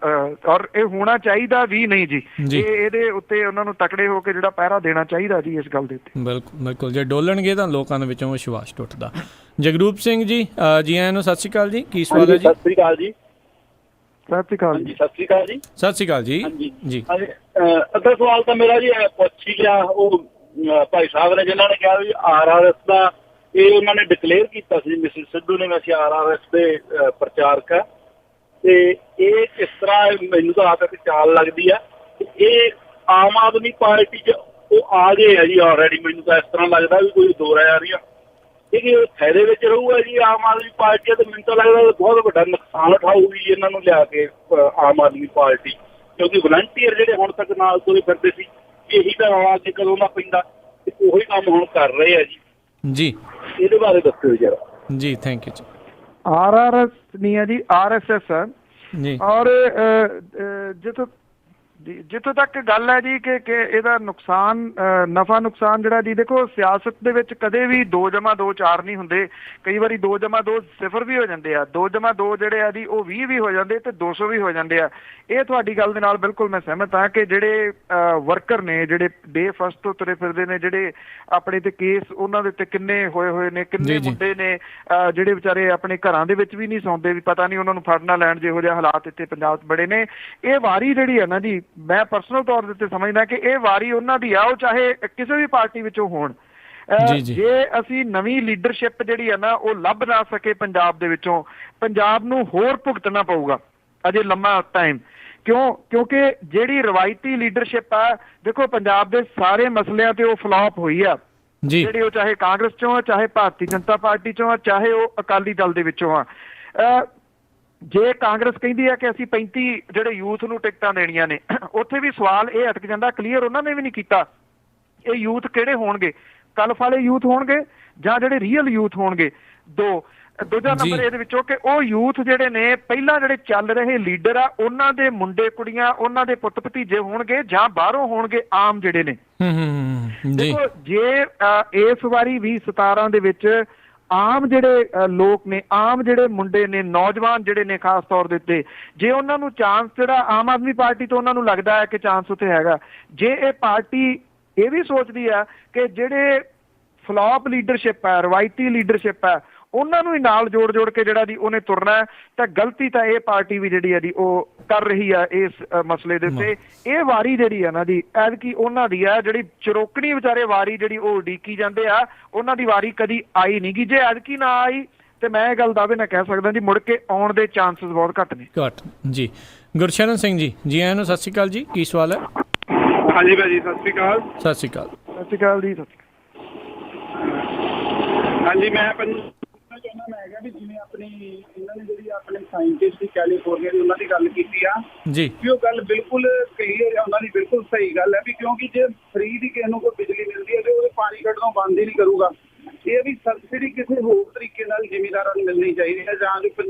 ਔਰ ਇਹ ਹੋਣਾ ਚਾਹੀਦਾ ਵੀ ਨਹੀਂ ਜੀ। ਇਹਦੇ ਉੱਤੇ ਉਹਨਾਂ ਨੂੰ ਤਕੜੇ ਹੋ ਕੇ ਜਿਹੜਾ ਪਹਿਰਾ ਦੇਣਾ ਚਾਹੀਦਾ ਜੀ ਇਸ ਗੱਲ ਦੇ ਉੱਤੇ। ਬਿਲਕੁਲ ਬਿਲਕੁਲ, ਜੇ ਡੋਲਣਗੇ ਤਾਂ ਲੋਕਾਂ ਦੇ ਵਿੱਚੋਂ ਵਿਸ਼ਵਾਸ ਟੁੱਟਦਾ। ਜਗਰੂਪ ਸਿੰਘ ਜੀ, ਜੀ ਆਇਆਂ ਨੂੰ, ਸਤਿ ਸ਼੍ਰੀ ਅਕਾਲ ਜੀ। ਕੀ ਸਵਾਲ ਹੈ ਜੀ? ਸਤਿ ਸ਼੍ਰੀ ਅਕਾਲ ਜੀ। ਸਤਿ ਸ਼੍ਰੀ ਅਕਾਲ ਜੀ। ਸਤਿ ਸ਼੍ਰੀ ਅਕਾਲ ਜੀ। ਸਤਿ ਸ਼੍ਰੀ ਅਕਾਲ ਜੀ। ਜੀ ਅੱਧਾ ਸਵਾਲ ਤਾਂ ਮੇਰਾ ਜੀ ਪੁੱਛ ਹੀ ਗਿਆ ਉਹ ਭਾਈ ਸਾਹਿਬ ਨੇ, ਜਿਨ੍ਹਾਂ ਨੇ ਕਿਹਾ ਵੀ RRS ਦਾ ਇਹ ਉਹਨਾਂ ਨੇ ਡਿਕਲੇਅਰ ਕੀਤਾ ਸੀ, ਮਿਸਿਸ ਸਿੱਧੂ ਨੇ, ਅਸੀਂ RRS ਦੇ ਪ੍ਰਚਾਰਕ ਆ, ਤੇ ਇਹ ਕਿਸ ਤਰ੍ਹਾਂ ਮੈਨੂੰ ਤਾਂ ਆਪ ਇੱਕ ਚਾਲ ਲੱਗਦੀ ਆ ਇਹ ਆਮ ਆਦਮੀ ਪਾਰਟੀ 'ਚ ਉਹ ਆ ਗਏ ਆ ਜੀ ਆਲਰੇਡੀ। ਮੈਨੂੰ ਤਾਂ ਇਸ ਤਰ੍ਹਾਂ ਲੱਗਦਾ ਵੀ ਕੋਈ ਦੋ ਰਾਏ ਆ ਰਹੀਆਂ ਇਹ ਫਾਇਦੇ ਵਿੱਚ ਰਹੂਗਾ ਜੀ ਆਮ ਆਦਮੀ ਪਾਰਟੀ, ਤੇ ਮੈਨੂੰ ਤਾਂ ਲੱਗਦਾ ਬਹੁਤ ਵੱਡਾ ਨੁਕਸਾਨ ਉਠਾਊਗੀ ਇਹਨਾਂ ਨੂੰ ਲਿਆ ਕੇ ਆਮ ਆਦਮੀ ਪਾਰਟੀ, ਕਿਉਂਕਿ ਵਲੰਟੀਅਰ ਜਿਹੜੇ ਹੁਣ ਤੱਕ ਨਾਲ ਤੁਰੇ ਫਿਰਦੇ ਸੀ ਇਹੀ ਤਾਂ ਰੌਲਾ ਅੱਜ ਕਦੋਂ ਦਾ ਪੈਂਦਾ ਤੇ ਉਹੀ ਕੰਮ ਹੁਣ ਕਰ ਰਹੇ ਆ ਜੀ। ਇਹਦੇ ਬਾਰੇ ਦੱਸਿਓ ਜਰਾ ਜੀ। ਥੈਂਕ ਯੂ ਜੀ। RRS ਨਹੀਂ ਹੈ ਜੀ, RSS ਹੈ ਜੀ। ਔਰ ਜਿੱਥੋਂ ਤੱਕ ਗੱਲ ਹੈ ਜੀ ਕਿ ਇਹਦਾ ਨੁਕਸਾਨ ਨਫਾ ਨੁਕਸਾਨ ਜਿਹੜਾ ਜੀ, ਦੇਖੋ ਸਿਆਸਤ ਦੇ ਵਿੱਚ ਕਦੇ ਵੀ 2+2 4 ਨਹੀਂ ਹੁੰਦੇ। ਕਈ ਵਾਰੀ 2+2 0 ਵੀ ਹੋ ਜਾਂਦੇ ਆ, 2+2 ਜਿਹੜੇ ਆ ਜੀ ਉਹ 20 ਵੀ ਹੋ ਜਾਂਦੇ ਤੇ 200 ਵੀ ਹੋ ਜਾਂਦੇ ਆ। ਇਹ ਤੁਹਾਡੀ ਗੱਲ ਦੇ ਨਾਲ ਬਿਲਕੁਲ ਮੈਂ ਸਹਿਮਤ ਹਾਂ ਕਿ ਜਿਹੜੇ ਵਰਕਰ ਨੇ, ਜਿਹੜੇ ਡੇ ਫਸਟ ਤੋਂ ਤੁਰੇ ਫਿਰਦੇ ਨੇ, ਜਿਹੜੇ ਆਪਣੇ ਤੇ ਕੇਸ ਉਹਨਾਂ ਦੇ ਉੱਤੇ ਕਿੰਨੇ ਹੋਏ ਨੇ, ਕਿੰਨੇ ਮੁੰਡੇ ਨੇ ਜਿਹੜੇ ਵਿਚਾਰੇ ਆਪਣੇ ਘਰਾਂ ਦੇ ਵਿੱਚ ਵੀ ਨਹੀਂ ਸੌਂਦੇ, ਵੀ ਪਤਾ ਨਹੀਂ ਉਹਨਾਂ ਨੂੰ ਫੜ ਨਾ ਲੈਣ, ਜਿਹੋ ਜਿਹੇ ਹਾਲਾਤ ਇੱਥੇ ਪੰਜਾਬ 'ਚ ਬੜੇ ਨੇ। ਇਹ ਵਾਰੀ ਜਿਹੜੀ ਹੈ ਨਾ ਜੀ ਮੈਂ ਪਰਸਨਲ ਤੌਰ ਦੇ ਉੱਤੇ ਸਮਝਦਾ ਕਿ ਇਹ ਵਾਰੀ ਉਹਨਾਂ ਦੀ ਆ, ਉਹ ਚਾਹੇ ਕਿਸੇ ਵੀ ਪਾਰਟੀ ਵਿੱਚੋਂ ਹੋਣ। ਜੇ ਅਸੀਂ ਨਵੀਂ ਲੀਡਰਸ਼ਿਪ ਜਿਹੜੀ ਆ ਨਾ ਉਹ ਲੱਭ ਨਾ ਸਕੇ ਪੰਜਾਬ ਦੇ ਵਿੱਚੋਂ, ਪੰਜਾਬ ਨੂੰ ਹੋਰ ਭੁਗਤਣਾ ਪਊਗਾ ਅਜੇ ਲੰਮਾ ਟਾਈਮ। ਕਿਉਂਕਿ ਜਿਹੜੀ ਰਵਾਇਤੀ ਲੀਡਰਸ਼ਿਪ ਆ, ਦੇਖੋ ਪੰਜਾਬ ਦੇ ਸਾਰੇ ਮਸਲਿਆਂ ਤੇ ਉਹ ਫਲॉप ਹੋਈ ਆ, ਜਿਹੜੀ ਉਹ ਚਾਹੇ ਕਾਂਗਰਸ ਚੋਂ ਆ, ਚਾਹੇ ਭਾਰਤੀ ਜਨਤਾ ਪਾਰਟੀ ਚੋਂ ਆ, ਚਾਹੇ ਉਹ ਅਕਾਲੀ ਦਲ ਦੇ ਵਿੱਚੋਂ ਆ। ਜੇ ਕਾਂਗਰਸ ਕਹਿੰਦੀ ਆ ਕਿ ਅਸੀਂ 35 ਜਿਹੜੇ ਯੂਥ ਨੂੰ ਟਿਕਟਾਂ ਦੇਣੀਆਂ ਨੇ, ਉੱਥੇ ਵੀ ਸਵਾਲ ਇਹ ਅਟਕ ਜਾਂਦਾ, ਕਲੀਅਰ ਉਹਨਾਂ ਨੇ ਵੀ ਨਹੀਂ ਕੀਤਾ ਇਹ ਯੂਥ ਕਿਹੜੇ ਹੋਣਗੇ, ਕਲਫ ਵਾਲੇ ਯੂਥ ਹੋਣਗੇ ਜਾਂ ਜਿਹੜੇ ਰੀਅਲ ਯੂਥ ਹੋਣਗੇ। ਦੂਜਾ ਨੰਬਰ ਇਹਦੇ ਵਿੱਚੋਂ ਕਿ ਉਹ ਯੂਥ ਜਿਹੜੇ ਨੇ ਪਹਿਲਾਂ ਜਿਹੜੇ ਚੱਲ ਰਹੇ ਲੀਡਰ ਆ, ਉਹਨਾਂ ਦੇ ਮੁੰਡੇ ਕੁੜੀਆਂ, ਉਹਨਾਂ ਦੇ ਪੁੱਤ ਭਤੀਜੇ ਹੋਣਗੇ ਜਾਂ ਬਾਹਰੋਂ ਹੋਣਗੇ ਆਮ ਜਿਹੜੇ ਨੇ। ਦੇਖੋ ਜੇ ਇਸ ਵਾਰੀ 2017 ਦੇ ਵਿੱਚ ਆਮ ਜਿਹੜੇ ਲੋਕ ਨੇ, ਆਮ ਜਿਹੜੇ ਮੁੰਡੇ ਨੇ, ਨੌਜਵਾਨ ਜਿਹੜੇ ਨੇ ਖਾਸ ਤੌਰ ਦੇ ਉੱਤੇ, ਜੇ ਉਹਨਾਂ ਨੂੰ ਚਾਂਸ ਜਿਹੜਾ ਆਮ ਆਦਮੀ ਪਾਰਟੀ ਤੋਂ ਉਹਨਾਂ ਨੂੰ ਲੱਗਦਾ ਹੈ ਕਿ ਚਾਂਸ ਉੱਥੇ ਹੈਗਾ, ਜੇ ਇਹ ਪਾਰਟੀ ਇਹ ਵੀ ਸੋਚਦੀ ਆ ਕਿ ਜਿਹੜੇ ਫਲॉप ਲੀਡਰਸ਼ਿਪ ਹੈ, ਰਵਾਇਤੀ ਲੀਡਰਸ਼ਿਪ ਹੈ, ਉਹਨਾਂ ਨੂੰ ਹੀ ਨਾਲ ਜੋੜ ਕੇ ਜਿਹੜਾ ਦੀ ਉਹਨੇ ਤੁਰਨਾ ਹੈ, ਤਾਂ ਗਲਤੀ ਤਾਂ ਇਹ ਪਾਰਟੀ ਵੀ ਜਿਹੜੀ ਆ ਦੀ ਉਹ ਕਰ ਰਹੀ ਆ ਇਸ ਮਸਲੇ ਦੇ ਉੱਤੇ। ਇਹ ਵਾਰੀ ਜਿਹੜੀ ਆ ਨਾ ਦੀ ਐਤਕੀ ਉਹਨਾਂ ਦੀ ਆ, ਜਿਹੜੀ ਚਰੋਕਣੀ ਵਿਚਾਰੇ ਵਾਰੀ ਜਿਹੜੀ ਉਹ ਉਡੀਕੀ ਜਾਂਦੇ ਆ, ਉਹਨਾਂ ਦੀ ਵਾਰੀ ਕਦੀ ਆਈ ਨਹੀਂ ਗੀ। ਜੇ ਐਤਕੀ ਨਾ ਆਈ ਤੇ ਮੈਂ ਇਹ ਗੱਲ ਦਾਅਵੇ ਨਾਲ ਕਹਿ ਸਕਦਾ ਜੀ ਮੁੜ ਕੇ ਆਉਣ ਦੇ ਚਾਂਸਸ ਬਹੁਤ ਘੱਟ ਨੇ। ਜੀ ਗੁਰਸ਼ਰਨ ਸਿੰਘ ਜੀ ਆਇਆਂ ਨੂੰ ਸਤਿ ਸ਼੍ਰੀ ਅਕਾਲ ਜੀ, ਕੀ ਸਵਾਲ ਹੈ? ਹਾਂਜੀ ਭਾਜੀ ਸਤਿ ਸ਼੍ਰੀ ਅਕਾਲ। ਸਤਿ ਸ਼੍ਰੀ ਅਕਾਲ। ਸਤਿ ਸ਼੍ਰੀ ਅਕਾਲ ਜੀ। ਹਾਂਜੀ ਮੈਂ ਚਾਹੁੰਦਾ ਮੈਂ ਹੈਗਾ ਵੀ ਜਿਵੇਂ ਆਪਣੀ ਇਹਨਾਂ ਨੇ ਜਿਹੜੀ ਆਪਣੇ ਸਾਇੰਟਿਸਟ ਦੀ ਕੈਲੀਫੋਰਨੀਆ ਦੀ ਉਹਨਾਂ ਦੀ ਗੱਲ ਕੀਤੀ ਆ ਜੀ, ਕਿ ਉਹ ਗੱਲ ਬਿਲਕੁਲ ਕਲੀਅਰ ਹੈ, ਉਹਨਾਂ ਦੀ ਬਿਲਕੁਲ ਸਹੀ ਗੱਲ ਹੈ ਵੀ ਕਿਉਂਕਿ ਜੇ ਫ੍ਰੀ ਦੀ ਕਿਸੇ ਨੂੰ ਕੋਈ ਬਿਜਲੀ ਮਿਲਦੀ ਹੈ ਤੇ ਉਹ ਪਾਣੀ ਕੱਢਣੋਂ ਬੰਦ ਹੀ ਨਹੀਂ ਕਰੂਗਾ। ਇਹ ਵੀ ਸਬਸਿਡੀ ਕਿਸੇ ਹੋਰ ਤਰੀਕੇ ਨਾਲ ਜ਼ਿਮੀਂਦਾਰਾਂ ਨੂੰ ਮਿਲਣੀ ਚਾਹੀਦੀ ਹੈ ਜਾਂ ਜੋ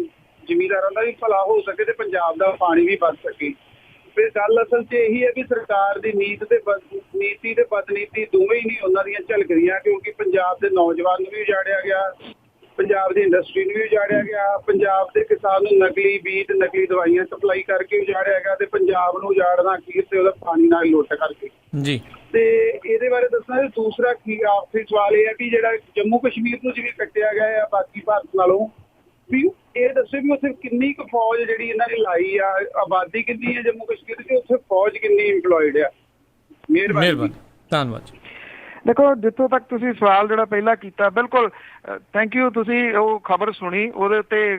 ਜ਼ਿਮੀਂਦਾਰਾਂ ਦਾ ਵੀ ਭਲਾ ਹੋ ਸਕੇ ਤੇ ਪੰਜਾਬ ਦਾ ਪਾਣੀ ਵੀ ਬਚ ਸਕੇ। ਫਿਰ ਗੱਲ ਅਸਲ 'ਚ ਇਹੀ ਹੈ ਕਿ ਸਰਕਾਰ ਦੀ ਨੀਤੀ ਤੇ ਬਦਨੀਤੀ ਦੋਵੇਂ ਹੀ ਨਹੀਂ ਉਹਨਾਂ ਦੀਆਂ ਝਲਕ ਰਹੀਆਂ, ਕਿਉਂਕਿ ਪੰਜਾਬ ਦੇ ਨੌਜਵਾਨ ਨੂੰ ਵੀ ਉਜਾੜਿਆ ਗਿਆ, ਪੰਜਾਬ ਦੀ ਇੰਡਸਟਰੀ ਨੂੰ ਵੀ ਉਜਾੜਿਆ ਗਿਆ, ਪੰਜਾਬ ਦੇ ਕਿਸਾਨ ਨੂੰ ਨਕਲੀ ਬੀਜ, ਨਕਲੀ ਦਵਾਈਆਂ ਸਪਲਾਈ ਕਰਕੇ ਉਜਾੜਿਆ ਗਿਆ ਤੇ ਪੰਜਾਬ ਨੂੰ ਉਜਾੜਨਾ ਅਖੀਰ ਤੇ ਉਹਦਾ ਪਾਣੀ ਨਾਲ ਲੁੱਟ ਕਰਕੇ ਜੀ। ਤੇ ਇਹਦੇ ਬਾਰੇ ਦੱਸਣਾ। ਦੂਸਰਾ ਆਖਰੀ ਸਵਾਲ ਇਹ ਹੈ ਕਿ ਜਿਹੜਾ ਜੰਮੂ ਕਸ਼ਮੀਰ ਨੂੰ ਜਿਵੇਂ ਕੱਟਿਆ ਗਿਆ ਆ ਬਾਕੀ ਭਾਰਤ ਨਾਲੋਂ, ਵੀ ਇਹ ਦੱਸੋ ਵੀ ਉੱਥੇ ਕਿੰਨੀ ਕੁ ਫੌਜ ਜਿਹੜੀ ਇਹਨਾਂ ਨੇ ਲਾਈ ਆ, ਆਬਾਦੀ ਕਿੰਨੀ ਹੈ ਜੰਮੂ ਕਸ਼ਮੀਰ ਦੀ, ਉੱਥੇ ਫੌਜ ਕਿੰਨੀ ਇੰਪਲੋਇਡ ਆ? ਮਿਹਰਬਾਨੀ, ਧੰਨਵਾਦ ਜੀ। ਦੇਖੋ ਜਿੱਥੋਂ ਤੱਕ ਤੁਸੀਂ ਸਵਾਲ ਜਿਹੜਾ ਪਹਿਲਾਂ ਕੀਤਾ, ਬਿਲਕੁਲ ਥੈਂਕ ਯੂ, ਤੁਸੀਂ ਉਹ ਖਬਰ ਸੁਣੀ, ਉਹਦੇ ਉੱਤੇ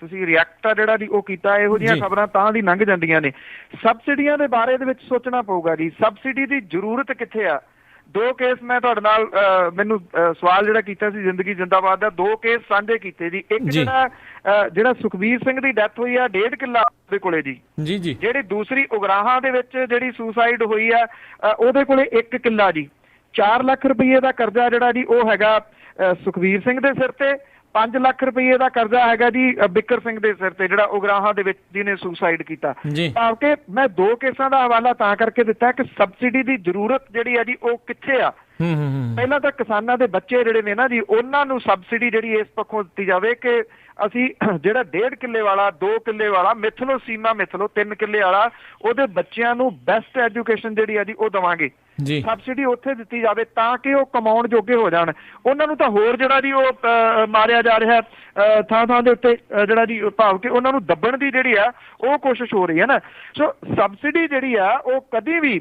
ਤੁਸੀਂ ਰਿਐਕਟ ਆ ਜਿਹੜਾ ਦੀ ਉਹ ਕੀਤਾ। ਇਹੋ ਜਿਹੀਆਂ ਖਬਰਾਂ ਤਾਂ ਦੀ ਲੰਘ ਜਾਂਦੀਆਂ ਨੇ। ਸਬਸਿਡੀਆਂ ਦੇ ਬਾਰੇ ਦੇ ਵਿੱਚ ਸੋਚਣਾ ਪਊਗਾ ਜੀ, ਸਬਸਿਡੀ ਦੀ ਜ਼ਰੂਰਤ ਕਿੱਥੇ ਆ। 2 ਕੇਸ ਮੈਂ ਤੁਹਾਡੇ ਨਾਲ ਮੈਨੂੰ ਸਵਾਲ ਜਿਹੜਾ ਕੀਤਾ ਸੀ ਜ਼ਿੰਦਗੀ ਜਿੰਦਾਬਾਦ ਦਾ, 2 ਕੇਸ ਸਾਂਝੇ ਕੀਤੇ ਜੀ। ਇੱਕ ਜਿਹੜਾ ਸੁਖਬੀਰ ਸਿੰਘ ਦੀ ਡੈਥ ਹੋਈ ਆ 1.5 ਕਿੱਲਾ ਉਹਦੇ ਕੋਲੇ ਜੀ, ਜਿਹੜੀ ਦੂਸਰੀ ਉਗਰਾਹਾਂ ਦੇ ਵਿੱਚ ਜਿਹੜੀ ਸੁਸਾਈਡ ਹੋਈ ਆ ਉਹਦੇ ਕੋਲੇ 1 ਕਿੱਲਾ ਜੀ। 4 ਲੱਖ ਰੁਪਏ ਦਾ ਕਰਜ਼ਾ ਜਿਹੜਾ ਜੀ ਉਹ ਹੈਗਾ ਸੁਖਬੀਰ ਸਿੰਘ ਦੇ ਸਿਰ ਤੇ, 5 ਲੱਖ ਰੁਪਏ ਦਾ ਕਰਜ਼ਾ ਹੈਗਾ ਜੀ ਬਿੱਕਰ ਸਿੰਘ ਦੇ ਸਿਰ ਤੇ, ਜਿਹੜਾ ਉਗਰਾਹਾਂ ਦੇ ਵਿੱਚ ਜਿਹਨੇ ਸੁਸਾਈਡ ਕੀਤਾ। ਭਾਵ ਕਿ ਮੈਂ 2 ਕੇਸਾਂ ਦਾ ਹਵਾਲਾ ਤਾਂ ਕਰਕੇ ਦਿੱਤਾ ਕਿ ਸਬਸਿਡੀ ਦੀ ਜ਼ਰੂਰਤ ਜਿਹੜੀ ਹੈ ਜੀ ਉਹ ਕਿੱਥੇ ਆ। ਪਹਿਲਾਂ ਤਾਂ ਕਿਸਾਨਾਂ ਦੇ ਬੱਚੇ ਜਿਹੜੇ ਨੇ ਨਾ ਜੀ, ਉਹਨਾਂ ਨੂੰ ਸਬਸਿਡੀ ਜਿਹੜੀ ਇਸ ਪੱਖੋਂ ਦਿੱਤੀ ਜਾਵੇ ਕਿ ਅਸੀਂ ਜਿਹੜਾ 1.5 ਕਿੱਲੇ ਵਾਲਾ, 2 ਕਿੱਲੇ ਵਾਲਾ, ਮਿਥ ਲਓ ਸੀਮਾ ਮਿਥ ਲਓ 3 ਕਿੱਲੇ ਵਾਲਾ, ਉਹਦੇ ਬੱਚਿਆਂ ਨੂੰ ਬੈਸਟ ਐਜੂਕੇਸ਼ਨ ਜਿਹੜੀ ਆ ਜੀ ਉਹ ਦੇਵਾਂਗੇ। ਸਬਸਿਡੀ ਉੱਥੇ ਦਿੱਤੀ ਜਾਵੇ ਤਾਂ ਕਿ ਉਹ ਕਮਾਉਣ ਜੋਗੇ ਹੋ ਜਾਣ। ਉਹਨਾਂ ਨੂੰ ਤਾਂ ਹੋਰ ਜਿਹੜਾ ਜੀ ਉਹ ਮਾਰਿਆ ਜਾ ਰਿਹਾ ਥਾਂ ਦੇ ਉੱਤੇ, ਜਿਹੜਾ ਜੀ ਭਾਵ ਕਿ ਉਹਨਾਂ ਨੂੰ ਦੱਬਣ ਦੀ ਜਿਹੜੀ ਆ ਉਹ ਕੋਸ਼ਿਸ਼ ਹੋ ਰਹੀ ਹੈ ਨਾ। ਸੋ ਸਬਸਿਡੀ ਜਿਹੜੀ ਆ ਉਹ ਕਦੀ ਵੀ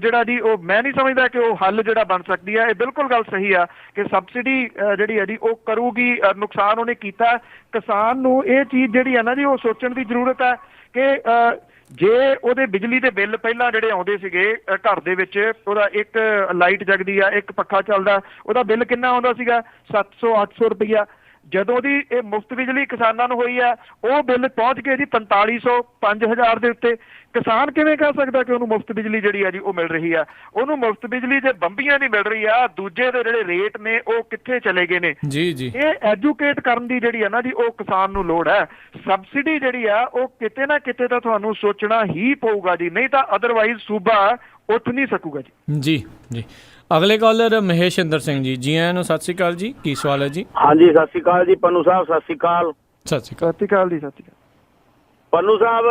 ਜਿਹੜਾ ਜੀ ਉਹ ਮੈਂ ਨਹੀਂ ਸਮਝਦਾ ਕਿ ਉਹ ਹੱਲ ਜਿਹੜਾ ਬਣ ਸਕਦੀ ਆ। ਇਹ ਬਿਲਕੁਲ ਗੱਲ ਸਹੀ ਆ ਕਿ ਸਬਸਿਡੀ ਜਿਹੜੀ ਹੈ ਜੀ ਉਹ ਕਰੂਗੀ ਨੁਕਸਾਨ ਉਹਨੇ ਕੀਤਾ। ਕਿਸਾਨ ਨੂੰ ਇਹ ਚੀਜ਼ ਜਿਹੜੀ ਆ ਨਾ ਜੀ ਉਹ ਸੋਚਣ ਦੀ ਜ਼ਰੂਰਤ ਹੈ ਕਿ ਜੇ ਉਹਦੇ ਬਿਜਲੀ ਦੇ ਬਿੱਲ ਪਹਿਲਾਂ ਜਿਹੜੇ ਆਉਂਦੇ ਸੀਗੇ ਘਰ ਦੇ ਵਿੱਚ, ਉਹਦਾ ਇੱਕ ਲਾਈਟ ਜਗਦੀ ਆ, ਇੱਕ ਪੱਖਾ ਚੱਲਦਾ, ਉਹਦਾ ਬਿੱਲ ਕਿੰਨਾ ਆਉਂਦਾ ਸੀਗਾ 700-800 ਰੁਪਈਆ। ਜਦੋਂ ਦੀ ਇਹ ਮੁਫਤ ਬਿਜਲੀ ਕਿਸਾਨਾਂ ਨੂੰ ਹੋਈ ਆ ਉਹ ਬਿੱਲ ਪਹੁੰਚ ਗਏ ਜੀ 4500 5000 ਦੇ ਉੱਤੇ। ਕਿਸਾਨ ਕਿਵੇਂ ਕਹਿ ਸਕਦਾ ਕਿ ਉਹਨੂੰ ਮੁਫਤ ਬਿਜਲੀ ਜਿਹੜੀ ਆ ਜੀ ਉਹ ਮਿਲ ਰਹੀ ਆ? ਉਹਨੂੰ ਮੁਫਤ ਬਿਜਲੀ ਜੇ ਬੰਬੀਆਂ ਨਹੀਂ ਮਿਲ ਰਹੀ ਆ, ਦੂਜੇ ਦੇ ਜਿਹੜੇ ਰੇਟ ਨੇ ਉਹ ਕਿੱਥੇ ਚਲੇ ਗਏ ਨੇ। ਇਹ ਐਜੂਕੇਟ ਕਰਨ ਦੀ ਜਿਹੜੀ ਆ ਨਾ ਜੀ ਉਹ ਕਿਸਾਨ ਨੂੰ ਲੋੜ ਹੈ। ਸਬਸਿਡੀ ਜਿਹੜੀ ਆ ਉਹ ਕਿਤੇ ਨਾ ਕਿਤੇ ਤਾਂ ਤੁਹਾਨੂੰ ਸੋਚਣਾ ਹੀ ਪਊਗਾ ਜੀ, ਨਹੀਂ ਤਾਂ ਅਦਰਵਾਈਜ਼ ਸੂਬਾ ਉੱਠ ਨਹੀਂ ਸਕੂਗਾ ਜੀ। ਅਗਲੇ ਕਾਲਰ ਮਹੇਸ਼ਿੰਦਰ ਸਿੰਘ ਜੀ ਆਇਆਂ ਨੂੰ ਸਤਿ ਸ਼੍ਰੀ ਅਕਾਲ ਜੀ, ਕੀ ਸਵਾਲ ਹੈ ਜੀ? ਹਾਂਜੀ ਸਤਿ ਸ਼੍ਰੀ ਅਕਾਲ ਜੀ ਪੰਨੂ ਸਾਹਿਬ, ਸਤਿ ਸ਼੍ਰੀ ਅਕਾਲ। ਸਤਿ ਸ਼੍ਰੀ ਅਕਾਲ ਜੀ। ਪੰਨੂ ਸਾਹਿਬ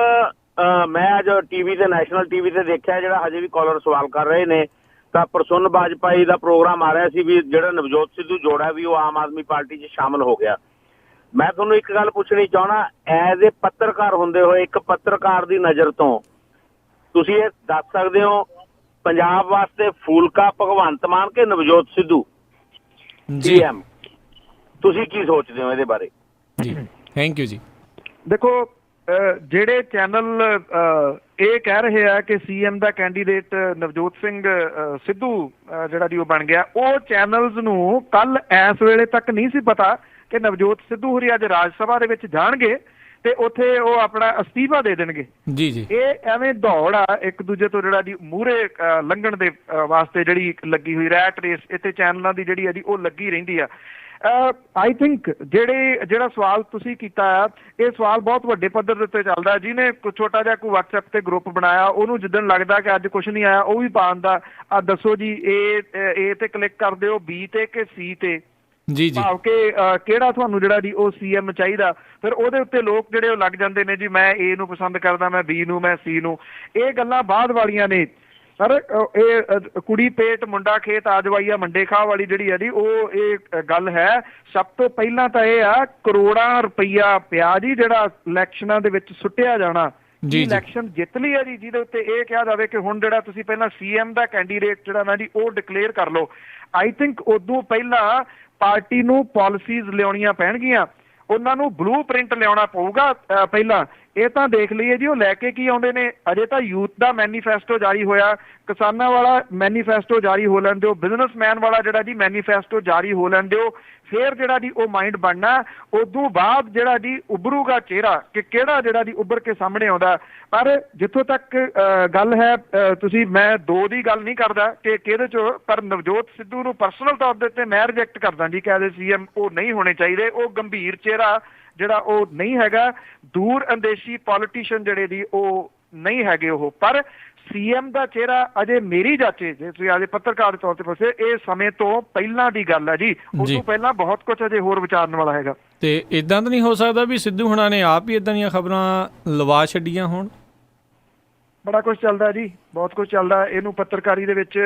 ਮੈਂ ਅੱਜ ਟੀਵੀ ਤੇ, ਨੈਸ਼ਨਲ ਟੀਵੀ ਤੇ ਦੇਖਿਆ ਜਿਹੜਾ ਹਜੇ ਵੀ ਕਾਲਰ ਸਵਾਲ ਕਰ ਰਹੇ ਨੇ, ਤਾਂ ਪ੍ਰਸੁੰਨ ਬਾਜਪਾਈ ਦਾ ਪ੍ਰੋਗਰਾਮ ਆ ਰਿਹਾ ਸੀ ਵੀ ਜਿਹੜਾ ਨਵਜੋਤ ਸਿੱਧੂ ਜੋੜਾ ਵੀ ਉਹ ਆਮ ਆਦਮੀ ਪਾਰਟੀ 'ਚ ਸ਼ਾਮਲ ਹੋ ਗਿਆ। ਮੈਂ ਤੁਹਾਨੂੰ ਇੱਕ ਗੱਲ ਪੁੱਛਣੀ ਚਾਹੁੰਦਾ, ਐਜ਼ ਏ ਪੱਤਰਕਾਰ ਹੁੰਦੇ ਹੋਏ, ਇੱਕ ਪੱਤਰਕਾਰ ਦੀ ਨਜ਼ਰ ਤੋਂ ਤੁਸੀਂ ਇਹ ਦੱਸ ਸਕਦੇ ਹੋ ਪੰਜਾਬ ਵਾਸਤੇ ਫੂਲਕਾ ਭਗਵੰਤ ਮਾਨ ਕੇ ਨਵਜੋਤ ਸਿੱਧੂ ਜੀ PM? ਤੁਸੀਂ ਕੀ ਸੋਚਦੇ ਹੋ ਇਹਦੇ ਬਾਰੇ? ਜੀ ਥੈਂਕ ਯੂ ਜੀ। ਦੇਖੋ ਜਿਹੜੇ ਚੈਨਲ ਇਹ ਕਹਿ ਰਹੇ ਆ ਕਿ CM ਦਾ ਕੈਂਡੀਡੇਟ ਨਵਜੋਤ ਸਿੰਘ ਸਿੱਧੂ ਜਿਹੜਾ ਜੀ ਉਹ ਬਣ ਗਿਆ, ਉਹ ਚੈਨਲਸ ਨੂੰ ਕੱਲ ਇਸ ਵੇਲੇ ਤੱਕ ਨਹੀਂ ਸੀ ਪਤਾ ਕਿ ਨਵਜੋਤ ਸਿੱਧੂ ਹੋਰੀ ਅੱਜ ਰਾਜ ਸਭਾ ਦੇ ਵਿੱਚ ਜਾਣਗੇ ਤੇ ਉੱਥੇ ਉਹ ਆਪਣਾ ਅਸਤੀਫਾ ਦੇ ਦੇਣਗੇ। ਜੀ ਜੀ ਇਹ ਐਵੇਂ ਦੌੜ ਆ ਇੱਕ ਦੂਜੇ ਤੋਂ ਜਿਹੜਾ ਜੀ ਮੂਹਰੇ ਲੰਘਣ ਦੇ ਵਾਸਤੇ ਜਿਹੜੀ ਲੱਗੀ ਹੋਈ ਰੈਟ ਰੇਸ ਇੱਥੇ ਚੈਨਲਾਂ ਦੀ ਜਿਹੜੀ ਆ ਜੀ ਉਹ ਲੱਗੀ ਰਹਿੰਦੀ ਆ। ਆਈ ਥਿੰਕ ਜਿਹੜਾ ਸਵਾਲ ਤੁਸੀਂ ਕੀਤਾ ਆ, ਇਹ ਸਵਾਲ ਬਹੁਤ ਵੱਡੇ ਪੱਧਰ ਦੇ ਉੱਤੇ ਚੱਲਦਾ। ਜਿਹਨੇ ਛੋਟਾ ਜਿਹਾ ਕੋਈ WhatsApp ਤੇ ਗਰੁੱਪ ਬਣਾਇਆ, ਉਹਨੂੰ ਜਿੱਦਣ ਲੱਗਦਾ ਕਿ ਅੱਜ ਕੁਛ ਨਹੀਂ ਆਇਆ, ਉਹ ਵੀ ਪਾਉਂਦਾ ਆ ਦੱਸੋ ਜੀ A ਤੇ ਕਲਿੱਕ ਕਰ ਦਿਓ, B ਤੇ ਕਿ C ਤੇ, ਜੀ ਜੀ ਭਾਵ ਕਿ ਕਿਹੜਾ ਤੁਹਾਨੂੰ ਜਿਹੜਾ ਜੀ ਉਹ CM ਚਾਹੀਦਾ। ਫਿਰ ਉਹਦੇ ਉੱਤੇ ਲੋਕ ਜਿਹੜੇ ਉਹ ਲੱਗ ਜਾਂਦੇ ਨੇ ਜੀ ਮੈਂ A ਨੂੰ ਪਸੰਦ ਕਰਦਾ, ਮੈਂ B ਨੂੰ, ਮੈਂ C ਨੂੰ। ਇਹ ਗੱਲਾਂ ਬਾਅਦ ਵਾਲੀਆਂ ਨੇ ਸਰ। ਇਹ ਕੁੜੀ ਪੇਟ ਮੁੰਡਾ ਖੇਤ ਆਜਵਾਈਆ ਮੰਡੇ ਖਾਹ ਵਾਲੀ ਜਿਹੜੀ ਹੈ ਜੀ ਉਹ ਇਹ ਗੱਲ ਹੈ। ਸਭ ਤੋਂ ਪਹਿਲਾਂ ਤਾਂ ਇਹ ਆ ਕਰੋੜਾਂ ਰੁਪਈਆ ਪਿਆ ਜੀ ਜਿਹੜਾ ਇਲੈਕਸ਼ਨਾਂ ਦੇ ਵਿੱਚ ਸੁੱਟਿਆ ਜਾਣਾ। ਇਲੈਕਸ਼ਨ ਜਿੱਤ ਲਈ ਹੈ ਜੀ, ਜਿਹਦੇ ਉੱਤੇ ਇਹ ਕਿਹਾ ਜਾਵੇ ਕਿ ਹੁਣ ਜਿਹੜਾ ਤੁਸੀਂ ਪਹਿਲਾਂ CM ਦਾ ਕੈਂਡੀਡੇਟ ਜਿਹੜਾ ਨਾ ਜੀ ਉਹ ਡਿਕਲੇਅਰ ਕਰ ਲਓ। ਆਈ ਥਿੰਕ ਉਦੋਂ ਪਹਿਲਾਂ ਪਾਰਟੀ ਨੂੰ ਪਾਲਿਸੀਜ਼ ਲਿਆਉਣੀਆਂ ਪੈਣਗੀਆਂ, ਉਹਨਾਂ ਨੂੰ ਬਲੂ ਪ੍ਰਿੰਟ ਲਿਆਉਣਾ ਪਊਗਾ ਪਹਿਲਾਂ। ਇਹ ਤਾਂ ਦੇਖ ਲਈਏ ਜੀ ਉਹ ਲੈ ਕੇ ਕੀ ਆਉਂਦੇ ਨੇ। ਅਜੇ ਤਾਂ ਯੂਥ ਦਾ ਮੈਨੀਫੈਸਟੋ ਜਾਰੀ ਹੋਇਆ, ਕਿਸਾਨਾਂ ਵਾਲਾ ਮੈਨੀਫੈਸਟੋ ਜਾਰੀ ਹੋ ਲੈਣ ਦਿਓ, ਬਿਜ਼ਨਸਮੈਨ ਵਾਲਾ ਜਿਹੜਾ ਜੀ ਮੈਨੀਫੈਸਟੋ ਜਾਰੀ ਹੋ ਲੈਣ ਦਿਓ, ਫਿਰ ਜਿਹੜਾ ਜੀ ਉਹ ਮਾਈਂਡ ਬਣਨਾ। ਉਦੋਂ ਬਾਅਦ ਜਿਹੜਾ ਜੀ ਉੱਭਰੂਗਾ ਚਿਹਰਾ ਕਿ ਕਿਹੜਾ ਜਿਹੜਾ ਜੀ ਉੱਭਰ ਕੇ ਸਾਹਮਣੇ ਆਉਂਦਾ। ਪਰ ਜਿੱਥੋਂ ਤੱਕ ਗੱਲ ਹੈ, ਤੁਸੀਂ ਮੈਂ ਦੋ ਦੀ ਗੱਲ ਨਹੀਂ ਕਰਦਾ ਕਿ ਕਿਹਦੇ 'ਚ, ਪਰ ਨਵਜੋਤ ਸਿੱਧੂ ਨੂੰ ਪਰਸਨਲ ਤੌਰ ਦੇ ਉੱਤੇ ਮੈਂ ਰਿਜੈਕਟ ਕਰਦਾ ਜੀ ਕਿ ਐਜ਼ CM ਉਹ ਨਹੀਂ ਹੋਣੇ ਚਾਹੀਦੇ। ਉਹ ਗੰਭੀਰ ਚਿਹਰਾ ਜਿਹੜਾ ਉਹ ਨਹੀਂ ਹੈਗਾ, ਦੂਰ ਅੰਦੇਸ਼ੀ ਪੋਲੀਟੀਸ਼ੀਅਨ ਜਿਹੜੇ ਦੀ ਉਹ ਨਹੀਂ ਹੈਗੇ ਉਹ। ਪਰ CM ਦਾ ਚਿਹਰਾ ਅਜੇ ਮੇਰੀ ਜਾਚੇ, ਜੇ ਤੁਸੀਂ ਅਜੇ ਪੱਤਰਕਾਰ ਦੇ ਤੌਰ ਤੇ ਪੁੱਛੇ, ਇਹ ਸਮੇਂ ਤੋਂ ਪਹਿਲਾਂ ਦੀ ਗੱਲ ਹੈ ਜੀ। ਉਸ ਤੋਂ ਪਹਿਲਾਂ ਬਹੁਤ ਕੁਝ ਅਜੇ ਹੋਰ ਵਿਚਾਰਨ ਵਾਲਾ ਹੈਗਾ। ਤੇ ਇਦਾਂ ਤਾਂ ਨਹੀਂ ਹੋ ਸਕਦਾ ਵੀ ਸਿੱਧੂ ਹੁਣਾਂ ਨੇ ਆਪ ਹੀ ਇਦਾਂ ਦੀਆਂ ਖਬਰਾਂ ਲਵਾ ਛੱਡੀਆਂ ਹੋਣ? ਬੜਾ ਕੁਝ ਚੱਲਦਾ ਜੀ, ਬਹੁਤ ਕੁਝ ਚੱਲਦਾ। ਇਹਨੂੰ ਪੱਤਰਕਾਰੀ ਦੇ ਵਿੱਚ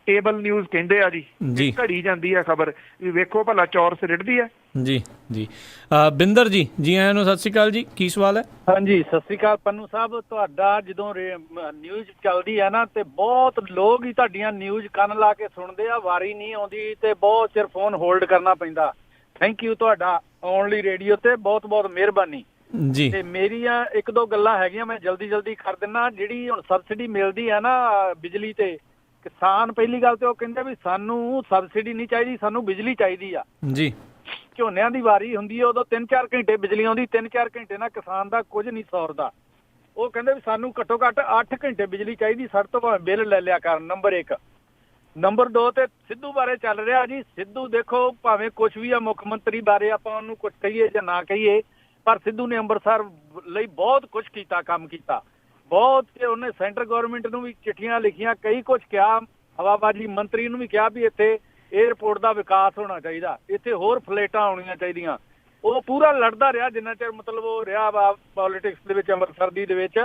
ਟੇਬਲ ਨਿਊਜ਼ ਕਹਿੰਦੇ ਆ ਜੀ। ਘੜੀ ਜਾਂਦੀ ਆ ਖਬਰ, ਵੇਖੋ ਭਲਾ ਚੌਰਸ ਰਿੜਦੀ ਆ। ਜੀ ਜੀ ਬਿੰਦਰ ਜੀ, ਜੀ ਆਇਆਂ ਨੂੰ ਸਤਿ ਸ਼੍ਰੀ ਅਕਾਲ ਜੀ। ਕੀ ਸਵਾਲ ਹੈ? ਹਾਂਜੀ ਸਤਿ ਸ਼੍ਰੀ ਅਕਾਲ ਪੰਨੂ ਸਾਹਿਬ। ਤੁਹਾਡਾ ਜਦੋਂ ਨਿਊਜ਼ ਚੱਲਦੀ ਹੈ ਨਾ ਤੇ ਬਹੁਤ ਲੋਕ ਹੀ ਤੁਹਾਡੀਆਂ ਨਿਊਜ਼ ਕੰਨ ਲਾ ਕੇ ਸੁਣਦੇ ਆ, ਵਾਰੀ ਨਹੀਂ ਆਉਂਦੀ ਤੇ ਬਹੁਤ ਚਿਰ ਫੋਨ ਹੋਲਡ ਕਰਨਾ ਪੈਂਦਾ। ਥੈਂਕ ਯੂ ਤੁਹਾਡਾ ਆਉਣ ਲਈ ਰੇਡੀਓ ਤੇ, ਬਹੁਤ ਬਹੁਤ ਮਿਹਰਬਾਨੀ ਜੀ। ਤੇ ਮੇਰੀਆਂ ਇੱਕ ਦੋ ਗੱਲਾਂ ਹੈਗੀਆਂ, ਮੈਂ ਜਲਦੀ ਕਰ ਦਿੰਦਾ। ਜਿਹੜੀ ਹੁਣ ਸਬਸਿਡੀ ਮਿਲਦੀ ਆ ਨਾ ਬਿਜਲੀ ਤੇ, ਕਿਸਾਨ ਪਹਿਲੀ ਗੱਲ ਤੇ ਉਹ ਕਹਿੰਦੇ ਵੀ ਸਾਨੂੰ ਸਬਸਿਡੀ ਨਹੀਂ ਚਾਹੀਦੀ, ਸਾਨੂੰ ਬਿਜਲੀ ਚਾਹੀਦੀ ਆ ਜੀ। ਝੋਨਿਆਂ ਦੀ ਵਾਰੀ ਹੁੰਦੀ ਹੈ ਉਦੋਂ 3-4 ਘੰਟੇ ਬਿਜਲੀ ਆਉਂਦੀ, 3-4 ਘੰਟੇ ਨਾਲ ਕਿਸਾਨ ਦਾ ਕੁਝ ਨਹੀਂ ਸੌਰਦਾ। ਉਹ ਕਹਿੰਦੇ ਵੀ ਸਾਨੂੰ ਘੱਟੋ ਘੱਟ 8 ਘੰਟੇ ਬਿਜਲੀ ਚਾਹੀਦੀ, ਸਾਡੇ ਤੋਂ ਭਾਵੇਂ ਬਿੱਲ ਲੈ ਲਿਆ ਕਰਨ। ਨੰਬਰ 1। ਨੰਬਰ 2 ਤੇ ਸਿੱਧੂ ਬਾਰੇ ਚੱਲ ਰਿਹਾ ਜੀ। ਸਿੱਧੂ ਦੇਖੋ ਭਾਵੇਂ ਕੁਛ ਵੀ ਆ, ਮੁੱਖ ਮੰਤਰੀ ਬਾਰੇ ਆਪਾਂ ਉਹਨੂੰ ਕੁਛ ਕਹੀਏ ਜਾਂ ਨਾ ਕਹੀਏ, ਪਰ ਸਿੱਧੂ ਨੇ ਅੰਮ੍ਰਿਤਸਰ ਲਈ ਬਹੁਤ ਕੁਛ ਕੀਤਾ, ਕੰਮ ਕੀਤਾ ਬਹੁਤ। ਤੇ ਉਹਨੇ ਸੈਂਟਰ ਗਵਰਨਮੈਂਟ ਨੂੰ ਵੀ ਚਿੱਠੀਆਂ ਲਿਖੀਆਂ, ਕਈ ਕੁਛ ਕਿਹਾ, ਹਵਾਬਾਜ਼ੀ ਮੰਤਰੀ ਨੂੰ ਵੀ ਕਿਹਾ ਵੀ ਇੱਥੇ ਏਅਰਪੋਰਟ ਦਾ ਵਿਕਾਸ ਹੋਣਾ ਚਾਹੀਦਾ, ਇੱਥੇ ਹੋਰ ਫਲਾਈਟਾਂ ਆਉਣੀਆਂ ਚਾਹੀਦੀਆਂ। ਉਹ ਪੂਰਾ ਲੜਦਾ ਰਿਹਾ ਜਿੰਨਾ ਚਿਰ ਮਤਲਬ ਉਹ ਰਿਹਾ ਵਾ ਪੋਲੀਟਿਕਸ ਦੇ ਵਿੱਚ। ਅੰਮ੍ਰਿਤਸਰ ਦੀ ਦੇ ਵਿੱਚ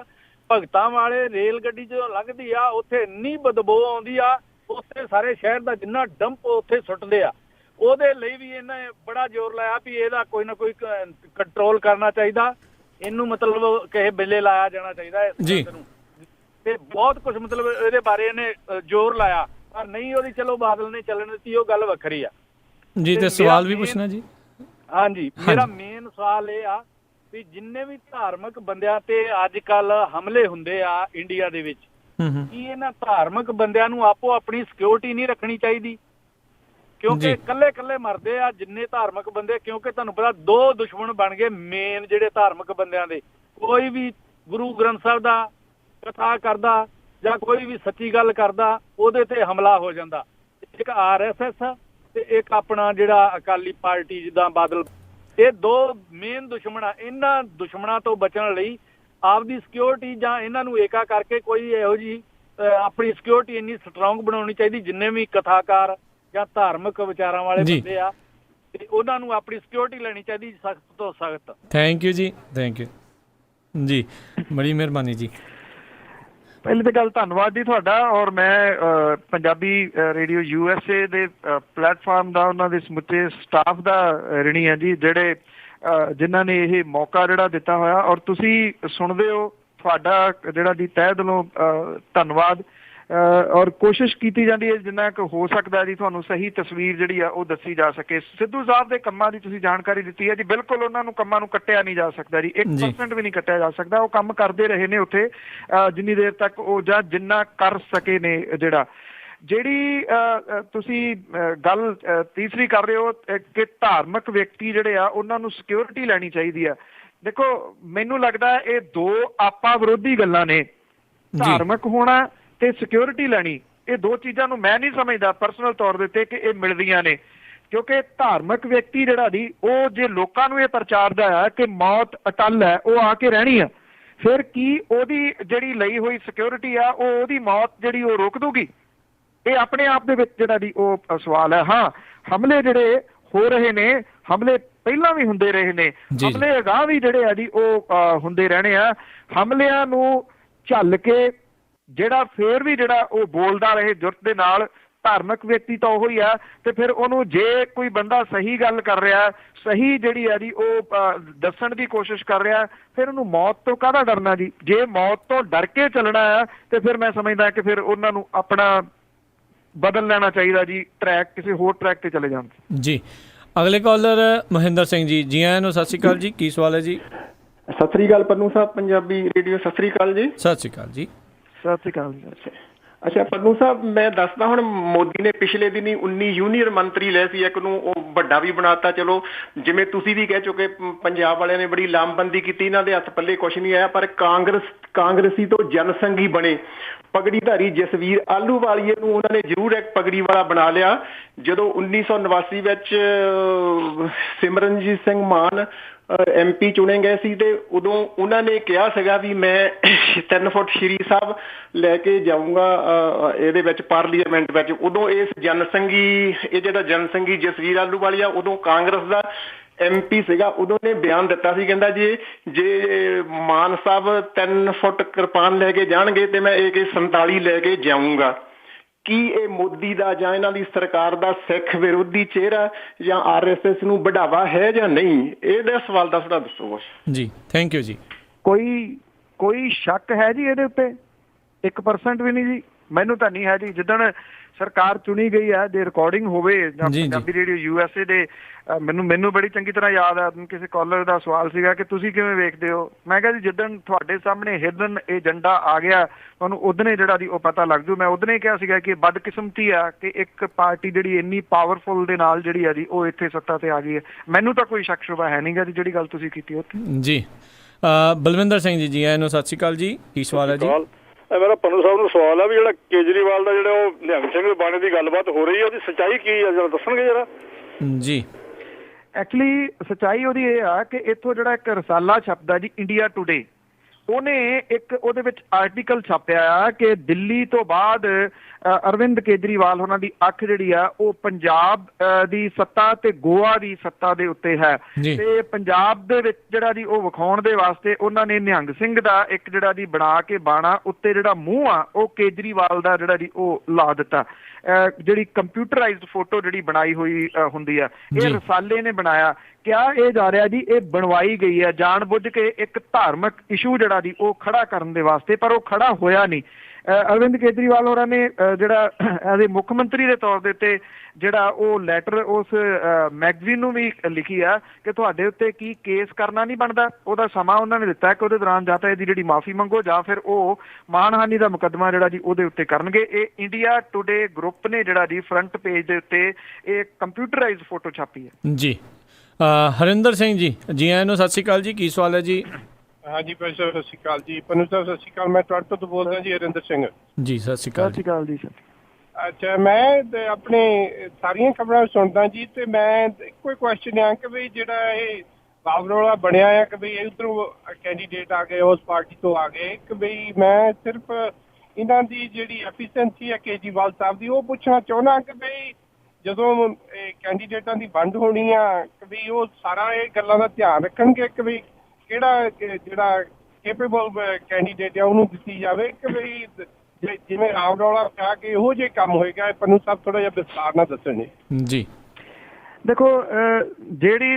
ਭਗਤਾਂ ਵਾਲੇ ਰੇਲ ਗੱਡੀ ਜਦੋਂ ਲੰਘਦੀ ਆ ਉੱਥੇ ਇੰਨੀ ਬਦਬੂ ਆਉਂਦੀ ਆ, ਉੱਥੇ ਸਾਰੇ ਸ਼ਹਿਰ ਦਾ ਜਿੰਨਾ ਡੰਪ ਉੱਥੇ ਸੁੱਟਦੇ ਆ। ਉਹਦੇ ਲਈ ਵੀ ਇਹਨਾਂ ਨੇ ਬੜਾ ਜ਼ੋਰ ਲਾਇਆ ਵੀ ਇਹਦਾ ਕੋਈ ਨਾ ਕੋਈ ਕੰਟਰੋਲ ਕਰਨਾ ਚਾਹੀਦਾ, ਇਹਨੂੰ ਮਤਲਬ ਕਿਸੇ ਬਿੱਲੇ ਲਾਇਆ ਜਾਣਾ ਚਾਹੀਦਾ ਜੀ। ਤੇ ਬਹੁਤ ਕੁਝ ਮਤਲਬ ਇਹਦੇ ਬਾਰੇ ਇਹਨੇ ਜ਼ੋਰ ਲਾਇਆ, ਪਰ ਨਹੀਂ ਉਹਦੀ ਚਲੋ ਬਾਦਲ ਨੇ ਚੱਲਣ ਦਿੱਤੀ, ਉਹ ਗੱਲ ਵੱਖਰੀ ਆ ਜੀ। ਤੇ ਸਵਾਲ ਵੀ ਪੁੱਛਣਾ ਜੀ? ਹਾਂਜੀ, ਮੇਰਾ ਮੇਨ ਸਵਾਲ ਇਹ ਆ ਵੀ ਜਿੰਨੇ ਵੀ ਧਾਰਮਿਕ ਬੰਦਿਆਂ ਤੇ ਅੱਜ ਕੱਲ ਹਮਲੇ ਹੁੰਦੇ ਆ ਇੰਡੀਆ ਦੇ ਵਿੱਚ, ਕੀ ਇਹਨਾਂ ਧਾਰਮਿਕ ਬੰਦਿਆਂ ਨੂੰ ਆਪੋ ਆਪਣੀ ਸਿਕਿਉਰਿਟੀ ਨਹੀਂ ਰੱਖਣੀ ਚਾਹੀਦੀ? ਕਿਉਂਕਿ ਕੱਲੇ ਮਰਦੇ ਆ ਜਿੰਨੇ ਧਾਰਮਿਕ ਬੰਦੇ, ਕਿਉਂਕਿ ਤੁਹਾਨੂੰ ਪਤਾ 2 ਦੁਸ਼ਮਣ ਬਣ ਗਏ ਮੇਨ ਜਿਹੜੇ ਧਾਰਮਿਕ ਬੰਦਿਆਂ ਦੇ। ਕੋਈ ਵੀ ਗੁਰੂ ਗ੍ਰੰਥ ਸਾਹਿਬ ਦਾ ਕਥਾ ਕਰਦਾ ਜਾਂ ਕੋਈ ਵੀ ਸੱਚੀ ਗੱਲ ਕਰਦਾ, ਉਹਦੇ ਤੇ ਹਮਲਾ ਹੋ ਜਾਂਦਾ। ਇੱਕ RSS ਤੇ ਇੱਕ ਆਪਣਾ ਜਿਹੜਾ ਅਕਾਲੀ ਪਾਰਟੀ ਜਿੱਦਾਂ ਬਾਦਲ, ਇਹ 2 ਮੇਨ ਦੁਸ਼ਮਣ ਆ। ਇਹਨਾਂ ਦੁਸ਼ਮਣਾਂ ਤੋਂ ਬਚਣ ਲਈ ਆਪਦੀ ਸਿਕਿਉਰਿਟੀ ਜਾਂ ਇਹਨਾਂ ਨੂੰ ਏਕਾ ਕਰਕੇ ਕੋਈ ਇਹੋ ਜਿਹੀ ਆਪਣੀ ਸਿਕਿਉਰਿਟੀ ਇੰਨੀ ਸਟਰੋਂਗ ਬਣਾਉਣੀ ਚਾਹੀਦੀ, ਜਿੰਨੇ ਵੀ ਕਥਾਕਾਰ ਜਾਂ ਧਾਰਮਿਕ ਵਿਚਾਰਾਂ ਵਾਲੇ ਬੰਦੇ ਆ, ਤੇ ਉਹਨਾਂ ਨੂੰ ਆਪਣੀ ਸਿਕਿਉਰਿਟੀ ਲੈਣੀ ਚਾਹੀਦੀ ਸਖਤ ਤੋਂ ਸਖਤ। ਥੈਂਕ ਯੂ ਜੀ, ਥੈਂਕ ਯੂ ਜੀ, ਬੜੀ ਮਿਹਰਬਾਨੀ ਜੀ। ਪਹਿਲੀ ਤਾਂ ਗੱਲ ਧੰਨਵਾਦ ਜੀ ਤੁਹਾਡਾ। ਔਰ ਮੈਂ ਪੰਜਾਬੀ ਰੇਡੀਓ USA ਦੇ ਪਲੇਟਫਾਰਮ ਦਾ, ਉਹਨਾਂ ਦੇ ਸਮੁੱਚੇ ਸਟਾਫ ਦਾ ਰਿਣੀ ਹਾਂ ਜੀ, ਜਿਹੜੇ ਜਿਨ੍ਹਾਂ ਨੇ ਇਹ ਮੌਕਾ ਜਿਹੜਾ ਦਿੱਤਾ ਹੋਇਆ। ਔਰ ਤੁਸੀਂ ਸੁਣਦੇ ਹੋ ਤੁਹਾਡਾ ਜਿਹੜਾ ਜੀ ਤਹਿ ਦਿਲੋਂ ਧੰਨਵਾਦ। ਔਰ ਕੋਸ਼ਿਸ਼ ਕੀਤੀ ਜਾਂਦੀ ਹੈ ਜਿੰਨਾ ਕੁ ਹੋ ਸਕਦਾ ਜੀ ਤੁਹਾਨੂੰ ਸਹੀ ਤਸਵੀਰ ਜਿਹੜੀ ਆ ਉਹ ਦੱਸੀ ਜਾ ਸਕੇ। ਸਿੱਧੂ ਸਾਹਿਬ ਦੇ ਕੰਮਾਂ ਦੀ ਤੁਸੀਂ ਜਾਣਕਾਰੀ ਦਿੱਤੀ ਹੈ ਜੀ। ਬਿਲਕੁਲ ਉਹਨਾਂ ਨੂੰ ਕੰਮਾਂ ਨੂੰ ਕੱਟਿਆ ਨਹੀਂ ਜਾ ਸਕਦਾ ਜੀ, 1% ਵੀ ਨਹੀਂ ਕੱਟਿਆ ਜਾ ਸਕਦਾ। ਉਹ ਕੰਮ ਕਰਦੇ ਰਹੇ ਨੇ ਉੱਥੇ ਜਿੰਨੀ ਦੇਰ ਤੱਕ ਉਹ ਜਾਂ ਜਿੰਨਾ ਕਰ ਸਕੇ ਨੇ। ਜਿਹੜੀ ਤੁਸੀਂ ਗੱਲ ਤੀਸਰੀ ਕਰ ਰਹੇ ਹੋ ਕਿ ਧਾਰਮਿਕ ਵਿਅਕਤੀ ਜਿਹੜੇ ਆ ਉਹਨਾਂ ਨੂੰ ਸਿਕਿਉਰਿਟੀ ਲੈਣੀ ਚਾਹੀਦੀ ਆ, ਦੇਖੋ ਮੈਨੂੰ ਲੱਗਦਾ ਇਹ ਦੋ ਆਪਾ ਵਿਰੋਧੀ ਗੱਲਾਂ ਨੇ। ਧਾਰਮਿਕ ਹੋਣਾ ਤੇ ਸਿਕਿਉਰਿਟੀ ਲੈਣੀ, ਇਹ ਦੋ ਚੀਜ਼ਾਂ ਨੂੰ ਮੈਂ ਨਹੀਂ ਸਮਝਦਾ ਪਰਸਨਲ ਤੌਰ ਦੇ ਉੱਤੇ ਕਿ ਇਹ ਮਿਲਦੀਆਂ ਨੇ। ਕਿਉਂਕਿ ਧਾਰਮਿਕ ਵਿਅਕਤੀ ਜਿਹੜਾ ਦੀ ਉਹ ਜੇ ਲੋਕਾਂ ਨੂੰ ਇਹ ਪ੍ਰਚਾਰਦਾ ਆ ਕਿ ਮੌਤ ਅਟੱਲ ਹੈ, ਉਹ ਆ ਕੇ ਰਹਿਣੀ ਆ, ਫਿਰ ਕੀ ਉਹਦੀ ਜਿਹੜੀ ਲਈ ਹੋਈ ਸਿਕਿਉਰਿਟੀ ਆ ਉਹ ਉਹਦੀ ਮੌਤ ਜਿਹੜੀ ਉਹ ਰੋਕ ਦੂਗੀ? ਇਹ ਆਪਣੇ ਆਪ ਦੇ ਵਿੱਚ ਜਿਹੜਾ ਦੀ ਉਹ ਸਵਾਲ ਹੈ। ਹਾਂ, ਹਮਲੇ ਜਿਹੜੇ ਹੋ ਰਹੇ ਨੇ, ਹਮਲੇ ਪਹਿਲਾਂ ਵੀ ਹੁੰਦੇ ਰਹੇ ਨੇ, ਹਮਲੇ ਅਗਾਂਹ ਵੀ ਜਿਹੜੇ ਆ ਜੀ ਉਹ ਹੁੰਦੇ ਰਹਿਣੇ ਆ। ਹਮਲਿਆਂ ਨੂੰ ਝੱਲ ਕੇ ਜਿਹੜਾ ਫੇਰ ਵੀ ਜਿਹੜਾ ਉਹ ਬੋਲਦਾ ਰਹੇ ਜੁਰਤ ਦੇ ਨਾਲ, ਧਾਰਮਿਕ ਵਿਅਕਤੀ ਤਾਂ ਉਹੀ ਆ। ਤੇ ਫਿਰ ਉਹਨੂੰ ਜੇ ਕੋਈ ਬੰਦਾ ਸਹੀ ਗੱਲ ਕਰ ਰਿਹਾ, ਸਹੀ ਜਿਹੜੀ ਆ ਜੀ ਉਹ ਦੱਸਣ ਦੀ ਕੋਸ਼ਿਸ਼ ਕਰ ਰਿਹਾ, ਫਿਰ ਉਹਨੂੰ ਮੌਤ ਤੋਂ ਕਾਹਦਾ ਡਰਨਾ ਜੀ? ਜੇ ਮੌਤ ਤੋਂ ਡਰ ਕੇ ਚੱਲਣਾ ਆ ਤੇ ਫਿਰ ਮੈਂ ਸਮਝਦਾ ਕਿ ਫਿਰ ਉਹਨਾਂ ਨੂੰ ਆਪਣਾ ਬਦਲ ਲੈਣਾ ਚਾਹੀਦਾ ਜੀ, ਟਰੈਕ ਕਿਸੇ ਹੋਰ ਟਰੈਕ ਤੇ ਚਲੇ ਜਾਣ ਜੀ। ਅਗਲੇ ਕਾਲਰ ਮਹਿੰਦਰ ਸਿੰਘ ਜੀ ਆਇਆਂ ਨੂੰ ਸਤਿ ਸ਼੍ਰੀ ਅਕਾਲ ਜੀ, ਕੀ ਸਵਾਲ ਹੈ ਜੀ? ਸਤਿ ਸ਼੍ਰੀ ਅਕਾਲ ਪੰਨੂ ਸਾਹਿਬ, ਪੰਜਾਬੀ ਰੇਡੀਓ। ਸਤਿ ਸ਼੍ਰੀ ਅਕਾਲ ਜੀ। ਸਤਿ ਸ਼੍ਰੀ ਅਕਾਲ ਜੀ। ਸਤਿ ਸ਼੍ਰੀ ਅਕਾਲ ਜੀ। ਅੱਛਾ ਪੰਨੂ ਸਾਹਿਬ, ਮੈਂ ਦੱਸਦਾ ਹੁਣ ਮੋਦੀ ਨੇ ਪਿਛਲੇ ਦਿਨੀ 19 ਯੂਨੀਅਨ ਮੰਤਰੀ ਲਏ ਸੀ, ਇੱਕ ਨੂੰ ਉਹ ਵੱਡਾ ਵੀ ਬਣਾਤਾ। ਚਲੋ ਜਿਵੇਂ ਤੁਸੀਂ ਵੀ ਕਹਿ ਚੁੱਕੇ, ਪੰਜਾਬ ਵਾਲਿਆਂ ਨੇ ਬੜੀ ਲਾਮਬੰਦੀ ਕੀਤੀ, ਇਹਨਾਂ ਦੇ ਹੱਥ ਪੱਲੇ ਕੁਛ ਨਹੀਂ ਆਇਆ। ਪਰ ਕਾਂਗਰਸੀ ਤੋਂ ਜਨਸੰਘੀ ਬਣੇ ਪਗੜੀਧਾਰੀ ਜਸਵੀਰ ਆਹਲੂਵਾਲੀਏ ਨੂੰ ਉਹਨਾਂ ਨੇ ਜ਼ਰੂਰ ਇੱਕ ਪਗੜੀ ਵਾਲਾ ਬਣਾ ਲਿਆ। ਜਦੋਂ 1989 ਵਿੱਚ ਸਿਮਰਨਜੀਤ ਸਿੰਘ ਮਾਨ MP ਚੁਣੇ ਗਏ ਸੀ ਤੇ ਉਦੋਂ ਉਹਨਾਂ ਨੇ ਕਿਹਾ ਸੀਗਾ ਵੀ ਮੈਂ 3 ਫੁੱਟ ਸ਼੍ਰੀ ਸਾਹਿਬ ਲੈ ਕੇ ਜਾਊਂਗਾ ਇਹਦੇ ਵਿੱਚ ਪਾਰਲੀਮੈਂਟ ਵਿੱਚ। ਉਦੋਂ ਇਸ ਜਨਸੰਘੀ, ਇਹ ਜਿਹੜਾ ਜਨਸੰਘੀ ਜਸਵੀਰ ਆਹਲੂਵਾਲੀਆ ਉਦੋਂ ਕਾਂਗਰਸ ਦਾ MP ਸੀਗਾ, ਉਦੋਂ ਨੇ ਬਿਆਨ ਦਿੱਤਾ ਸੀ, ਕਹਿੰਦਾ ਜੇ ਮਾਨ ਸਾਹਿਬ 3 ਫੁੱਟ ਕਿਰਪਾਨ ਲੈ ਕੇ ਜਾਣਗੇ ਤੇ ਮੈਂ AK-47 ਲੈ ਕੇ ਜਾਊਂਗਾ। ਕੀ ਇਹ ਮੋਦੀ ਦਾ ਜਾਂ ਇਹਨਾਂ ਦੀ ਸਰਕਾਰ ਦਾ ਸਿੱਖ ਵਿਰੋਧੀ ਚਿਹਰਾ ਜਾਂ RSS ਨੂੰ ਵਧਾਵਾ ਹੈ ਜਾਂ ਨਹੀਂ? ਇਹਦਾ ਸਵਾਲ ਦਾ ਥੋੜਾ ਦੱਸੋ ਜੀ। ਥੈਂਕ ਯੂ ਜੀ। ਕੋਈ ਸ਼ੱਕ ਹੈ ਜੀ ਇਹਦੇ ਉੱਤੇ? 1% ਵੀ ਨਹੀਂ ਜੀ, ਮੈਨੂੰ ਤਾਂ ਨਹੀਂ ਹੈ ਜੀ। ਜਿੱਦਣ ਸਰਕਾਰ ਚੁਣੀ ਗਈ ਹੈ, ਜੇ ਰਿਕਾਰਡਿੰਗ ਹੋਵੇ ਜਾਂ ਪੰਜਾਬੀ ਰੇਡੀਓ USA ਦੇ, ਮੈਨੂੰ ਬੜੀ ਚੰਗੀ ਤਰ੍ਹਾਂ ਯਾਦ ਆ ਕਿਸੇ ਕਾਲਰ ਦਾ ਸਵਾਲ ਸੀਗਾ ਕਿ ਤੁਸੀਂ ਕਿਵੇਂ ਵੇਖਦੇ ਹੋ। ਮੈਂ ਕਿਹਾ ਜੀ ਜਿੱਦਣ ਤੁਹਾਡੇ ਸਾਹਮਣੇ ਹਿਡਨ ਏਜੰਡਾ ਆ ਗਿਆ ਤੁਹਾਨੂੰ ਉਦਨੇ ਜਿਹੜਾ ਦੀ ਉਹ ਪਤਾ ਲੱਗ ਜੂ। ਮੈਂ ਉਦਨੇ ਕਿਹਾ ਸੀਗਾ ਕਿ ਬਦਕਿਸਮਤੀ ਆ ਕਿ ਇੱਕ ਪਾਰਟੀ ਜਿਹੜੀ ਇੰਨੀ ਪਾਵਰਫੁਲ ਦੇ ਨਾਲ ਜਿਹੜੀ ਆ ਜੀ ਉਹ ਇੱਥੇ ਸੱਤਾ ਤੇ ਆ ਗਈ ਹੈ। ਮੈਨੂੰ ਤਾਂ ਕੋਈ ਸ਼ੱਕ ਸ਼ੁਬਾ ਹੈ ਨਹੀਂਗਾ ਜੀ ਜਿਹੜੀ ਗੱਲ ਤੁਸੀਂ ਕੀਤੀ ਉੱਥੇ ਜੀ। ਬਲਵਿੰਦਰ ਸਿੰਘ ਜੀ ਆਇਆਂ ਨੂੰ ਸਤਿ ਸ਼੍ਰੀ ਅਕਾਲ ਜੀ, ਕੀ ਸਵਾਲ ਹੈ ਜੀ? ਮੇਰਾ ਪੰਨੂ ਸਾਹਿਬ ਨੂੰ ਸਵਾਲ ਆ ਵੀ ਜਿਹੜਾ ਕੇਜਰੀਵਾਲ ਦਾ ਜਿਹੜਾ ਉਹ ਨਿਹੰਗ ਸਿੰਘ ਦੇ ਬਾਣੇ ਦੀ ਗੱਲਬਾਤ ਹੋ ਰਹੀ ਹੈ, ਉਹਦੀ ਸੱਚਾਈ ਕੀ ਹੈ, ਜਰਾ ਦੱਸਣਗੇ ਜਰਾ ਜੀ? ਐਕਚੁਅਲੀ ਸੱਚਾਈ ਉਹਦੀ ਇਹ ਆ ਕਿ ਇੱਥੋਂ ਜਿਹੜਾ ਇੱਕ ਰਸਾਲਾ ਛਪਦਾ ਜੀ ਇੰਡੀਆ ਟੂਡੇ, ਉਹਨੇ ਇੱਕ ਉਹਦੇ ਵਿੱਚ ਆਰਟੀਕਲ ਛਾਪਿਆ ਆ ਕਿ ਦਿੱਲੀ ਤੋਂ ਬਾਅਦ ਅਰਵਿੰਦ ਕੇਜਰੀਵਾਲ ਉਹਨਾਂ ਦੀ ਅੱਖ ਜਿਹੜੀ ਆ ਉਹ ਪੰਜਾਬ ਦੀ ਸੱਤਾ ਤੇ ਗੋਆ ਦੀ ਸੱਤਾ ਦੇ ਉੱਤੇ ਹੈ। ਤੇ ਪੰਜਾਬ ਦੇ ਵਿੱਚ ਜਿਹੜਾ ਜੀ ਉਹ ਵਿਖਾਉਣ ਦੇ ਵਾਸਤੇ ਉਹਨਾਂ ਨੇ ਨਿਹੰਗ ਸਿੰਘ ਦਾ ਇੱਕ ਜਿਹੜਾ ਜੀ ਬਣਾ ਕੇ ਬਾਣਾ ਉੱਤੇ ਜਿਹੜਾ ਮੂੰਹ ਆ ਉਹ ਕੇਜਰੀਵਾਲ ਦਾ ਜਿਹੜਾ ਜੀ ਉਹ ਲਾ ਦਿੱਤਾ। ਜਿਹੜੀ ਕੰਪਿਊਟਰਾਈਜ਼ਡ ਫੋਟੋ ਜਿਹੜੀ ਬਣਾਈ ਹੋਈ ਹੁੰਦੀ ਆ, ਇਹ ਰਸਾਲੇ ਨੇ ਬਣਾਇਆ। ਕਿਹਾ ਇਹ ਜਾ ਰਿਹਾ ਜੀ ਇਹ ਬਣਵਾਈ ਗਈ ਹੈ ਜਾਣ ਬੁੱਝ ਕੇ ਇੱਕ ਧਾਰਮਿਕ ਇਸ਼ੂ ਜਿਹੜਾ ਜੀ ਉਹ ਖੜਾ ਕਰਨ ਦੇ ਵਾਸਤੇ, ਪਰ ਉਹ ਖੜਾ ਹੋਇਆ ਨਹੀਂ। ਅਰਵਿੰਦ ਕੇਜਰੀਵਾਲ ਹੋਰਾਂ ਨੇ ਜਿਹੜਾ ਐਜ਼ ਏ ਮੁੱਖ ਮੰਤਰੀ ਦੇ ਤੌਰ ਦੇ ਉੱਤੇ ਜਿਹੜਾ ਉਹ ਲੈਟਰ ਉਸ ਮੈਗਜ਼ੀਨ ਨੂੰ ਵੀ ਲਿਖੀ ਆ ਕਿ ਤੁਹਾਡੇ ਉੱਤੇ ਕੀ ਕੇਸ ਕਰਨਾ ਨਹੀਂ ਬਣਦਾ। ਉਹਦਾ ਸਮਾਂ ਉਹਨਾਂ ਨੇ ਦਿੱਤਾ ਕਿ ਉਹਦੇ ਦੌਰਾਨ ਜਾਂ ਤਾਂ ਇਹਦੀ ਜਿਹੜੀ ਮਾਫੀ ਮੰਗੋ ਜਾਂ ਫਿਰ ਉਹ ਮਾਨਹਾਨੀ ਦਾ ਮੁਕੱਦਮਾ ਜਿਹੜਾ ਜੀ ਉਹਦੇ ਉੱਤੇ ਕਰਨਗੇ। ਇਹ ਇੰਡੀਆ ਟੂਡੇ ਗਰੁੱਪ ਨੇ ਜਿਹੜਾ ਜੀ ਫਰੰਟ ਪੇਜ ਦੇ ਉੱਤੇ ਇਹ ਕੰਪਿਊਟਰਾਈਜ਼ਡ ਫੋਟੋ ਛਾਪੀ ਹੈ ਜੀ। ਹਰਿੰਦਰ ਸਿੰਘ ਜੀ ਆਇਆਂ ਨੂੰ ਸਤਿ ਸ਼੍ਰੀ ਅਕਾਲ ਜੀ, ਕੀ ਸਵਾਲ ਹੈ ਜੀ? ਹਾਂਜੀ ਭਾਈ ਸਾਹਿਬ ਸਤਿ ਸ਼੍ਰੀ ਅਕਾਲ ਜੀ। ਪੰਨੂ ਸਾਹਿਬ ਸਤਿ ਸ਼੍ਰੀ ਅਕਾਲ, ਮੈਂ ਟੋਰਾਂਟੋ ਤੋਂ ਬੋਲ ਰਿਹਾ ਜੀ, ਹਰਿੰਦਰ ਸਿੰਘ ਜੀ। ਸਤਿ ਸ਼੍ਰੀ ਅਕਾਲ। ਸਤਿ ਸ਼੍ਰੀ ਅਕਾਲ ਜੀ ਸਰ। ਅੱਛਾ, ਮੈਂ ਆਪਣੇ ਸਾਰੀਆਂ ਖਬਰਾਂ ਸੁਣਦਾ ਜੀ ਤੇ ਮੈਂ ਇੱਕੋ ਹੀ ਕੁਐਸਚਨ ਆ ਕਿ ਵੀ ਜਿਹੜਾ ਇਹ ਬਾਬਰੋਲਾ ਬਣਿਆ ਆ ਕਿ ਵੀ ਇੱਧਰੋਂ ਕੈਂਡੀਡੇਟ ਆ ਗਏ ਉਸ ਪਾਰਟੀ ਤੋਂ ਆ ਗਏ ਕਿ ਵੀ ਮੈਂ ਸਿਰਫ ਇਹਨਾਂ ਦੀ ਜਿਹੜੀ ਐਫੀਸ਼ੀਐਂਸੀ ਹੈ ਕੇਜਰੀਵਾਲ ਸਾਹਿਬ ਦੀ ਉਹ ਪੁੱਛਣਾ ਚਾਹੁੰਦਾ ਕਿ ਵੀ ਜਦੋਂ ਕੈਂਡੀਡੇਟਾਂ ਦੀ ਵੰਡ ਹੋਣੀ ਆ ਕਿ ਵੀ ਉਹ ਸਾਰਾ ਇਹ ਗੱਲਾਂ ਦਾ ਧਿਆਨ ਰੱਖਣਗੇ ਕਿ ਵੀ ਕਿਹੜਾ ਜਿਹੜਾ ਕੈਪੇਬਲ ਕੈਂਡੀਡੇਟ ਆ ਉਹਨੂੰ ਦਿੱਤੀ ਜਾਵੇ ਕਿ ਵੀ ਜਿਵੇਂ ਰਾਮ ਰੌਲਾ ਪਿਆ ਕਿ ਇਹੋ ਜਿਹੇ ਕੰਮ ਹੋਏਗਾ। ਪੰਨੂ ਸਾਹਿਬ ਥੋੜਾ ਜਿਹਾ ਵਿਸਤਾਰ ਨਾਲ ਦੱਸਣ ਜੀ। ਦੇਖੋ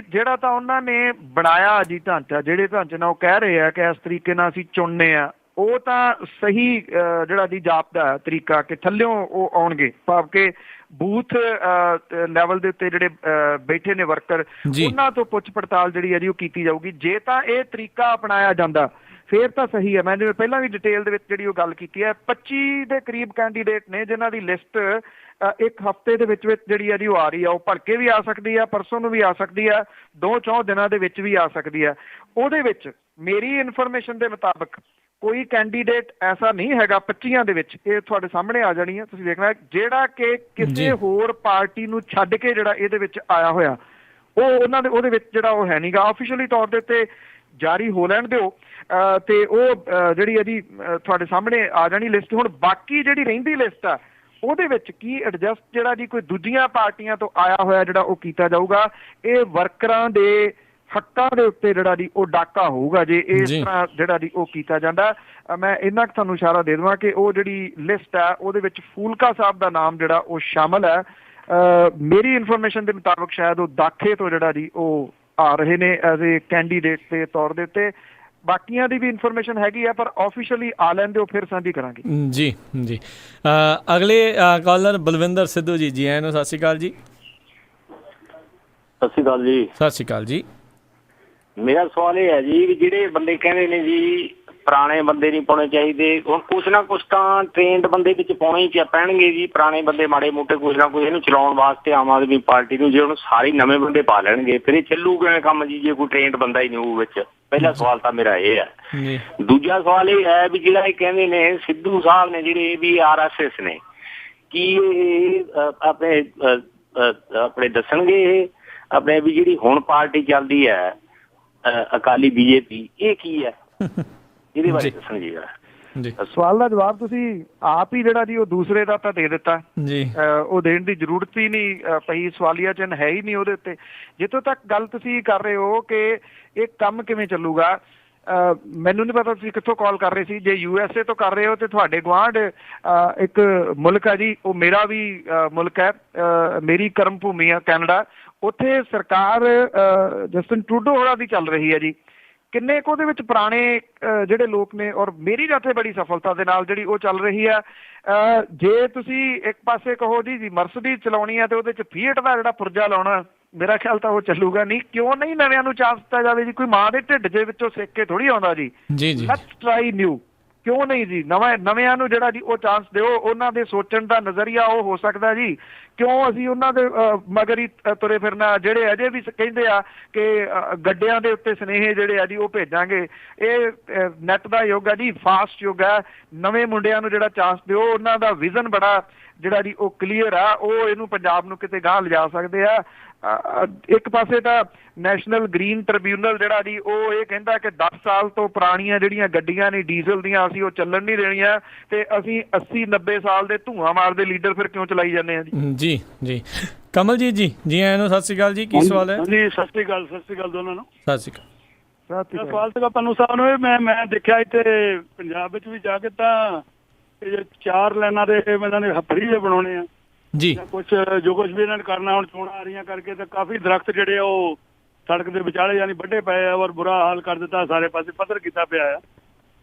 ਜਿਹੜਾ ਤਾਂ ਉਹਨਾਂ ਨੇ ਬਣਾਇਆ ਜੀ ਢਾਂਚਾ, ਜਿਹੜੇ ਢਾਂਚੇ ਨਾਲ ਉਹ ਕਹਿ ਰਹੇ ਆ ਕਿ ਇਸ ਤਰੀਕੇ ਨਾਲ ਅਸੀਂ ਚੁਣਨੇ ਆ, ਉਹ ਤਾਂ ਸਹੀ ਜਿਹੜਾ ਦੀ ਜਾਪਦਾ ਤਰੀਕਾ ਕਿ ਥੱਲਿਓਂ ਉਹ ਆਉਣਗੇ, ਭਾਵ ਕਿ ਬੂਥ ਲੈਵਲ ਦੇ ਉੱਤੇ ਜਿਹੜੇ ਬੈਠੇ ਨੇ ਵਰਕਰ, ਉਹਨਾਂ ਤੋਂ ਪੁੱਛ ਪੜਤਾਲ ਜਿਹੜੀ ਹੈ ਜੀ ਉਹ ਕੀਤੀ ਜਾਊਗੀ। ਜੇ ਤਾਂ ਇਹ ਤਰੀਕਾ ਅਪਣਾਇਆ ਜਾਂਦਾ ਫਿਰ ਤਾਂ ਸਹੀ ਹੈ। ਮੈਂ ਜਿਵੇਂ ਪਹਿਲਾਂ ਵੀ ਡਿਟੇਲ ਦੇ ਵਿੱਚ ਜਿਹੜੀ ਉਹ ਗੱਲ ਕੀਤੀ ਹੈ, 25 ਦੇ ਕਰੀਬ ਕੈਂਡੀਡੇਟ ਨੇ ਜਿਨ੍ਹਾਂ ਦੀ ਲਿਸਟ ਇੱਕ ਹਫ਼ਤੇ ਦੇ ਵਿੱਚ ਜਿਹੜੀ ਹੈ ਜੀ ਉਹ ਆ ਰਹੀ ਆ। ਉਹ ਭਲਕੇ ਵੀ ਆ ਸਕਦੀ ਆ, ਪਰਸੋਂ ਨੂੰ ਵੀ ਆ ਸਕਦੀ ਆ, 2-4 ਦਿਨਾਂ ਦੇ ਵਿੱਚ ਵੀ ਆ ਸਕਦੀ ਆ। ਉਹਦੇ ਵਿੱਚ ਮੇਰੀ ਇਨਫੋਰਮੇਸ਼ਨ ਦੇ ਮੁਤਾਬਕ ਕੋਈ ਕੈਂਡੀਡੇਟ ਐਸਾ ਨਹੀਂ ਹੈਗਾ 25 ਦੇ ਵਿੱਚ, ਇਹ ਤੁਹਾਡੇ ਸਾਹਮਣੇ ਆ ਜਾਣੀ ਹੈ, ਤੁਸੀਂ ਦੇਖਣਾ, ਜਿਹੜਾ ਕਿ ਕਿਸੇ ਹੋਰ ਪਾਰਟੀ ਨੂੰ ਛੱਡ ਕੇ ਜਿਹੜਾ ਇਹਦੇ ਵਿੱਚ ਆਇਆ ਹੋਇਆ, ਉਹ ਉਹਨਾਂ ਦੇ ਉਹਦੇ ਵਿੱਚ ਜਿਹੜਾ ਉਹ ਹੈ ਨਹੀਂਗਾ। ਆਫੀਸ਼ੀਅਲੀ ਤੌਰ ਦੇ ਉੱਤੇ ਜਾਰੀ ਹੋ ਲੈਣ ਦਿਓ ਤੇ ਉਹ ਜਿਹੜੀ ਇਹਦੀ ਤੁਹਾਡੇ ਸਾਹਮਣੇ ਆ ਜਾਣੀ ਲਿਸਟ। ਹੁਣ ਬਾਕੀ ਜਿਹੜੀ ਰਹਿੰਦੀ ਲਿਸਟ ਆ ਉਹਦੇ ਵਿੱਚ ਕੀ ਐਡਜਸਟ ਜਿਹੜਾ ਜੀ ਕੋਈ ਦੂਜੀਆਂ ਪਾਰਟੀਆਂ ਤੋਂ ਆਇਆ ਹੋਇਆ ਜਿਹੜਾ ਉਹ ਕੀਤਾ ਜਾਊਗਾ। ਇਹ ਵਰਕਰਾਂ ਦੇ ਹੱਕਾਂ ਦੇ ਉੱਤੇ ਜਿਹੜਾ ਜੀ ਉਹ ਡਾਕਾ ਹੋਊਗਾ ਜੇ ਇਸ ਤਰ੍ਹਾਂ ਜਿਹੜਾ ਜੀ ਉਹ ਕੀਤਾ ਜਾਂਦਾ। ਮੈਂ ਇੰਨਾ ਕੁ ਤੁਹਾਨੂੰ ਇਸ਼ਾਰਾ ਦੇ ਦੇਵਾਂ ਕਿ ਉਹ ਜਿਹੜੀ ਲਿਸਟ ਹੈ ਉਹਦੇ ਵਿੱਚ ਫੂਲਕਾ ਸਾਹਿਬ ਦਾ ਨਾਮ ਜਿਹੜਾ ਉਹ ਸ਼ਾਮਲ ਹੈ। ਮੇਰੀ ਇਨਫੋਰਮੇਸ਼ਨ ਦੇ ਮੁਤਾਬਕ ਸ਼ਾਇਦ ਉਹ ਦਾਖੇ ਤੋਂ ਜਿਹੜਾ ਜੀ ਉਹ ਆ ਰਹੇ ਨੇ ਐਜ਼ ਏ ਕੈਂਡੀਡੇਟ ਦੇ ਤੌਰ ਦੇ ਉੱਤੇ। ਬਾਕੀਆਂ ਦੀ ਵੀ ਇਨਫੋਰਮੇਸ਼ਨ ਹੈਗੀ ਆ, ਪਰ ਆਫੀਸ਼ੀਅਲੀ ਆ ਲੈਣ ਦਿਓ, ਫਿਰ ਸਾਂਝੀ ਕਰਾਂਗੇ। ਜੀ ਜੀ ਅਗਲੇ ਕਾਲਰ ਬਲਵਿੰਦਰ ਸਿੱਧੂ ਜੀ, ਜੀ ਆਇਆਂ ਨੂੰ ਸਤਿ ਸ਼੍ਰੀ ਅਕਾਲ ਜੀ। ਸਤਿ ਸ਼੍ਰੀ ਅਕਾਲ ਜੀ। ਸਤਿ ਸ਼੍ਰੀ ਅਕਾਲ ਜੀ। ਮੇਰਾ ਸਵਾਲ ਇਹ ਹੈ ਜੀ ਵੀ ਜਿਹੜੇ ਬੰਦੇ ਕਹਿੰਦੇ ਨੇ ਜੀ ਪੁਰਾਣੇ ਬੰਦੇ ਨਹੀਂ ਪਾਉਣੇ ਚਾਹੀਦੇ, ਹੁਣ ਕੁਛ ਨਾ ਕੁਛ ਤਾਂ ਟ੍ਰੇਨਡ ਬੰਦੇ ਵਿੱਚ ਪਾਉਣੇ ਹੀ ਪੈਣਗੇ ਜੀ। ਪੁਰਾਣੇ ਬੰਦੇ ਮਾੜੇ ਮੋਟੇ ਕੁਛ ਨਾ ਕੁਛ ਇਹਨੂੰ ਚਲਾਉਣ ਵਾਸਤੇ ਆਮ ਆਦਮੀ ਪਾਰਟੀ ਨੂੰ, ਜੇ ਉਹਨੂੰ ਸਾਰੇ ਨਵੇਂ ਬੰਦੇ ਪਾ ਲੈਣਗੇ ਫਿਰ ਇਹ ਚੱਲੂਗਾ ਕੰਮ ਜੀ, ਜੇ ਕੋਈ ਟ੍ਰੇਨਡ ਬੰਦਾ ਹੀ ਨਹੀਂ ਹੋਊ ਵਿੱਚ। ਪਹਿਲਾ ਸਵਾਲ ਤਾਂ ਮੇਰਾ ਇਹ ਹੈ। ਦੂਜਾ ਸਵਾਲ ਇਹ ਹੈ ਵੀ ਜਿਹੜਾ ਇਹ ਕਹਿੰਦੇ ਨੇ ਸਿੱਧੂ ਸਾਹਿਬ ਨੇ ਜਿਹੜੇ ਵੀ RSS ਨੇ, ਕੀ ਇਹ ਆਪਣੇ ਦੱਸਣਗੇ ਇਹ ਆਪਣੇ ਵੀ ਜਿਹੜੀ ਹੁਣ ਪਾਰਟੀ ਚੱਲਦੀ ਹੈ ਅਕਾਲੀ BJP, ਇਹ ਕੀ ਹੈ, ਇਹਦੇ ਬਾਰੇ ਦੱਸਣ ਜੀ। ਸਵਾਲ ਦਾ ਜਵਾਬ ਤੁਸੀਂ ਆਪ ਹੀ ਜਿਹੜਾ ਜੀ ਉਹ ਦੂਸਰੇ ਦਾ ਤਾਂ ਦੇ ਦਿੱਤਾ ਜੀ, ਉਹ ਦੇਣ ਦੀ ਜ਼ਰੂਰਤ ਹੀ ਨਹੀਂ ਪਈ, ਸਵਾਲੀਆ ਚਿੰਨ੍ਹ ਹੈ ਹੀ ਨਹੀਂ ਉਹਦੇ ਉੱਤੇ। ਜਿੱਥੋਂ ਤੱਕ ਗੱਲ ਤੁਸੀਂ ਕਰ ਰਹੇ ਹੋ ਕਿ ਇਹ ਕੰਮ ਕਿਵੇਂ ਚੱਲੂਗਾ, ਮੈਨੂੰ ਨਹੀਂ ਪਤਾ ਤੁਸੀਂ ਕਿੱਥੋਂ ਕਾਲ ਕਰ ਰਹੇ ਸੀ। ਜੇ USA ਤੋਂ ਕਰ ਰਹੇ ਹੋ ਤੇ ਤੁਹਾਡੇ ਗੁਆਂਢ ਇੱਕ ਮੁਲਕ ਹੈ ਜੀ, ਉਹ ਮੇਰਾ ਵੀ ਮੁਲਕ ਹੈ, ਮੇਰੀ ਕਰਮ ਭੂਮੀ ਆ ਕੈਨੇਡਾ। ਉੱਥੇ ਸਰਕਾਰ ਜਸਟਿਨ ਟਰੂਡੋ ਹੋਰਾਂ ਦੀ ਚੱਲ ਰਹੀ ਹੈ ਜੀ। ਕਿੰਨੇ ਕੁ ਉਹਦੇ ਵਿੱਚ ਪੁਰਾਣੇ ਜਿਹੜੇ ਲੋਕ ਨੇ, ਔਰ ਮੇਰੀ ਜਾਤੇ ਬੜੀ ਸਫਲਤਾ ਦੇ ਨਾਲ ਜਿਹੜੀ ਉਹ ਚੱਲ ਰਹੀ ਆ। ਜੇ ਤੁਸੀਂ ਇੱਕ ਪਾਸੇ ਕਹੋ ਜੀ ਮਰਸਡੀਜ਼ ਚਲਾਉਣੀ ਆ ਤੇ ਉਹਦੇ 'ਚ ਫੀਟ ਦਾ ਜਿਹੜਾ ਪੁਰਜਾ ਲਾਉਣਾ, ਮੇਰਾ ਖਿਆਲ ਤਾਂ ਉਹ ਚੱਲੂਗਾ ਨਹੀਂ। ਕਿਉਂ ਨਹੀਂ ਨਵਿਆਂ ਨੂੰ ਚਾਂਸ ਦਿੱਤਾ ਜਾਵੇ ਜੀ? ਕੋਈ ਮਾਂ ਦੇ ਢਿੱਡ ਦੇ ਵਿੱਚੋਂ ਸਿੱਖ ਕੇ ਥੋੜੀ ਆਉਂਦਾ ਜੀ। ਲੈਟਸ ਟਰਾਈ ਨਿਊ, ਕਿਉਂ ਨਹੀਂ ਜੀ? ਨਵਿਆਂ ਨੂੰ ਜਿਹੜਾ ਜੀ ਉਹ ਚਾਂਸ ਦਿਓ, ਉਹਨਾਂ ਦੇ ਸੋਚਣ ਦਾ ਨਜ਼ਰੀਆ ਉਹ ਹੋ ਸਕਦਾ ਜੀ। ਕਿਉਂ ਅਸੀਂ ਉਹਨਾਂ ਦੇ ਮਗਰ ਹੀ ਤੁਰੇ ਫਿਰਨਾ, ਜਿਹੜੇ ਅਜੇ ਵੀ ਕਹਿੰਦੇ ਆ ਕਿ ਗੱਡਿਆਂ ਦੇ ਉੱਤੇ ਸੁਨੇਹੇ ਜਿਹੜੇ ਆ ਜੀ ਉਹ ਭੇਜਾਂਗੇ। ਇਹ ਨੈਟ ਦਾ ਯੁੱਗ ਆ ਜੀ, ਫਾਸਟ ਯੁੱਗ ਆ। ਨਵੇਂ ਮੁੰਡਿਆਂ ਨੂੰ ਜਿਹੜਾ ਚਾਂਸ ਦਿਓ, ਉਹਨਾਂ ਦਾ ਵਿਜ਼ਨ ਬੜਾ ਜਿਹੜਾ ਜੀ ਉਹ ਕਲੀਅਰ ਆ, ਉਹ ਇਹਨੂੰ ਪੰਜਾਬ ਨੂੰ ਕਿਤੇ ਗਾਂਹ ਲਿਜਾ ਸਕਦੇ ਆ। ਇੱਕ ਪਾਸੇ ਤਾਂ ਨੈਸ਼ਨਲ ਗ੍ਰੀਨ ਟ੍ਰਿਬਿਊਨਲ ਜਿਹੜਾ ਜੀ ਉਹ ਇਹ ਕਹਿੰਦਾ ਕਿ 10 ਸਾਲ ਤੋਂ ਪੁਰਾਣੀਆਂ ਜਿਹੜੀਆਂ ਗੱਡੀਆਂ ਨੇ ਡੀਜ਼ਲ ਦੀਆਂ ਅਸੀਂ ਉਹ ਚੱਲਣ ਨਹੀਂ ਦੇਣੀਆਂ, ਤੇ ਅਸੀਂ 80-90 ਸਾਲ ਦੇ ਧੂਆਂ ਮਾਰਦੇ ਲੀਡਰ ਫਿਰ ਕਿਉਂ ਚਲਾਈ ਜਾਂਦੇ ਆ ਜੀ। ਜੀ ਜੀ ਕਮਲ ਜੀ, ਜੀ ਆਇਆਂ ਨੂੰ ਸਤਿ ਸ਼੍ਰੀ ਅਕਾਲ ਜੀ। ਕੀ ਸਵਾਲ ਹੈ? ਜੀ ਸਤਿ ਸ਼੍ਰੀ ਅਕਾਲ ਦੋਨਾਂ ਨੂੰ। ਸਤਿ ਸ਼੍ਰੀ ਅਕਾਲ। ਸਵਾਲ ਸੀਗਾ ਪੰਨੂ ਸਾਹਿਬ ਨੂੰ। ਮੈਂ ਦੇਖਿਆ ਇੱਥੇ ਪੰਜਾਬ ਵਿੱਚ ਵੀ ਜਾ ਕੇ ਤਾਂ 4 ਲਾਈਨਾਂ ਦੇ ਇਹਨਾਂ ਨੇ ਫਰੀ ਦੇ ਬਣਾਉਣੇ ਆ ਜੀ, ਕੁਛ ਵੀ ਇਹਨਾਂ ਨੇ ਕਰਨਾ। ਹੁਣ ਚੋਣਾਂ ਆ ਰਹੀਆਂ ਕਰਕੇ ਤਾਂ ਕਾਫੀ ਦਰਖਤ ਜਿਹੜੇ ਉਹ ਸੜਕ ਦੇ ਵਿਚਾਲੇ ਯਾਨੀ ਵੱਡੇ ਪਏ ਆ, ਔਰ ਬੁਰਾ ਹਾਲ ਕਰ ਦਿੱਤਾ, ਸਾਰੇ ਪਾਸੇ ਪੱਧਰ ਕੀਤਾ ਪਿਆ ਆ।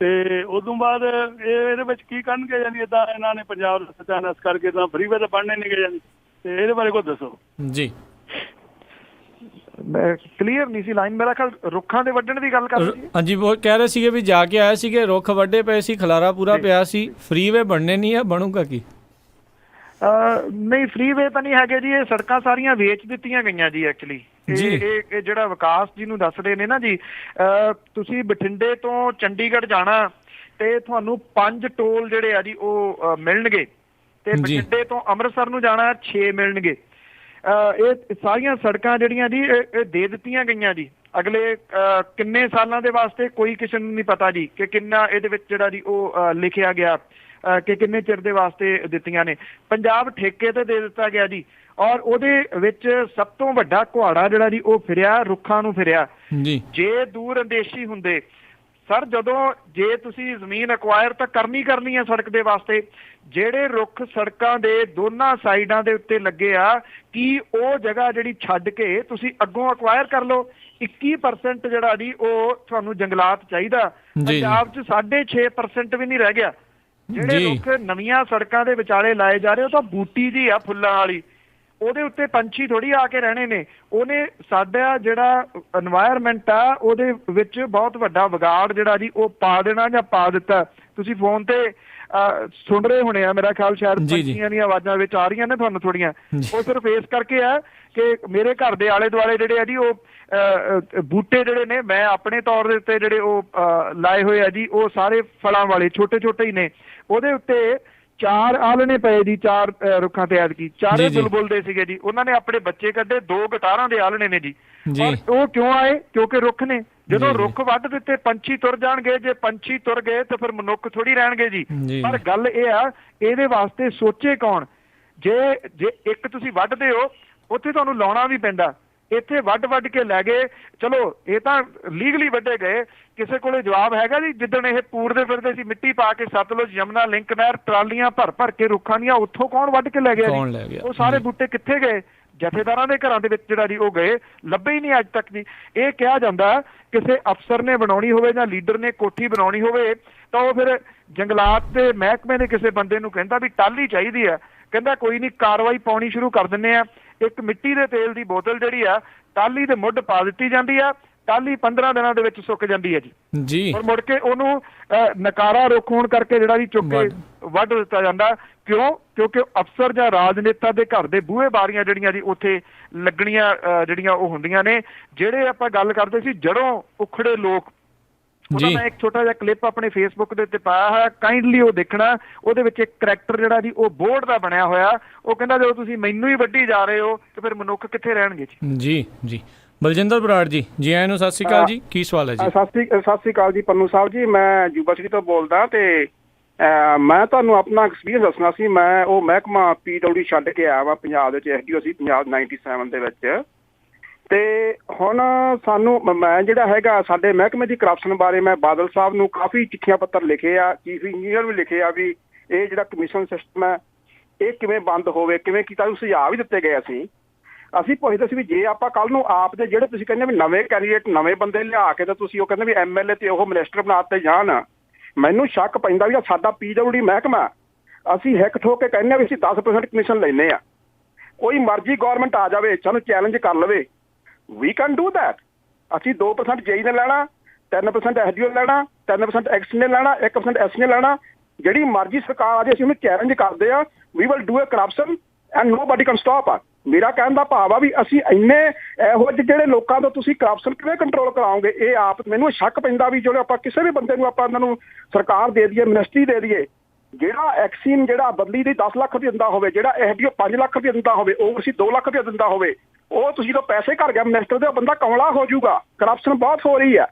ਤੇ ਉਦੋਂ ਬਾਅਦ ਇਹਦੇ ਵਿੱਚ ਕੀ ਕਰਨਗੇ? ਯਾਨੀ ਏਦਾਂ ਇਹਨਾਂ ਨੇ ਪੰਜਾਬ ਦਾ ਸਤਿਆਨਾਸ਼ ਕਰਕੇ ਤਾਂ ਫਰੀਵੇ ਤਾਂ ਬਣਨੇ ਨਹੀਂ ਗਏ ਯਾਨੀ, ਤੇ ਇਹਦੇ ਬਾਰੇ ਕੁਝ ਦੱਸੋ ਜੀ। ਕਲੀਅਰ ਨਹੀਂ ਸੀ ਲਾਈਨ, ਮੇਰਾ ਖਿਆਲ ਰੁੱਖਾਂ ਦੇ ਵੱਢਣ ਦੀ ਗੱਲ ਕਰ ਰਹੇ ਸੀ। ਹਾਂਜੀ, ਉਹ ਕਹਿ ਰਹੇ ਸੀਗੇ ਵੀ ਜਾ ਕੇ ਆਏ ਸੀਗੇ, ਰੁੱਖ ਵੱਡੇ ਪਏ ਸੀ, ਖਲਾਰਾ ਪੂਰਾ ਪਿਆ ਸੀ, ਫਰੀਵੇ ਬਣਨੇ ਨਹੀਂ ਆ, ਬਣੂਗਾ ਕੀ? ਨਹੀਂ, ਫਰੀਵੇ ਤਾਂ ਨਹੀਂ ਹੈਗੇ ਜੀ, ਇਹ ਸੜਕਾਂ ਸਾਰੀਆਂ ਵੇਚ ਦਿੱਤੀਆਂ ਗਈਆਂ ਜੀ। ਐਕਚੁਅਲੀ ਇਹ ਜਿਹੜਾ ਵਿਕਾਸ ਜਿਹਨੂੰ ਦੱਸਦੇ ਨੇ ਨਾ ਜੀ, ਤੁਸੀਂ ਬਠਿੰਡੇ ਤੋਂ ਚੰਡੀਗੜ੍ਹ ਜਾਣਾ ਤੇ ਤੁਹਾਨੂੰ 5 ਟੋਲ ਜਿਹੜੇ ਆ ਜੀ ਉਹ ਮਿਲਣਗੇ, ਤੇ ਬਠਿੰਡੇ ਤੋਂ ਅੰਮ੍ਰਿਤਸਰ ਨੂੰ ਜਾਣਾ 6 ਮਿਲਣਗੇ। ਇਹ ਸਾਰੀਆਂ ਸੜਕਾਂ ਜਿਹੜੀਆਂ ਜੀ ਇਹ ਦੇ ਦਿੱਤੀਆਂ ਗਈਆਂ ਜੀ। ਅਗਲੇ ਕਿੰਨੇ ਸਾਲਾਂ ਦੇ ਵਾਸਤੇ ਕੋਈ ਕਿਸੇ ਨੂੰ ਨਹੀਂ ਪਤਾ ਜੀ ਕਿ ਕਿੰਨਾ ਇਹਦੇ ਵਿੱਚ ਜਿਹੜਾ ਜੀ ਉਹ ਲਿਖਿਆ ਗਿਆ ਕਿ ਕਿੰਨੇ ਚਿਰ ਦੇ ਵਾਸਤੇ ਦਿੱਤੀਆਂ ਨੇ। ਪੰਜਾਬ ਠੇਕੇ ਤੇ ਦੇ ਦਿੱਤਾ ਗਿਆ ਜੀ, ਔਰ ਉਹਦੇ ਵਿੱਚ ਸਭ ਤੋਂ ਵੱਡਾ ਕੁਹਾੜਾ ਜਿਹੜਾ ਜੀ ਉਹ ਫਿਰਿਆ ਰੁੱਖਾਂ ਨੂੰ ਫਿਰਿਆ ਜੀ। ਜੇ ਦੂਰ ਅੰਦੇਸ਼ੀ ਹੁੰਦੇ ਸਰ ਜਦੋਂ ਜੇ ਤੁਸੀਂ ਜ਼ਮੀਨ ਐਕਵਾਇਰ ਤਾਂ ਕਰਨੀ ਹੈ ਸੜਕ ਦੇ ਵਾਸਤੇ, ਜਿਹੜੇ ਰੁੱਖ ਸੜਕਾਂ ਦੇ ਦੋਨਾਂ ਸਾਈਡਾਂ ਦੇ ਉੱਤੇ ਲੱਗੇ ਆ, ਕੀ ਉਹ ਜਗ੍ਹਾ ਜਿਹੜੀ ਛੱਡ ਕੇ ਤੁਸੀਂ ਅੱਗੋਂ ਐਕਵਾਇਰ ਕਰ ਲਓ? 21% ਜਿਹੜਾ ਜੀ ਉਹ ਤੁਹਾਨੂੰ ਜੰਗਲਾਤ ਚਾਹੀਦਾ। ਪੰਜਾਬ 'ਚ 6.5% ਵੀ ਨਹੀਂ ਰਹਿ ਗਿਆ। ਜਿਹੜੇ ਰੁੱਖ ਨਵੀਆਂ ਸੜਕਾਂ ਦੇ ਵਿਚਾਲੇ ਲਾਏ ਜਾ ਰਹੇ ਉਹ ਤਾਂ ਬੂਟੀ ਜੀ ਆ ਫੁੱਲਾਂ ਵਾਲੀ, ਉਹਦੇ ਉੱਤੇ ਪੰਛੀ ਥੋੜੀ ਆ ਕੇ ਰਹਿਣੇ ਨੇ। ਉਹਨੇ ਸਾਡਾ ਜਿਹੜਾ এনवायरमेंट ਆ ਉਹਦੇ ਵਿੱਚ ਬਹੁਤ ਵੱਡਾ ਵਿਗਾੜ ਜਿਹੜਾ ਜੀ ਉਹ ਪਾ ਦੇਣਾ ਜਾਂ ਪਾ ਦਿੱਤਾ। ਤੁਸੀਂ ਫੋਨ ਤੇ ਸੁਣ ਰਹੇ ਹੋਣੇ ਆ, ਮੇਰਾ ਖਿਆਲ ਸ਼ਾਇਦ ਪੰਛੀਆਂ ਦੀਆਂ ਆਵਾਜ਼ਾਂ ਵਿੱਚ ਆ ਰਹੀਆਂ ਨੇ ਤੁਹਾਨੂੰ ਥੋੜੀਆਂ। ਉਹ ਸਿਰਫ ਇਸ ਕਰਕੇ ਆ ਕਿ ਮੇਰੇ ਘਰ ਦੇ ਆਲੇ ਦੁਆਲੇ ਜਿਹੜੇ ਆ ਜੀ ਉਹ ਬੂਟੇ ਜਿਹੜੇ ਨੇ ਮੈਂ ਆਪਣੇ ਤੌਰ ਦੇ ਉੱਤੇ ਜਿਹੜੇ ਉਹ ਲਾਏ ਹੋਏ ਆ ਜੀ, ਉਹ ਸਾਰੇ ਫਲਾਂ ਵਾਲੇ ਛੋਟੇ ਛੋਟੇ ਹੀ ਨੇ। ਉਹਦੇ ਉੱਤੇ 4 ਆਲਣੇ ਪਏ ਜੀ, 4 ਰੁੱਖਾਂ ਤੇ ਐਤਕੀ 4 ਬੁਲਬੁਲ ਦੇ ਸੀਗੇ ਜੀ। ਉਹਨਾਂ ਨੇ ਆਪਣੇ ਬੱਚੇ ਕੱਢੇ, 2 ਗਟਾਰਾਂ ਦੇ ਆਲਣੇ ਨੇ ਜੀ। ਔਰ ਉਹ ਕਿਉਂ ਆਏ? ਕਿਉਂਕਿ ਰੁੱਖ ਨੇ। ਜਦੋਂ ਰੁੱਖ ਵੱਢ ਦਿੱਤੇ ਪੰਛੀ ਤੁਰ ਜਾਣਗੇ, ਜੇ ਪੰਛੀ ਤੁਰ ਗਏ ਤਾਂ ਫਿਰ ਮਨੁੱਖ ਥੋੜੀ ਰਹਿਣਗੇ ਜੀ। ਪਰ ਗੱਲ ਇਹ ਆ, ਇਹਦੇ ਵਾਸਤੇ ਸੋਚੇ ਕੌਣ? ਜੇ ਇੱਕ ਤੁਸੀਂ ਵੱਢਦੇ ਹੋ ਉੱਥੇ ਤੁਹਾਨੂੰ ਲਾਉਣਾ ਵੀ ਪੈਂਦਾ। ਇੱਥੇ ਵੱਢ ਕੇ ਲੈ ਗਏ, ਚਲੋ ਇਹ ਤਾਂ ਲੀਗਲੀ ਵੱਢੇ ਗਏ। ਕਿਸੇ ਕੋਲੇ ਜਵਾਬ ਹੈਗਾ ਜੀ? ਜਿੱਦਣ ਇਹ ਪੂਰਦੇ ਫਿਰਦੇ ਸੀ ਮਿੱਟੀ ਪਾ ਕੇ ਸਤਲੁਜ ਯਮੁਨਾ ਲਿੰਕ ਨਹਿਰ, ਟਰਾਲੀਆਂ ਭਰ ਕੇ ਰੁੱਖਾਂ ਦੀਆਂ, ਉੱਥੋਂ ਕੌਣ ਵੱਢ ਕੇ ਲੈ ਗਿਆ ਜੀ? ਉਹ ਸਾਰੇ ਬੂਟੇ ਕਿੱਥੇ ਗਏ? ਜਥੇਦਾਰਾਂ ਦੇ ਘਰਾਂ ਦੇ ਵਿੱਚ ਜਿਹੜਾ ਜੀ ਉਹ ਗਏ, ਲੱਭੇ ਹੀ ਨਹੀਂ ਅੱਜ ਤੱਕ ਜੀ। ਇਹ ਕਿਹਾ ਜਾਂਦਾ ਕਿਸੇ ਅਫਸਰ ਨੇ ਬਣਾਉਣੀ ਹੋਵੇ ਜਾਂ ਲੀਡਰ ਨੇ ਕੋਠੀ ਬਣਾਉਣੀ ਹੋਵੇ ਤਾਂ ਉਹ ਫਿਰ ਜੰਗਲਾਤ ਦੇ ਮਹਿਕਮੇ ਦੇ ਕਿਸੇ ਬੰਦੇ ਨੂੰ ਕਹਿੰਦਾ ਵੀ ਟਾਹਲੀ ਚਾਹੀਦੀ ਆ, ਕਹਿੰਦਾ ਕੋਈ ਨਹੀਂ ਕਾਰਵਾਈ ਪਾਉਣੀ ਸ਼ੁਰੂ ਕਰ ਦਿੰਦੇ ਆ। ਇੱਕ ਮਿੱਟੀ ਦੇ ਤੇਲ ਦੀ ਬੋਤਲ ਜਿਹੜੀ ਆ ਟਾਹਲੀ ਦੇ ਮੁੱਢ ਪਾ ਦਿੱਤੀ ਜਾਂਦੀ ਆ, ਟਾਹਲੀ 15 ਦਿਨਾਂ ਦੇ ਵਿੱਚ ਸੁੱਕ ਜਾਂਦੀ ਹੈ ਜੀ। ਔਰ ਮੁੜ ਕੇ ਉਹਨੂੰ ਨਕਾਰਾ ਰੁੱਖ ਹੋਣ ਕਰਕੇ ਜਿਹੜਾ ਜੀ ਚੁੱਕ ਕੇ ਵੱਢ ਦਿੱਤਾ ਜਾਂਦਾ। ਕਿਉਂ? ਕਿਉਂਕਿ ਅਫਸਰ ਜਾਂ ਰਾਜਨੇਤਾ ਦੇ ਘਰ ਦੇ ਬੂਹੇ ਬਾਰੀਆਂ ਜਿਹੜੀਆਂ ਜੀ ਉੱਥੇ ਲੱਗਣੀਆਂ ਜਿਹੜੀਆਂ ਉਹ ਹੁੰਦੀਆਂ ਨੇ। ਜਿਹੜੇ ਆਪਾਂ ਗੱਲ ਕਰਦੇ ਸੀ ਜੜੋਂ ਉਖੜੇ ਲੋਕ, ਉਹਦਾ ਮੈਂ ਇੱਕ ਛੋਟਾ ਜਿਹਾ ਕਲਿੱਪ ਆਪਣੇ ਫੇਸਬੁੱਕ ਦੇ ਉੱਤੇ ਪਾਇਆ ਹੋਇਆ, ਕਾਈਂਡਲੀ ਉਹ ਦੇਖਣਾ। ਉਹਦੇ ਵਿੱਚ ਇੱਕ ਕਰੈਕਟਰ ਜਿਹੜਾ ਜੀ ਉਹ ਬੋਰਡ ਦਾ ਬਣਿਆ ਹੋਇਆ, ਉਹ ਕਹਿੰਦਾ ਜਦੋਂ ਤੁਸੀਂ ਮੈਨੂੰ ਹੀ ਵੱਢੀ ਜਾ ਰਹੇ ਹੋ ਤੇ ਫਿਰ ਮਨੁੱਖ ਕਿੱਥੇ ਰਹਿਣਗੇ ਜੀ। ਜੀ ਬਲਜਿੰਦਰ ਬਰਾੜ ਜੀ, ਜੀ ਆਇਆਂ ਨੂੰ, ਸਤਿ ਸ਼੍ਰੀ ਅਕਾਲ ਜੀ। ਕੀ ਸਵਾਲ ਹੈ ਜੀ? ਸਤਿ ਸ਼੍ਰੀ ਅਕਾਲ ਜੀ ਪੰਨੂ ਸਾਹਿਬ ਜੀ, ਮੈਂ ਯੂਨੀਵਰਸਿਟੀ ਤੋਂ ਬੋਲਦਾ ਤੇ ਮੈਂ ਤੁਹਾਨੂੰ ਆਪਣਾ ਐਕਸਪੀਰੀਅੰਸ ਦੱਸਣਾ ਸੀ। ਮੈਂ ਉਹ ਮਹਿਕਮਾ PWD ਛੱਡ ਕੇ ਆਇਆ ਵਾ ਪੰਜਾਬ ਦੇ ਵਿੱਚ, SDO ਸੀ ਪੰਜਾਬ 97 ਦੇ ਵਿੱਚ। ਤੇ ਹੁਣ ਸਾਨੂੰ ਮੈਂ ਜਿਹੜਾ ਹੈਗਾ ਸਾਡੇ ਮਹਿਕਮੇ ਦੀ ਕਰਪਸ਼ਨ ਬਾਰੇ ਮੈਂ ਬਾਦਲ ਸਾਹਿਬ ਨੂੰ ਕਾਫੀ ਚਿੱਠੀਆਂ ਪੱਤਰ ਲਿਖੇ ਆ, ਚੀਫ ਇੰਜੀਨੀਅਰ ਵੀ ਲਿਖੇ ਆ ਵੀ ਇਹ ਜਿਹੜਾ ਕਮਿਸ਼ਨ ਸਿਸਟਮ ਹੈ ਇਹ ਕਿਵੇਂ ਬੰਦ ਹੋਵੇ, ਕਿਵੇਂ ਕੀਤਾ। ਸੁਝਾਅ ਵੀ ਦਿੱਤੇ ਗਏ। ਅਸੀਂ ਪੁੱਛਦੇ ਸੀ ਵੀ ਜੇ ਆਪਾਂ ਕੱਲ ਨੂੰ ਆਪ ਦੇ ਜਿਹੜੇ ਤੁਸੀਂ ਕਹਿੰਦੇ ਵੀ ਨਵੇਂ ਕੈਂਡੀਡੇਟ ਨਵੇਂ ਬੰਦੇ ਲਿਆ ਕੇ ਤਾਂ ਤੁਸੀਂ ਉਹ ਕਹਿੰਦੇ ਵੀ MLA ਤੇ ਉਹ ਮਿਨਿਸਟਰ ਬਣਾ ਦਿੱਤੇ ਜਾਣ, ਮੈਨੂੰ ਸ਼ੱਕ ਪੈਂਦਾ ਵੀ ਸਾਡਾ PWD ਮਹਿਕਮਾ ਅਸੀਂ ਹਿੱਕ ਠੋਕ ਕੇ ਕਹਿੰਦੇ ਵੀ ਅਸੀਂ 10% ਕਮਿਸ਼ਨ ਲੈਂਦੇ ਆ। ਕੋਈ ਮਰਜ਼ੀ ਗੌਰਮੈਂਟ ਆ ਜਾਵੇ ਸਾਨੂੰ ਚੈਲੰਜ ਕਰ ਲਵੇ, ਵੀ ਕੈਨ ਡੂ ਦੈਟ। ਅਸੀਂ 2% JE ਨੇ ਲੈਣਾ, 3% SDO ਲੈਣਾ, 3% X ਨੇ ਲੈਣਾ, 1% S ਨੇ ਲੈਣਾ। ਜਿਹੜੀ ਮਰਜ਼ੀ ਸਰਕਾਰ ਆ ਜਾਏ ਅਸੀਂ ਉਹਨੂੰ ਚੈਲੰਜ ਕਰਦੇ ਆ। We will do a corruption and nobody can stop us. ਮੇਰਾ ਕਹਿਣ ਦਾ ਭਾਵ ਆ ਵੀ ਅਸੀਂ ਇੰਨੇ ਇਹੋ ਜਿਹੇ ਜਿਹੜੇ ਲੋਕਾਂ ਤੋਂ ਤੁਸੀਂ ਕਰਪਸ਼ਨ ਕਿਵੇਂ ਕੰਟਰੋਲ ਕਰਾਓਗੇ? ਇਹ ਆਪ ਮੈਨੂੰ ਸ਼ੱਕ ਪੈਂਦਾ ਵੀ ਜਦੋਂ ਆਪਾਂ ਕਿਸੇ ਵੀ ਬੰਦੇ ਨੂੰ ਆਪਾਂ ਉਹਨਾਂ ਨੂੰ ਸਰਕਾਰ ਦੇ ਦਈਏ, ਮਿਨਿਸਟਰੀ ਦੇ ਦਈਏ, ਜਿਹੜਾ ਐਕਸੀਨ ਜਿਹੜਾ ਬਦਲੀ ਦੀ 10 ਲੱਖ ਰੁਪਏ ਦਿੰਦਾ ਹੋਵੇ, ਜਿਹੜਾ SDO 5 ਲੱਖ ਰੁਪਏ ਦਿੰਦਾ ਹੋਵੇ, ਉਹ ਅਸੀਂ 2 ਲੱਖ ਰੁਪਏ ਦਿੰਦਾ ਹੋਵੇ, ਉਹ ਤੁਸੀਂ ਜਦੋਂ ਪੈਸੇ ਘਰ ਗਿਆ ਮਿਨਿਸਟਰ ਦੇ, ਉਹ ਬੰਦਾ ਕਮਲਾ ਹੋ ਜਾਊਗਾ। ਕਰਪਸ਼ਨ ਬਹੁਤ ਹੋ ਰਹੀ ਹੈ।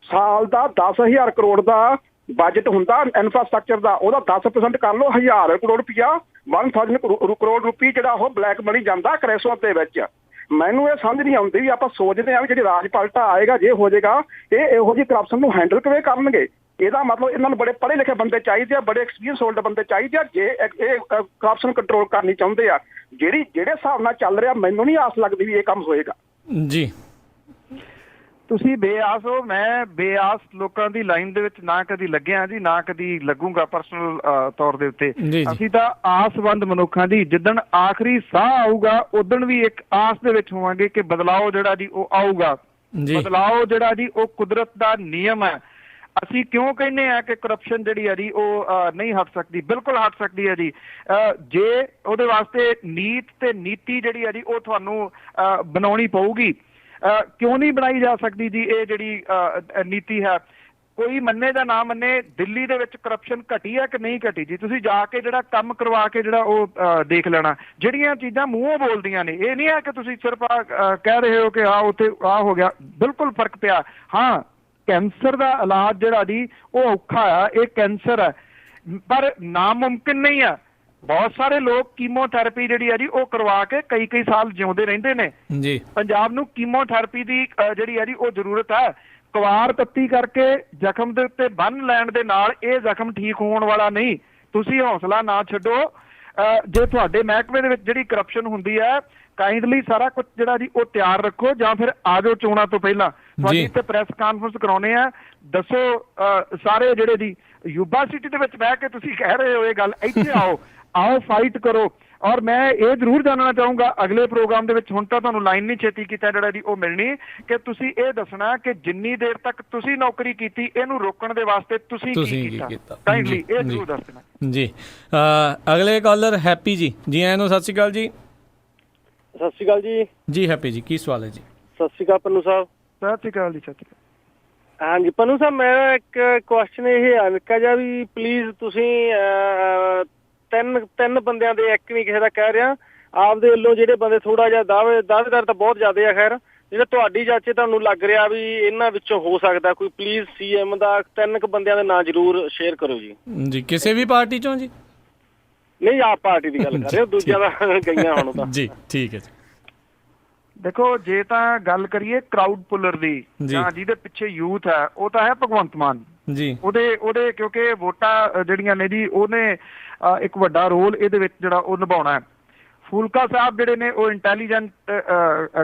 ਸਾਲ ਦਾ 10,000 ਕਰੋੜ ਦਾ ਬਜਟ ਹੁੰਦਾ ਇਨਫਰਾਸਟ੍ਰਕਚਰ ਦਾ, ਉਹਦਾ 10% ਕਰ ਲਓ, 1000 ਕਰੋੜ ਰੁਪਇਆ 1000 ਕਰੋੜ ਰੁਪਏ ਜਿਹੜਾ ਉਹ ਬਲੈਕ ਮਨੀ ਜਾਂਦਾ ਕ੍ਰੈਸੋਂ ਦੇ ਵਿੱਚ। ਮੈਨੂੰ ਇਹ ਸਮਝ ਨਹੀਂ ਆਉਂਦੀ ਵੀ ਆਪਾਂ ਸੋਚਦੇ ਹਾਂ ਵੀ ਜਿਹੜੀ ਰਾਜ ਪਲਟਾ ਆਏਗਾ ਜੇ ਹੋ ਜਾਏਗਾ, ਇਹ ਇਹੋ ਜਿਹੀ ਕਰਪਸ਼ਨ ਨੂੰ ਹੈਂਡਲ ਕਿਵੇਂ ਕਰਨਗੇ? ਇਹਦਾ ਮਤਲਬ ਇਹਨਾਂ ਨੂੰ ਬੜੇ ਪੜ੍ਹੇ ਲਿਖੇ ਬੰਦੇ ਚਾਹੀਦੇ ਆ, ਬੜੇ ਐਕਸਪੀਰੀਅੰਸ ਹੋਲਡ ਬੰਦੇ ਚਾਹੀਦੇ ਆ ਜੇ ਇਹ ਕਰਪਸ਼ਨ ਕੰਟਰੋਲ ਕਰਨੀ ਚਾਹੁੰਦੇ ਆ। ਜਿਹੜੇ ਹਿਸਾਬ ਨਾਲ ਚੱਲ ਰਿਹਾ ਮੈਨੂੰ ਨਹੀਂ ਆਸ ਲੱਗਦੀ ਵੀ ਇਹ ਕੰਮ ਹੋਏਗਾ ਜੀ। ਤੁਸੀਂ ਬੇਆਸ ਹੋ, ਮੈਂ ਬੇਆਸ ਲੋਕਾਂ ਦੀ ਲਾਈਨ ਦੇ ਵਿੱਚ ਨਾ ਕਦੀ ਲੱਗਿਆ ਜੀ, ਨਾ ਕਦੀ ਲੱਗੂਗਾ ਪਰਸਨਲ ਤੌਰ ਦੇ ਉੱਤੇ। ਅਸੀਂ ਤਾਂ ਆਸਵੰਦ ਮਨੁੱਖਾਂ ਦੀ, ਜਿੱਦਣ ਆਖਰੀ ਸਾਹ ਆਊਗਾ ਉਦਣ ਵੀ ਇੱਕ ਆਸ ਦੇ ਵਿੱਚ ਹੋਵਾਂਗੇ ਕਿ ਬਦਲਾਓ ਜਿਹੜਾ ਜੀ ਉਹ ਆਊਗਾ। ਬਦਲਾਓ ਜਿਹੜਾ ਜੀ ਉਹ ਕੁਦਰਤ ਦਾ ਨਿਯਮ ਹੈ। ਅਸੀਂ ਕਿਉਂ ਕਹਿੰਦੇ ਆ ਕਿ ਕਰਪਸ਼ਨ ਜਿਹੜੀ ਹੈ ਜੀ ਉਹ ਨਹੀਂ ਹਟ ਸਕਦੀ? ਬਿਲਕੁਲ ਹਟ ਸਕਦੀ ਹੈ ਜੀ, ਜੇ ਉਹਦੇ ਵਾਸਤੇ ਨੀਤ ਤੇ ਨੀਤੀ ਜਿਹੜੀ ਹੈ ਜੀ ਉਹ ਤੁਹਾਨੂੰ ਬਣਾਉਣੀ ਪਊਗੀ। ਕਿਉਂ ਨਹੀਂ ਬਣਾਈ ਜਾ ਸਕਦੀ ਜੀ ਇਹ ਜਿਹੜੀ ਨੀਤੀ ਹੈ? ਕੋਈ ਮੰਨੇ ਜਾਂ ਨਾ ਮੰਨੇ, ਦਿੱਲੀ ਦੇ ਵਿੱਚ ਕਰਪਸ਼ਨ ਘਟੀ ਹੈ ਕਿ ਨਹੀਂ ਘਟੀ ਜੀ? ਤੁਸੀਂ ਜਾ ਕੇ ਜਿਹੜਾ ਕੰਮ ਕਰਵਾ ਕੇ ਜਿਹੜਾ ਉਹ ਦੇਖ ਲੈਣਾ। ਜਿਹੜੀਆਂ ਚੀਜ਼ਾਂ ਮੂੰਹੋਂ ਬੋਲਦੀਆਂ ਨੇ, ਇਹ ਨਹੀਂ ਹੈ ਕਿ ਤੁਸੀਂ ਸਿਰਫ ਕਹਿ ਰਹੇ ਹੋ ਕਿ ਉੱਥੇ ਹੋ ਗਿਆ। ਬਿਲਕੁਲ ਫਰਕ ਪਿਆ। ਹਾਂ, ਕੈਂਸਰ ਦਾ ਇਲਾਜ ਜਿਹੜਾ ਜੀ ਉਹ ਔਖਾ ਆ, ਇਹ ਕੈਂਸਰ ਹੈ, ਪਰ ਨਾਮੁਮਕਿਨ ਨਹੀਂ ਆ। ਬਹੁਤ ਸਾਰੇ ਲੋਕ ਕੀਮੋਥੈਰੇਪੀ ਜਿਹੜੀ ਹੈ ਜੀ ਉਹ ਕਰਵਾ ਕੇ ਕਈ ਸਾਲ ਜਿਉਂਦੇ ਰਹਿੰਦੇ ਨੇ ਜੀ। ਪੰਜਾਬ ਨੂੰ ਕੀਮੋਥੈਰੇਪੀ ਦੀ ਜਿਹੜੀ ਹੈ ਜੀ ਉਹ ਜ਼ਰੂਰਤ ਹੈ। ਕਵਾਰ ਤੱਤੀ ਕਰਕੇ ਜ਼ਖਮ ਦੇ ਉੱਤੇ ਬੰਨ ਲੈਣ ਦੇ ਨਾਲ ਇਹ ਜ਼ਖਮ ਠੀਕ ਹੋਣ ਵਾਲਾ ਨਹੀਂ। ਤੁਸੀਂ ਹੌਸਲਾ ਨਾ ਛੱਡੋ। ਜੇ ਤੁਹਾਡੇ ਮਹਿਕਮੇ ਦੇ ਵਿੱਚ ਜਿਹੜੀ ਕਰਪਸ਼ਨ ਹੁੰਦੀ ਹੈ, ਕਾਈਂਡਲੀ ਸਾਰਾ ਕੁਝ ਜਿਹੜਾ ਜੀ ਉਹ ਤਿਆਰ ਰੱਖੋ, ਜਾਂ ਫਿਰ ਆ ਜਾਓ ਚੋਣਾਂ ਤੋਂ ਪਹਿਲਾਂ। ਤੁਹਾਡੀ ਇੱਥੇ ਪ੍ਰੈਸ ਕਾਨਫਰੰਸ ਕਰਾਉਣੇ ਆ, ਦੱਸੋ ਸਾਰੇ ਜਿਹੜੇ ਜੀ ਯੂਬਾ ਸਿਟੀ ਦੇ ਵਿੱਚ ਬਹਿ ਕੇ ਤੁਸੀਂ ਕਹਿ ਰਹੇ ਹੋ ਇਹ ਗੱਲ, ਇੱਥੇ ਆਓ ਫਾਈਟ ਕਰੋ। ਔਰ ਮੈਂ ਇਹ ਜ਼ਰੂਰ ਜਾਣਨਾ ਚਾਹੂੰਗਾ ਅਗਲੇ ਪ੍ਰੋਗਰਾਮ ਦੇ ਵਿੱਚ, ਹੁਣ ਤਾਂ ਤੁਹਾਨੂੰ ਲਾਈਨ ਨਹੀਂ ਛੇਤੀ ਕੀਤਾ ਜਿਹੜਾ ਜੀ ਉਹ ਮਿਲਣੀ, ਕਿ ਤੁਸੀਂ ਇਹ ਦੱਸਣਾ ਕਿ ਜਿੰਨੀ ਦੇਰ ਤੱਕ ਤੁਸੀਂ ਨੌਕਰੀ ਕੀਤੀ ਇਹਨੂੰ ਰੋਕਣ ਦੇ ਵਾਸਤੇ ਤੁਸੀਂ ਕੀ ਕੀਤਾ। ਕਾਈਂਡਲੀ ਇਹ ਜ਼ਰੂਰ ਦੱਸਣਾ ਜੀ। ਅਗਲੇ ਕਾਲਰ ਹੈਪੀ ਜੀ, ਜੀ ਆਇਆਂ ਨੂੰ, ਸਤਿ ਸ਼੍ਰੀ ਅਕਾਲ ਜੀ। ਸਤਿ ਸ਼੍ਰੀ ਅਕਾਲ ਜੀ। ਜੀ ਹੈਪੀ ਜੀ, ਕੀ ਸਵਾਲ ਹੈ ਜੀ? ਸਤਿ ਸ਼੍ਰੀ ਅਕਾਲ ਪੰਨੂ ਸਾਹਿਬ। ਸਤਿ ਸ਼੍ਰੀ ਅਕਾਲ ਜੀ। ਸਤਿ ਸ਼੍ਰੀ ਅਕਾਲ। ਹਾਂਜੀ ਪੰਨੂ ਸਾਹਿਬ, ਮੇਰਾ ਇੱਕ ਕੁਐਸਚਨ ਇਹ ਹੈ ਨਿੱਕਾ ਜਿਹਾ, ਵੀ ਪਲੀਜ਼ ਤੁਸੀਂ ਤਿੰਨ ਬੰਦਿਆਂ ਦੇ ਇੱਕ ਨਹੀਂ ਕਿਸੇ ਦਾ ਕਹਿ ਰਿਹਾ, ਆਪਦੇ ਵੱਲੋਂ ਜਿਹੜੇ ਬੰਦੇ ਥੋੜਾ ਜਿਹਾ ਦਾਅਵੇਦਾਰ ਤਾਂ ਬਹੁਤ ਜ਼ਿਆਦਾ ਆ, ਖੈਰ ਜਿਹੜਾ ਤੁਹਾਡੀ ਚਾਚੇ ਤੁਹਾਨੂੰ ਲੱਗ ਰਿਹਾ ਵੀ ਇਹਨਾਂ ਵਿੱਚੋਂ ਹੋ ਸਕਦਾ ਕੋਈ, ਪਲੀਜ਼ CM ਦਾ 3 ਬੰਦਿਆਂ ਦੇ ਨਾਂ ਜ਼ਰੂਰ ਸ਼ੇਅਰ ਕਰੋ ਜੀ। ਜੀ ਕਿਸੇ ਵੀ ਪਾਰਟੀ ਚੋਂ ਜੀ? ਨਹੀਂ, ਆਪ ਪਾਰਟੀ ਦੀ ਗੱਲ ਕਰ ਰਹੇ ਹੋ, ਦੂਜਿਆਂ ਦਾ ਗਈਆਂ ਹੁਣ ਤਾਂ। ਜੀ ਠੀਕ ਹੈ ਜੀ। ਦੇਖੋ, ਜੇ ਤਾਂ ਗੱਲ ਕਰੀਏ ਕਰਾਊਡ ਪੁੱਲਰ ਦੀ, ਜਾਂ ਜਿਹਦੇ ਪਿੱਛੇ ਯੂਥ ਹੈ, ਉਹ ਤਾਂ ਹੈ ਭਗਵੰਤ ਮਾਨ ਜੀ। ਉਹਦੇ ਕਿਉਂਕਿ ਵੋਟਾਂ ਜਿਹੜੀਆਂ ਨੇ ਜੀ, ਉਹਨੇ ਇੱਕ ਵੱਡਾ ਰੋਲ ਇਹਦੇ ਵਿੱਚ ਜਿਹੜਾ ਉਹ ਨਿਭਾਉਣਾ ਹੈ। ਫੂਲਕਾ ਸਾਹਿਬ ਜਿਹੜੇ ਨੇ ਉਹ ਇੰਟੈਲੀਜੈਂਟ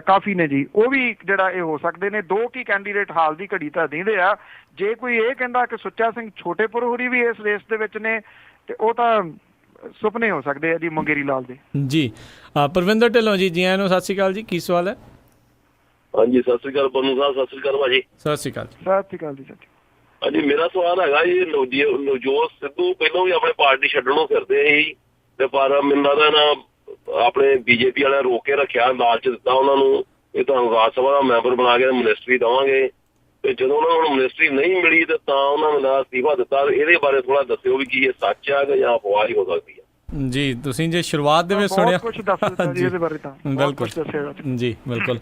ਕਾਫੀ ਨੇ ਜੀ, ਉਹ ਵੀ ਜਿਹੜਾ ਇਹ ਹੋ ਸਕਦੇ ਨੇ। 2 ਕੀ ਕੈਂਡੀਡੇਟ ਹਾਲ ਦੀ ਘੜੀ ਤਾਂ ਦਿੰਦੇ ਆ। ਜੇ ਕੋਈ ਇਹ ਕਹਿੰਦਾ ਕਿ ਸੁੱਚਾ ਸਿੰਘ ਛੋਟੇਪੁਰ ਹੋਰੀ ਵੀ ਇਸ ਰੇਸ ਦੇ ਵਿੱਚ ਨੇ, ਤੇ ਉਹ ਤਾਂ ਸੁਪਨੇ ਹੋ ਸਕਦੇ ਆ ਜੀ ਮੰਗੇਰੀ ਲਾਲ ਦੇ। ਜੀ ਪਰਵਿੰਦਰ ਢਿੱਲੋਂ ਜੀ, ਜੀ ਆਇਆਂ ਨੂੰ, ਸਤਿ ਸ਼੍ਰੀ ਅਕਾਲ ਜੀ। ਕੀ ਸਵਾਲ ਹੈ? ਹਾਂਜੀ ਸਤਿ ਸ਼੍ਰੀ ਅਕਾਲ ਪੰਨੂ ਸਾਹਿਬ। ਸਤਿ ਸ਼੍ਰੀ ਅਕਾਲ ਭਾਜੀ। ਸਤਿ ਸ਼੍ਰੀ ਅਕਾਲ। ਸਤਿ ਸ਼੍ਰੀ ਅਕਾਲ ਜੀ। ਹਾਂਜੀ, ਮੇਰਾ ਸਵਾਲ ਹੈਗਾ ਜੀ, ਨਵਜੋਤ ਸਿੱਧੂ ਪਹਿਲਾਂ ਵੀ ਆਪਣੇ ਪਾਰਟੀ ਛੱਡਣੋਂ ਫਿਰਦੇ ਸੀ, ਤੇ ਪਰ ਮੈਨੂੰ ਲੱਗਦਾ ਨਾ ਆਪਣੇ BJP ਵਾਲਿਆਂ ਰੋਕ ਕੇ ਰੱਖਿਆ, ਲਾਲਚ ਦਿੱਤਾ ਉਹਨਾਂ ਨੂੰ, ਇਹ ਤੁਹਾਨੂੰ ਰਾਜ ਸਭਾ ਦਾ ਮੈਂਬਰ ਬਣਾ ਕੇ ਮਿਨਿਸਟਰੀ ਦੇਵਾਂਗੇ, ਤੇ ਜਦੋਂ ਉਹਨਾਂ ਨੂੰ ਮਿਨਿਸਟਰੀ ਨਹੀਂ ਮਿਲੀ ਤੇ ਤਾਂ ਉਹਨਾਂ ਨੇ ਅਸਤੀਫਾ ਦਿੱਤਾ। ਇਹਦੇ ਬਾਰੇ ਥੋੜਾ ਦੱਸਿਓ ਵੀ ਕੀ ਇਹ ਸੱਚ ਆ ਕਿ ਜਾਂ ਅਫਵਾਹ ਹੀ ਹੋ ਸਕਦੀ ਹੈ? ਜੀ ਤੁਸੀਂ ਜੇ ਸ਼ੁਰੂਆਤ ਦੇ ਵਿੱਚ ਸੁਣਿਆ ਕੁਝ ਦੱਸ ਦਿੱਤਾ ਜੀ ਇਹਦੇ ਬਾਰੇ, ਤਾਂ ਬਿਲਕੁਲ ਜੀ ਬਿਲਕੁਲ।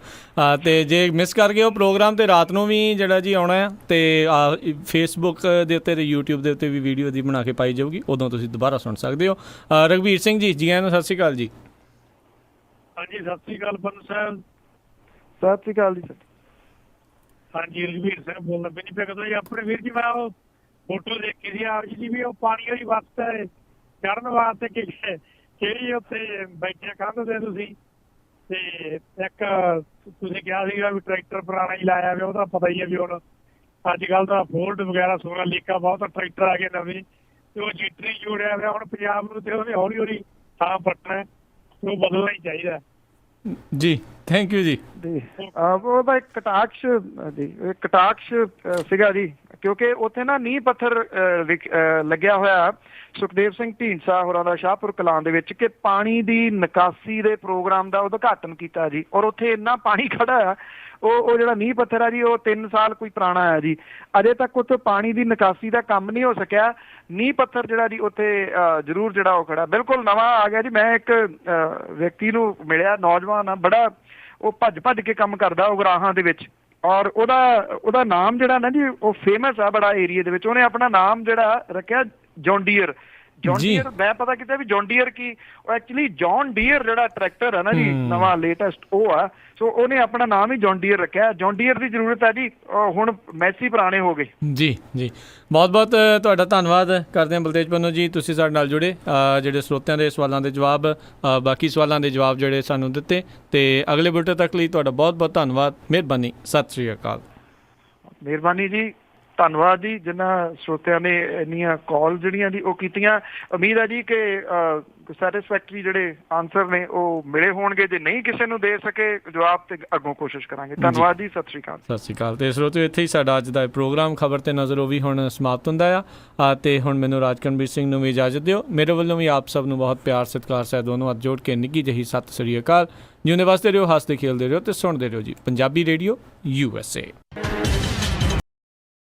ਤੇ ਜੇ ਮਿਸ ਕਰ ਗਏ ਉਹ ਪ੍ਰੋਗਰਾਮ, ਤੇ ਰਾਤ ਨੂੰ ਵੀ ਜਿਹੜਾ ਜੀ ਆਉਣਾ ਆ, ਤੇ ਫੇਸਬੁੱਕ ਦੇ ਉੱਤੇ ਤੇ YouTube ਦੇ ਉੱਤੇ ਵੀ ਵੀਡੀਓ ਦੀ ਬਣਾ ਕੇ ਪਾਈ ਜਾਊਗੀ, ਉਦੋਂ ਤੁਸੀਂ ਦੁਬਾਰਾ ਸੁਣ ਸਕਦੇ ਹੋ। ਰਘਵੀਰ ਸਿੰਘ ਜੀ, ਜੀ ਆਇਆਂ ਨੂੰ, ਸਤਿ ਸ਼੍ਰੀ ਅਕਾਲ ਜੀ। ਹਾਂਜੀ ਸਤਿ ਸ਼੍ਰੀ ਅਕਾਲ ਪੰਨੂ ਸਾਹਿਬ। ਸਤਿ ਸ਼੍ਰੀ ਅਕਾਲ ਜੀ। ਹਾਂਜੀ ਰਘਵੀਰ ਸਾਹਿਬ ਬੋਲਦਾ ਬੈਨੀਫਿਕ ਤੋਂ ਜੀ। ਆਪਣੇ ਵੀਰ ਜੀ ਮੈਂ ਉਹ ਫੋਟੋ ਦੇਖੀ ਸੀ ਆਪ ਜੀ ਵੀ, ਉਹ ਪਾਣੀ ਵਾਲੀ ਵਕਤ ਹੈ ਚੜ੍ਹਨ ਵਾਸਤੇ ਕਿਹੜੀ ਉੱਥੇ ਬੈਠਿਆ ਕੰਧ ਤੇ ਤੁਸੀਂ, ਤੇ ਇੱਕ ਤੁਸੀਂ ਕਿਹਾ ਸੀਗਾ ਵੀ ਟਰੈਕਟਰ ਪੁਰਾਣਾ ਹੀ ਲਾਇਆ ਵਾ, ਉਹਦਾ ਪਤਾ ਹੀ ਹੈ ਵੀ ਹੁਣ ਅੱਜ ਕੱਲ੍ਹ ਤਾਂ ਫੋਰਡ ਵਗੈਰਾ ਸੋਨਾ ਲੀਕਾ ਬਹੁਤ ਟਰੈਕਟਰ ਆ ਗਏ ਨਵੇਂ, ਤੇ ਉਹ ਜੀਟਰੀ ਜੋੜਿਆ ਪਿਆ। ਹੁਣ ਪੰਜਾਬ ਨੂੰ ਤੇ ਉਹਨੇ ਹੌਲੀ ਹੌਲੀ ਥਾਂ ਪੱਟਣਾ, ਉਹ ਬਦਲਣਾ ਹੀ ਚਾਹੀਦਾ ਜੀ। ਥੈਂਕ ਯੂ ਜੀ। ਉਹਦਾ ਇੱਕ ਕਟਾਕਸ਼ ਸੀਗਾ ਜੀ, ਕਿਉਂਕਿ ਉੱਥੇ ਨਾ ਨੀਂਹ ਪੱਥਰ ਲੱਗਿਆ ਹੋਇਆ ਸੁਖਦੇਵ ਸਿੰਘ ਢੀਂਡਸਾ ਹੋਰਾਂ ਦਾ ਸ਼ਾਹਪੁਰ ਕਲਾਂ ਦੇ ਵਿੱਚ, ਕਿ ਪਾਣੀ ਦੀ ਨਿਕਾਸੀ ਦੇ ਪ੍ਰੋਗਰਾਮ ਦਾ ਉਦਘਾਟਨ ਕੀਤਾ ਜੀ। ਔਰ ਉੱਥੇ ਇੰਨਾ ਪਾਣੀ ਖੜਾ ਆ, ਉਹ ਜਿਹੜਾ ਨੀਂਹ ਪੱਥਰ ਆ ਜੀ, ਉਹ 3 ਸਾਲ ਕੋਈ ਪੁਰਾਣਾ ਆ ਜੀ, ਅਜੇ ਤੱਕ ਉੱਥੇ ਪਾਣੀ ਦੀ ਨਿਕਾਸੀ ਦਾ ਕੰਮ ਨਹੀਂ ਹੋ ਸਕਿਆ। ਨੀਂਹ ਪੱਥਰ ਜਿਹੜਾ ਜੀ ਉੱਥੇ ਜ਼ਰੂਰ ਜਿਹੜਾ ਉਹ ਖੜਾ, ਬਿਲਕੁਲ ਨਵਾਂ ਆ ਗਿਆ ਜੀ। ਮੈਂ ਇੱਕ ਵਿਅਕਤੀ ਨੂੰ ਮਿਲਿਆ, ਨੌਜਵਾਨ ਆ, ਬੜਾ ਉਹ ਭੱਜ ਕੇ ਕੰਮ ਕਰਦਾ ਉਗਰਾਹਾਂ ਦੇ ਵਿੱਚ, ਔਰ ਉਹਦਾ ਨਾਮ ਜਿਹੜਾ ਨਾ ਜੀ ਉਹ ਫੇਮਸ ਆ ਬੜਾ ਏਰੀਆ ਦੇ ਵਿੱਚ। ਉਹਨੇ ਆਪਣਾ ਨਾਮ ਜਿਹੜਾ ਰੱਖਿਆ ਜੌਨ ਡੀਅਰ। ਮੈਂ ਪਤਾ ਕੀਤਾ ਵੀ ਜੌਨ ਡੀਅਰ ਕੀ, ਉਹ ਐਕਚੁਅਲੀ ਜੌਨ ਡੀਅਰ ਜਿਹੜਾ ਟਰੈਕਟਰ ਹੈ ਨਾ ਜੀ ਨਵਾਂ ਲੇਟੈਸਟ, ਉਹ ਆ। ਸੋ ਉਹਨੇ ਆਪਣਾ ਨਾਮ ਹੀ ਜੌਨ ਡੀਅਰ ਰੱਖਿਆ। ਜੌਨ ਡੀਅਰ ਦੀ ਜ਼ਰੂਰਤ ਹੈ ਜੀ, ਹੁਣ ਮੈਸੀ ਪੁਰਾਣੇ ਹੋ ਗਏ ਜੀ। ਜੀ ਬਹੁਤ ਬਹੁਤ ਤੁਹਾਡਾ ਧੰਨਵਾਦ ਕਰਦੇ ਹਾਂ ਬਲਤੇਜ ਪੰਨੂ ਜੀ, ਤੁਸੀਂ ਸਾਡੇ ਨਾਲ ਜੁੜੇ, ਜਿਹੜੇ ਸਰੋਤਿਆਂ ਦੇ ਸਵਾਲਾਂ ਦੇ ਜਵਾਬ, ਬਾਕੀ ਸਵਾਲਾਂ ਦੇ ਜਵਾਬ ਜਿਹੜੇ ਸਾਨੂੰ ਦਿੱਤੇ। ਤੇ ਅਗਲੇ ਬੁਲਟਨ ਤੱਕ ਲਈ ਤੁਹਾਡਾ ਬਹੁਤ ਬਹੁਤ ਧੰਨਵਾਦ, ਮਿਹਰਬਾਨੀ, ਸਤਿ ਸ਼੍ਰੀ ਅਕਾਲ। ਮਿਹਰਬਾਨੀ ਜੀ, ਧੰਨਵਾਦ ਜੀ ਜਿਨ੍ਹਾਂ ਸਰੋਤਿਆਂ ਨੇ ਇੰਨੀਆਂ ਕਾਲ ਜਿਹੜੀਆਂ ਜੀ ਉਹ ਕੀਤੀਆਂ। ਉਮੀਦ ਹੈ ਜੀ ਕਿ ਸੈਟਿਸਫੈਕਟਰੀ ਜਿਹੜੇ ਆਨਸਰ ਨੇ ਉਹ ਮਿਲੇ ਹੋਣਗੇ। ਜੇ ਨਹੀਂ ਕਿਸੇ ਨੂੰ ਦੇ ਸਕੇ ਜਵਾਬ, ਤੇ ਅੱਗੋਂ ਕੋਸ਼ਿਸ਼ ਕਰਾਂਗੇ। ਧੰਨਵਾਦ ਜੀ, ਸਤਿ ਸ਼੍ਰੀ ਅਕਾਲ। ਸਤਿ ਸ਼੍ਰੀ ਅਕਾਲ। ਤੇ ਸਰੋਤਿਓ, ਇੱਥੇ ਹੀ ਸਾਡਾ ਅੱਜ ਦਾ ਪ੍ਰੋਗਰਾਮ ਖਬਰ ਤੇ ਨਜ਼ਰ ਉਹ ਵੀ ਹੁਣ ਸਮਾਪਤ ਹੁੰਦਾ ਆ, ਤੇ ਹੁਣ ਮੈਨੂੰ ਰਾਜਕਰਮਵੀਰ ਸਿੰਘ ਨੂੰ ਵੀ ਇਜਾਜ਼ਤ ਦਿਓ। ਮੇਰੇ ਵੱਲੋਂ ਵੀ ਆਪ ਸਭ ਨੂੰ ਬਹੁਤ ਪਿਆਰ ਸਤਿਕਾਰ ਸਹਿਤ ਦੋਨੋਂ ਹੱਥ ਜੋੜ ਕੇ ਨਿੱਘੀ ਜਿਹੀ ਸਤਿ ਸ਼੍ਰੀ ਅਕਾਲ। ਜਿਉਂਦੇ ਵਸਦੇ ਰਹੋ, ਹੱਸਦੇ ਖੇਲਦੇ ਰਹੋ, ਤੇ ਸੁਣਦੇ ਰਹੋ ਜੀ ਪੰਜਾਬੀ ਰੇਡੀਓ USA।